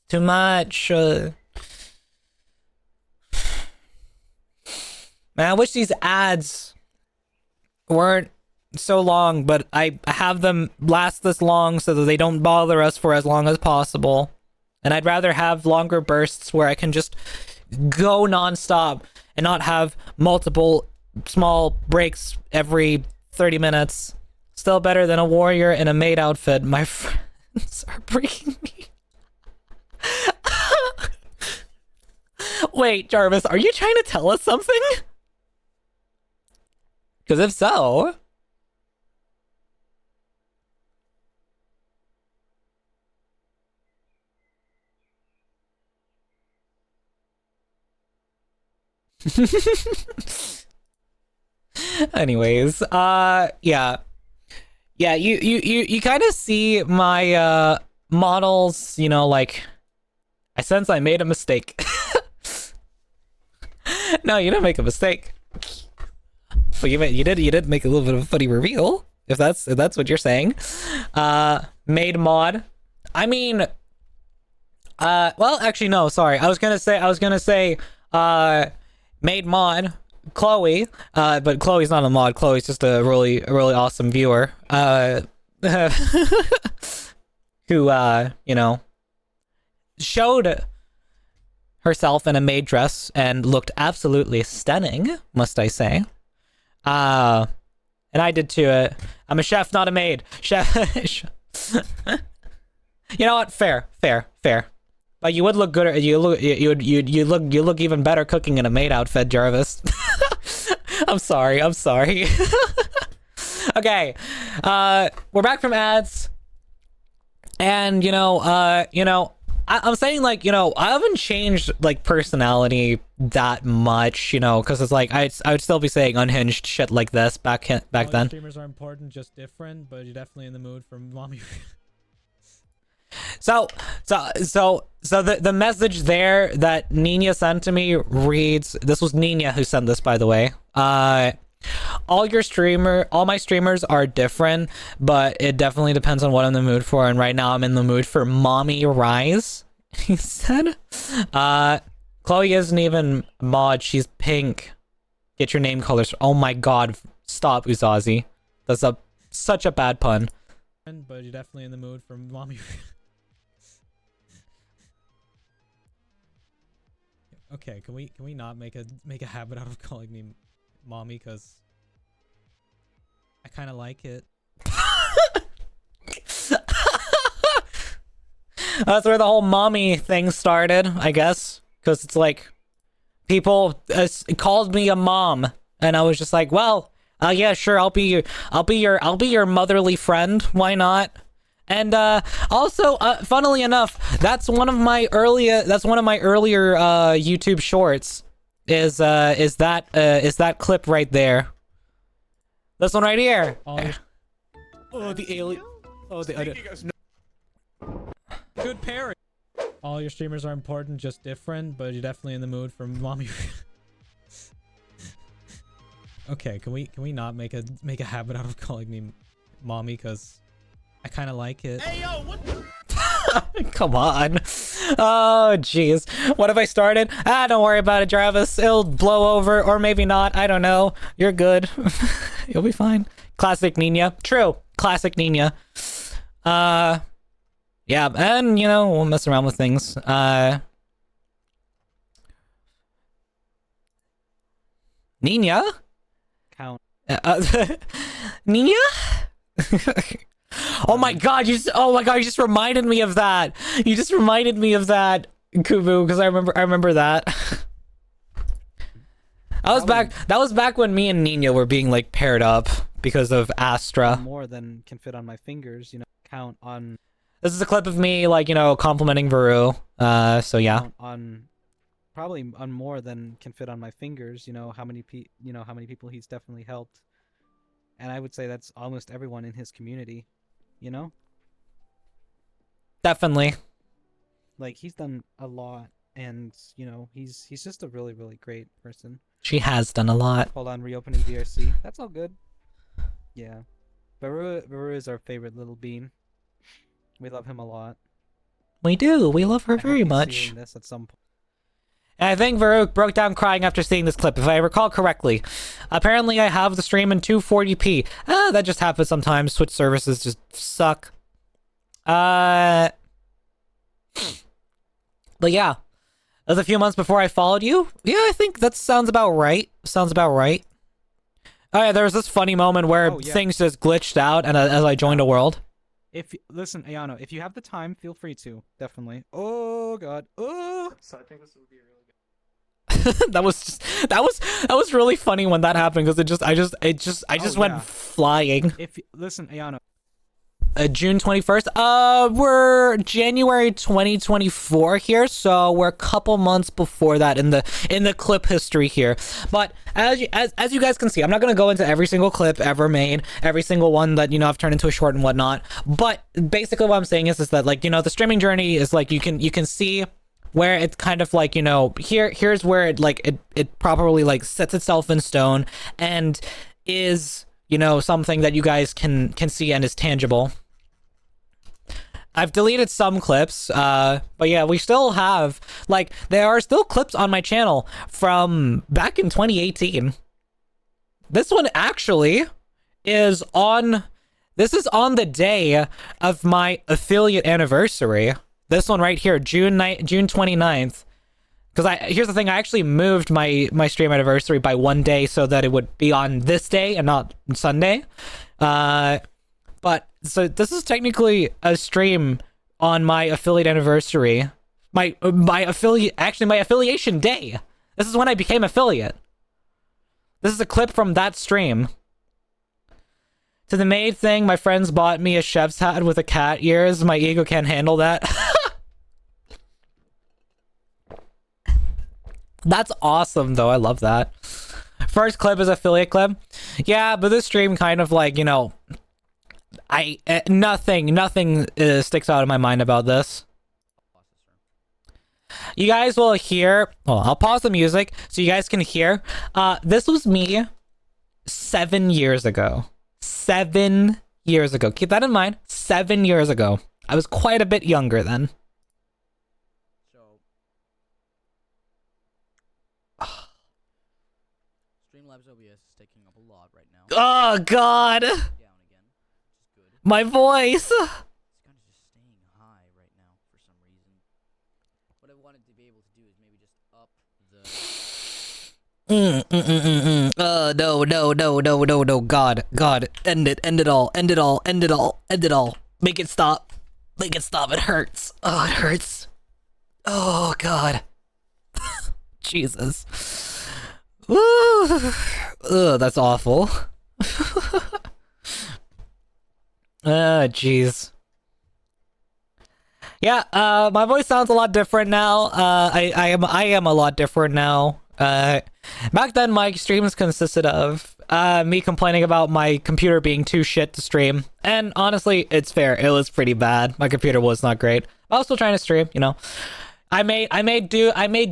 Speaker 1: too much. Man, I wish these ads weren't so long, but I have them last this long so that they don't bother us for as long as possible. And I'd rather have longer bursts where I can just go non-stop and not have multiple small breaks every 30 minutes. Still better than a warrior in a maid outfit. My friends are breaking me. Wait, Jarvis, are you trying to tell us something? Because if so... Anyways, yeah, you kind of see my models, you know, like, I sense I made a mistake. No, you didn't make a mistake, but you did make a little bit of a funny reveal, if that's what you're saying. Made mod, I mean, well, actually no, sorry, I was gonna say made mod Chloe, but Chloe's not a mod. Chloe's just a really awesome viewer, who you know, showed herself in a maid dress and looked absolutely stunning, must I say. And I did too. I'm a chef, not a maid. Chef. You know what? Fair. But you would look good. You look even better cooking in a maid outfit, Jarvis. I'm sorry. Okay, we're back from ads, and you know, I'm saying, like, you know, I haven't changed like personality that much, you know, because it's like I would still be saying unhinged shit like this back then.
Speaker 10: Streamers are important, just different, but you're definitely in the mood for mommy.
Speaker 1: So the message there that Nina sent to me reads, this was Nina who sent this, by the way, all my streamers are different, but it definitely depends on what I'm in the mood for. And right now I'm in the mood for Mommy Rise. He said, Chloe isn't even mod, she's pink. Get your name colors. Oh my god, stop, Uzazi. That's such a bad pun.
Speaker 10: But you're definitely in the mood for Mommy. Okay, can we not make a habit out of calling me Mommy, cause I kind of like it.
Speaker 1: That's where the whole mommy thing started, I guess, because it's like people called me a mom, and I was just like, well, yeah, sure, I'll be your motherly friend. Why not? And also, funnily enough, that's one of my earlier YouTube shorts. Is that clip right there? This one right here.
Speaker 10: Oh, the alien. Oh, the good parry. All your streamers are important, just different, but you're definitely in the mood for Mommy. Okay, can we not make a habit out of calling me Mommy, cause I kind of like it. Hey yo, what the
Speaker 1: Come on. Oh, jeez. What have I started? Don't worry about it, Jarvis. It'll blow over, or maybe not. I don't know. You're good. You'll be fine. Classic Nina. True. Classic Nina. Yeah, and, you know, we'll mess around with things. Nina?
Speaker 8: Count.
Speaker 1: Nina? Oh my god, you just reminded me of that. You just reminded me of that, Kubu, because I remember that. That was back when me and Nina were being like paired up because of Astra.
Speaker 8: More than can fit on my fingers, you know. Count on.
Speaker 1: This is a clip of me, like, you know, complimenting Varu. So yeah.
Speaker 8: Probably on more than can fit on my fingers. You know how many people he's definitely helped, and I would say that's almost everyone in his community. You know.
Speaker 1: Definitely.
Speaker 8: Like, he's done a lot, and you know he's just a really great person.
Speaker 1: She has done a lot.
Speaker 8: Hold on, reopening VRC. That's all good. Yeah, Varu is our favorite little bean. We love him a lot.
Speaker 1: We do. We love her very much.
Speaker 8: Seeing this at some point.
Speaker 1: And I think Varuk broke down crying after seeing this clip, if I recall correctly. Apparently, I have the stream in 240p. That just happens sometimes. Switch services just suck. But yeah. That was a few months before I followed you. Yeah, I think that sounds about right. Sounds about right. Oh yeah, there was this funny moment where things just glitched out and as I joined a world.
Speaker 8: Listen, Ayano, if you have the time, feel free to. Definitely. Oh god. Oh. So I think this would be really good.
Speaker 1: that was really funny when that happened, because I just went flying.
Speaker 8: Listen, Ayano.
Speaker 1: June 21st. We're January 2024 here, so we're a couple months before that in the clip history here. But as you guys can see, I'm not gonna go into every single clip ever made, every single one that, you know, I've turned into a short and whatnot. But basically, what I'm saying is that, like, you know, the streaming journey is like, you can see where it's kind of like, you know, here's where it properly like sets itself in stone and is, you know, something that you guys can see and is tangible. I've deleted some clips, but yeah, we still have, like, there are still clips on my channel from back in 2018. This one actually is on the day of my affiliate anniversary. This one right here, June 29th. Because here's the thing, I actually moved my stream anniversary by one day so that it would be on this day and not Sunday. But so this is technically a stream on my affiliate anniversary. My affiliation day. This is when I became affiliate. This is a clip from that stream. To the maid thing, my friends bought me a chef's hat with a cat ears. My ego can't handle that. That's awesome, though. I love that. First clip is affiliate clip. Yeah, but this stream kind of, like, you know, nothing sticks out in my mind about this. You guys will hear, well, I'll pause the music so you guys can hear. This was me 7 years ago. 7 years ago. Keep that in mind. 7 years ago. I was quite a bit younger then.
Speaker 12: So, Streamlabs OBS is taking up a lot right now.
Speaker 1: Oh, God.
Speaker 12: Down again, which is good.
Speaker 1: My voice.
Speaker 12: It's kind of just staying high right now for some reason. What I wanted to be able to do is maybe just up the...
Speaker 1: No. God. End it all. Make it stop. It hurts. Oh, it hurts. Oh, God. Jesus. Ugh, that's awful. Jeez. Yeah, my voice sounds a lot different now. I am a lot different now. Back then my streams consisted of me complaining about my computer being too shit to stream. And honestly, it's fair. It was pretty bad. My computer was not great. I was still trying to stream, you know. I made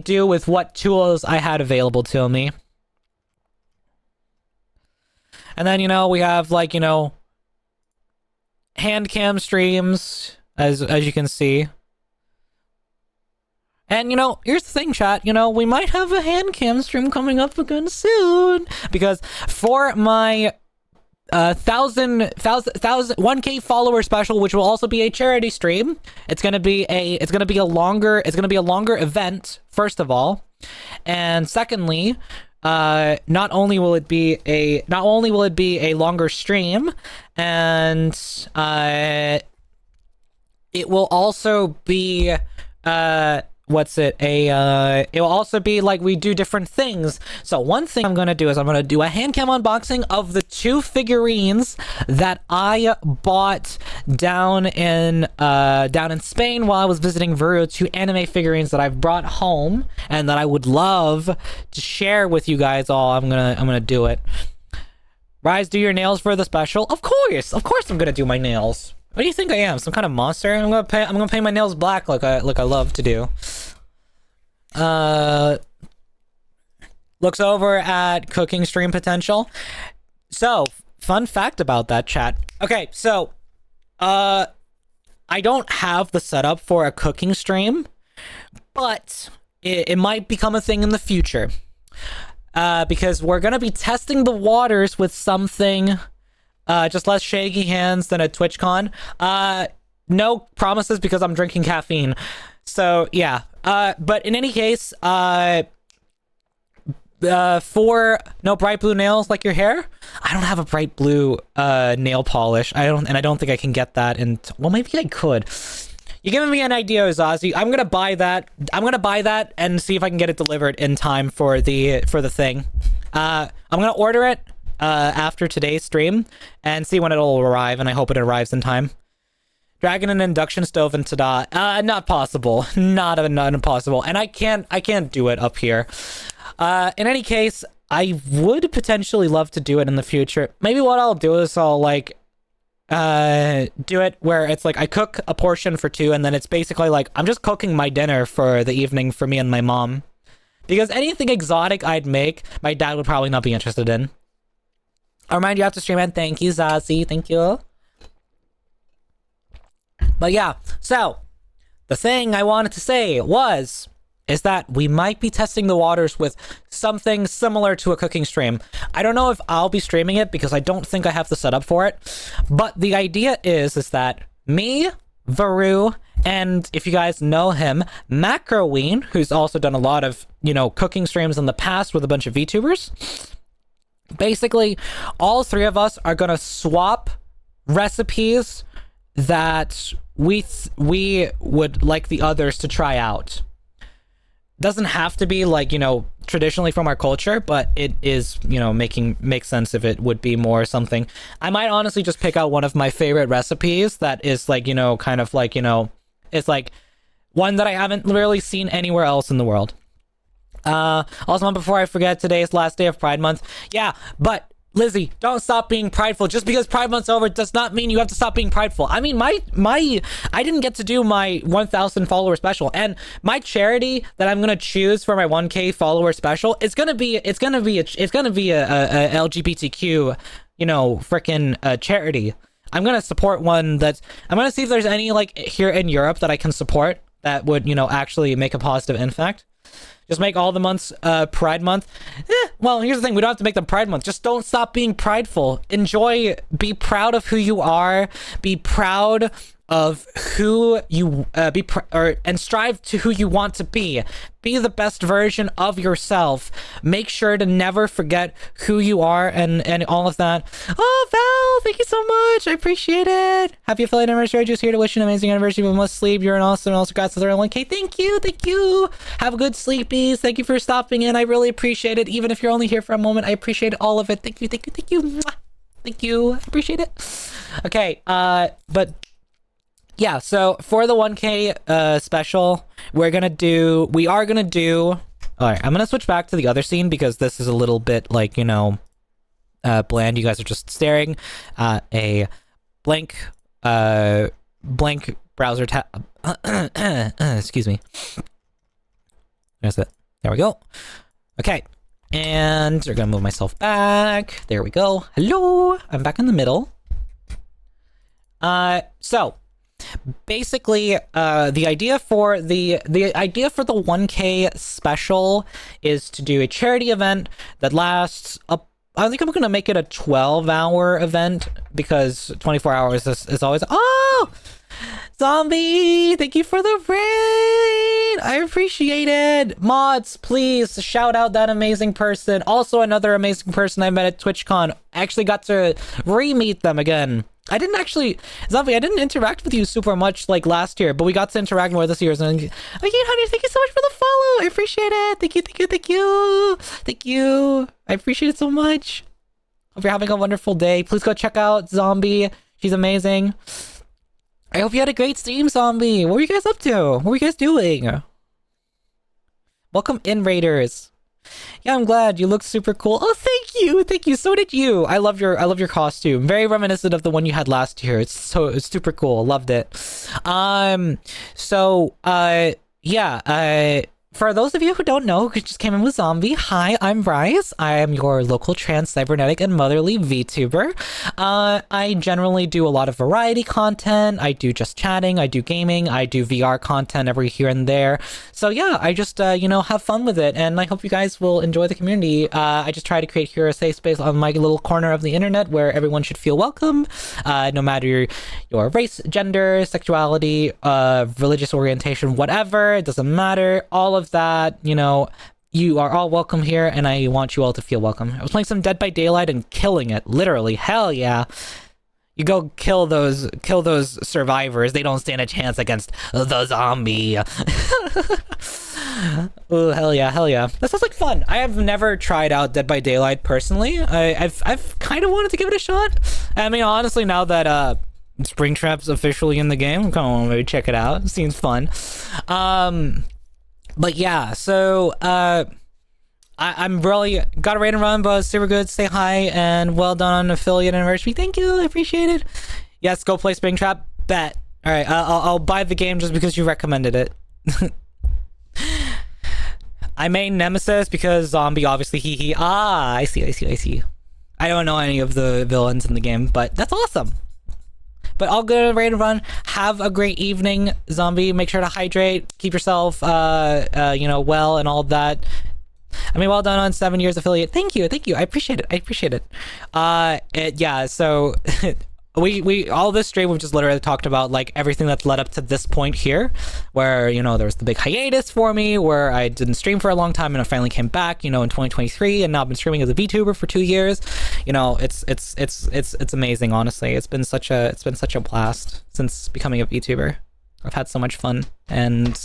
Speaker 1: do with what tools I had available to me. And then, you know, we have, like, you know, hand cam streams, as you can see. And, you know, here's the thing, chat. You know, we might have a hand cam stream coming up again soon. Because for my 1K follower special, which will also be a charity stream, it's gonna be a longer event, first of all. And secondly, not only will it be a longer stream, and it will also be it will also be like we do different things. So one thing I'm gonna do is I'm gonna do a hand cam unboxing of the 2 figurines that I bought down in Spain while I was visiting Veru. 2 anime figurines that I've brought home and that I would love to share with you guys all. I'm gonna do it. Rise, do your nails for the special? Of course I'm gonna do my nails. What do you think I am? Some kind of monster? I'm gonna paint my nails black like I love to do. Looks over at cooking stream potential. So, fun fact about that, chat. Okay, so I don't have the setup for a cooking stream, but it might become a thing in the future. Because we're gonna be testing the waters with something just less shaky hands than a TwitchCon. No promises because I'm drinking caffeine. So, yeah. But in any case, for no bright blue nails like your hair, I don't have a bright blue nail polish. I don't think I can get that. And well, maybe I could. You're giving me an idea, Zazie. I'm gonna buy that. And see if I can get it delivered in time for the thing. I'm gonna order it after today's stream and see when it'll arrive, and I hope it arrives in time. Dragging an induction stove into not possible. Not impossible. And I can't do it up here. In any case, I would potentially love to do it in the future. Maybe what I'll do is I'll like do it where it's like I cook a portion for 2, and then it's basically like I'm just cooking my dinner for the evening for me and my mom. Because anything exotic I'd make, my dad would probably not be interested in. I remind you have to stream it. Thank you, Zazie. Thank you. But yeah, so the thing I wanted to say is that we might be testing the waters with something similar to a cooking stream. I don't know if I'll be streaming it because I don't think I have the setup for it. But the idea is that me, Varu, and if you guys know him, Macroween, who's also done a lot of, you know, cooking streams in the past with a bunch of VTubers. Basically, all 3 of us are gonna swap recipes that we would like the others to try out. Doesn't have to be like, you know, traditionally from our culture, but it is, you know, makes sense if it would be more something. I might honestly just pick out one of my favorite recipes that is like, you know, kind of like, you know, it's like one that I haven't really seen anywhere else in the world. Also, before I forget, today's last day of Pride Month. Yeah, but Lizzie, don't stop being prideful. Just because Pride Month's over does not mean you have to stop being prideful. I mean, I didn't get to do my 1,000 follower special, and my charity that I'm gonna choose for my 1K follower special is gonna be a LGBTQ, you know, freaking charity. I'm gonna support one that's. I'm gonna see if there's any like here in Europe that I can support that would, you know, actually make a positive impact. Just make all the months Pride Month. Well, here's the thing. We don't have to make them Pride Month. Just don't stop being prideful. Enjoy. Be proud of who you are. Be proud of who you and strive to who you want to be. Be the best version of yourself. Make sure to never forget who you are and all of that. Oh, Val, thank you so much. I appreciate it. Happy affiliate anniversary. Just here to wish you an amazing anniversary, but must sleep. You're an awesome. Also, congrats to 1K. Thank you. Thank you. Have a good sleepies. Thank you for stopping in. I really appreciate it. Even if you're only here for a moment, I appreciate all of it. Thank you. Thank you. Thank you. Mwah. Thank you. I appreciate it. Okay. But yeah, so for the 1K special, we are gonna do. All right, I'm gonna switch back to the other scene because this is a little bit like, you know, bland. You guys are just staring at a blank browser tab. Excuse me. There's it. There we go. Okay, and we're gonna move myself back. There we go. Hello, I'm back in the middle. So. Basically, the idea for the 1K special is to do a charity event that lasts up. I think I'm gonna make it a 12-hour event because 24 hours is always. Oh, Zombie! Thank you for the raid. I appreciate it. Mods, please shout out that amazing person. Also, another amazing person I met at TwitchCon. I actually got to re-meet them again. Zombie, I didn't interact with you super much like last year, but we got to interact more this year. So, okay, honey, thank you so much for the follow. I appreciate it. Thank you, thank you, thank you. Thank you. I appreciate it so much. Hope you're having a wonderful day. Please go check out Zombie. She's amazing. I hope you had a great stream, Zombie. What were you guys up to? What were you guys doing? Welcome in, Raiders. Yeah, I'm glad. You look super cool. Oh, thank you. Thank you. So did you. I love your costume. Very reminiscent of the one you had last year. It's super cool. Loved it. For those of you who don't know, who just came in with Zombie, hi, I'm Bryce. I am your local trans cybernetic and motherly VTuber. I generally do a lot of variety content. I do just chatting, I do gaming, I do VR content every here and there. So yeah, I just, have fun with it, and I hope you guys will enjoy the community. I just try to create here a safe space on my little corner of the internet where everyone should feel welcome, no matter your race, gender, sexuality, religious orientation, whatever, it doesn't matter. All of that, you are all welcome here, and I want you all to feel welcome. I was playing some Dead by Daylight and killing it, literally. Hell yeah. You go kill those survivors. They don't stand a chance against the zombie. Oh, hell yeah, hell yeah. That sounds like fun. I have never tried out Dead by Daylight personally. I've kind of wanted to give it a shot. I mean, honestly, now that Springtrap's officially in the game, I'm kind of want to maybe check it out. It seems fun. But yeah, so I'm really got a raid and run, but super good. Say hi and well done on affiliate anniversary. Thank you, I appreciate it. Yes, go play Springtrap. Bet. All right, I'll buy the game just because you recommended it. I main Nemesis because zombie, obviously. He. Ah, I see. I don't know any of the villains in the game, but that's awesome. But all good, ready to run. Have a great evening, Zombie. Make sure to hydrate. Keep yourself, well and all of that. I mean, well done on 7 years affiliate. Thank you. I appreciate it. Yeah. So we all this stream we've just literally talked about like everything that's led up to this point here, where there was the big hiatus for me where I didn't stream for a long time and I finally came back, in 2023, and now I've been streaming as a VTuber for 2 years. It's amazing. Honestly, it's been such a blast since becoming a VTuber. I've had so much fun, and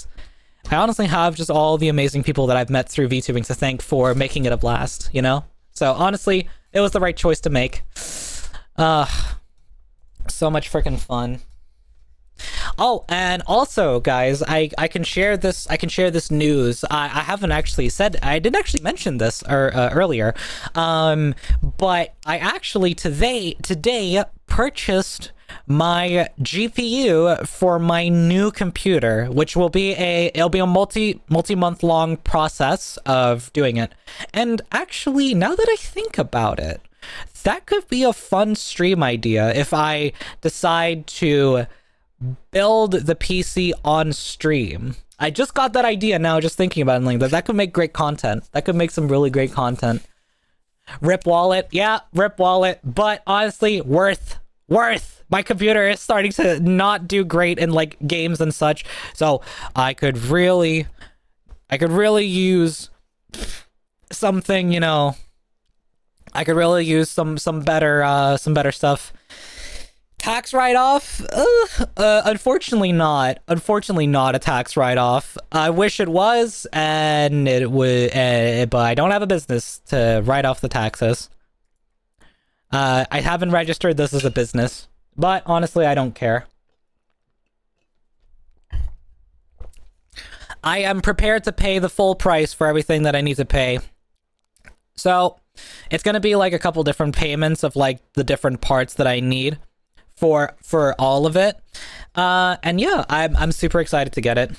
Speaker 1: I honestly have just all the amazing people that I've met through VTubing to thank for making it a blast. So honestly, it was the right choice to make. So much freaking fun. Oh, and also, guys, I can share this. I can share this news. I haven't actually said. I didn't actually mention this earlier. But I actually today purchased my GPU for my new computer, which will be a multi-month long process of doing it. And actually, now that I think about it, that could be a fun stream idea if I decide to build the PC on stream. I just got that idea now, just thinking about it, like that could make great content. That could make some really great content. Rip wallet, yeah, rip wallet, but honestly, worth. My computer is starting to not do great in like games and such, so I could really use something, you know. I could really use some better stuff. Tax write-off? Unfortunately not. Unfortunately not a tax write-off. I wish it was, and it would, but I don't have a business to write off the taxes. I haven't registered this as a business, but honestly, I don't care. I am prepared to pay the full price for everything that I need to pay. So, it's gonna be like a couple different payments of like the different parts that I need for all of it. And yeah, I'm super excited to get it.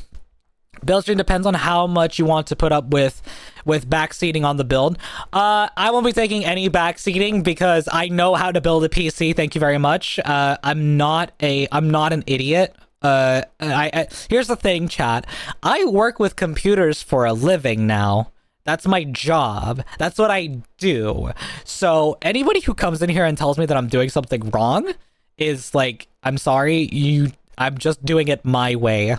Speaker 1: Build stream depends on how much you want to put up with backseating on the build. I won't be taking any backseating because I know how to build a PC. Thank you very much. I'm not an idiot. Here's the thing, chat. I work with computers for a living now. That's my job. That's what I do. So anybody who comes in here and tells me that I'm doing something wrong is like, I'm sorry, I'm just doing it my way.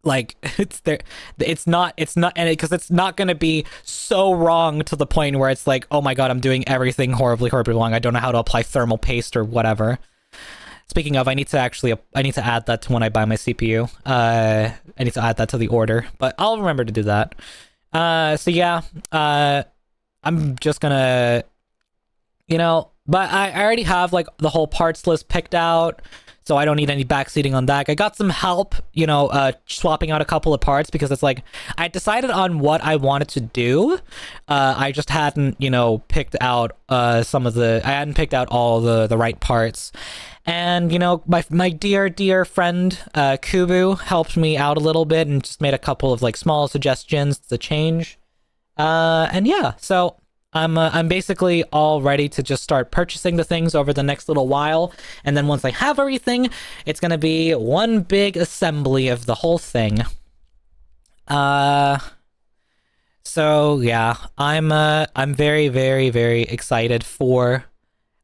Speaker 1: Like, it's not, and because it's not going to be so wrong to the point where it's like, oh my god, I'm doing everything horribly wrong. I don't know how to apply thermal paste or whatever. Speaking of, I need to add that to when I buy my CPU. I need to add that to the order, but I'll remember to do that. So yeah, I'm just gonna, you know, but I already have like the whole parts list picked out, so I don't need any backseating on that. I got some help, you know, swapping out a couple of parts because it's like, I decided on what I wanted to do. I just hadn't, you know, picked out I hadn't picked out all the right parts. And, you know, my dear friend, Kubu, helped me out a little bit and just made a couple of, like, small suggestions to change. And yeah, so I'm basically all ready to just start purchasing the things over the next little while. And then once I have everything, it's gonna be one big assembly of the whole thing. So yeah, I'm very, very, very excited for...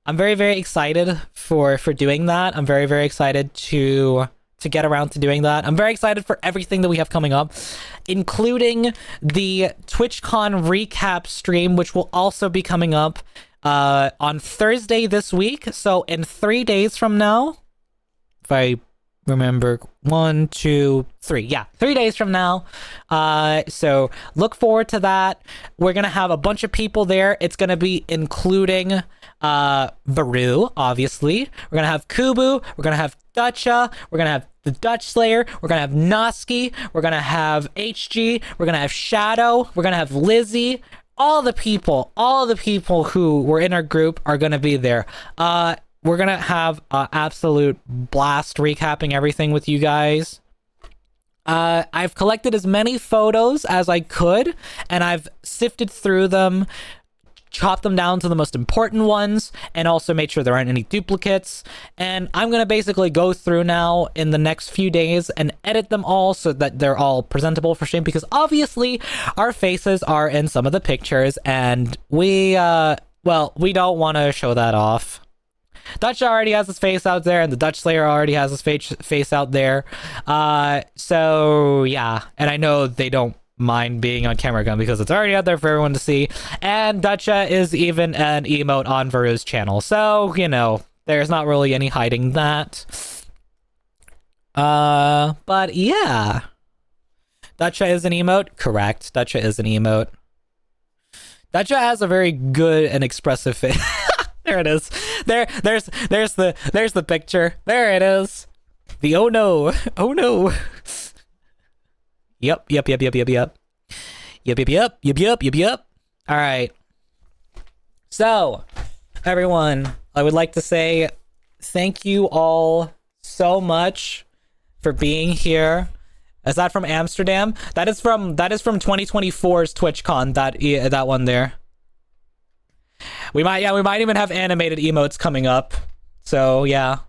Speaker 1: I'm very, very excited for doing that. I'm very, very excited to get around to doing that. I'm very excited for everything that we have coming up, including the TwitchCon recap stream, which will also be coming up on Thursday this week. So in 3 days from now, if I remember, 1, 2, 3. Yeah, 3 days from now. So look forward to that. We're gonna have a bunch of people there. It's gonna be including Varu, obviously. We're gonna have Kubu. We're gonna have Dutcha. We're gonna have the Dutch Slayer. We're gonna have Noski. We're gonna have HG. We're gonna have Shadow. We're gonna have Lizzie. All the people who were in our group are gonna be there. We're gonna have an absolute blast recapping everything with you guys. I've collected as many photos as I could, and I've sifted through them, chopped them down to the most important ones, and also made sure there aren't any duplicates. And I'm gonna basically go through now in the next few days and edit them all so that they're all presentable for stream, because obviously our faces are in some of the pictures, and we don't want to show that off. Dutch already has his face out there, and the Dutch Slayer already has his face out there. So yeah, and I know they don't mind being on camera gun because it's already out there for everyone to see. And Dutcha is even an emote on Varu's channel, so you know there's not really any hiding that. But yeah, Dutcha is an emote. Correct, Dutcha is an emote. Dutcha has a very good and expressive face. There it is. There's the picture. There it is. The oh no. Oh no. Yep. Yep. Yep. Yep. Yep. Yep. Yep. Yep. Yep. Yep. Yep. Yep. Yep. All right. So, everyone, I would like to say thank you all so much for being here. Is that from Amsterdam? That is from 2024's TwitchCon. That one there. We might even have animated emotes coming up. So yeah,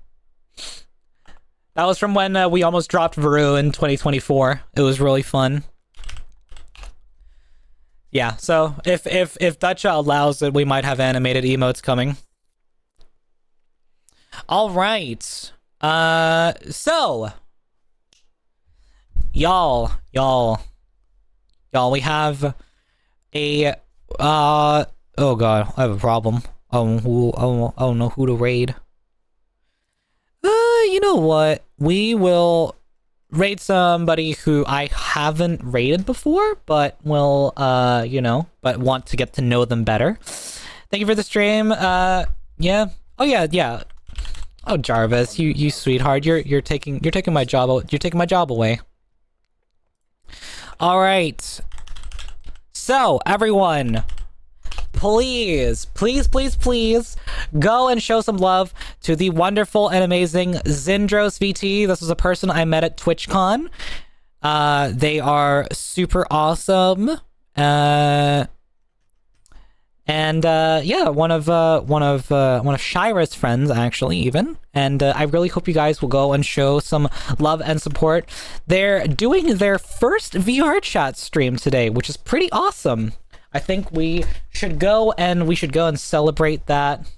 Speaker 1: that was from when we almost dropped Varu in 2024. It was really fun. Yeah, so if Dutcha allows it, we might have animated emotes coming. All right. So y'all, we have a oh god, I have a problem. I don't know who to raid. You know what? We will raid somebody who I haven't raided before, but will but want to get to know them better. Thank you for the stream. Yeah. Oh yeah. Oh Jarvis, you sweetheart. You're taking my job. You're taking my job away. All right. So, everyone, please go and show some love to the wonderful and amazing Zindros VT. This was a person I met at TwitchCon. They are super awesome. Yeah, one of Shira's friends actually even, and I really hope you guys will go and show some love and support. They're doing their first VR chat stream today, which is pretty awesome. I think we should go and celebrate that.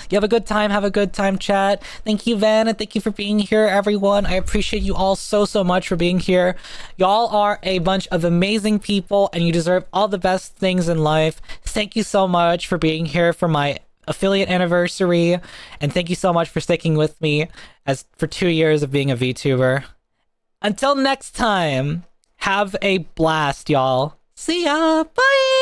Speaker 1: You have a good time, chat. Thank you, Van, and thank you for being here, everyone. I appreciate you all so much for being here. Y'all are a bunch of amazing people, and you deserve all the best things in life. Thank you so much for being here for my affiliate anniversary, and thank you so much for sticking with me for 2 years of being a VTuber. Until next time, have a blast, y'all. See ya! Bye!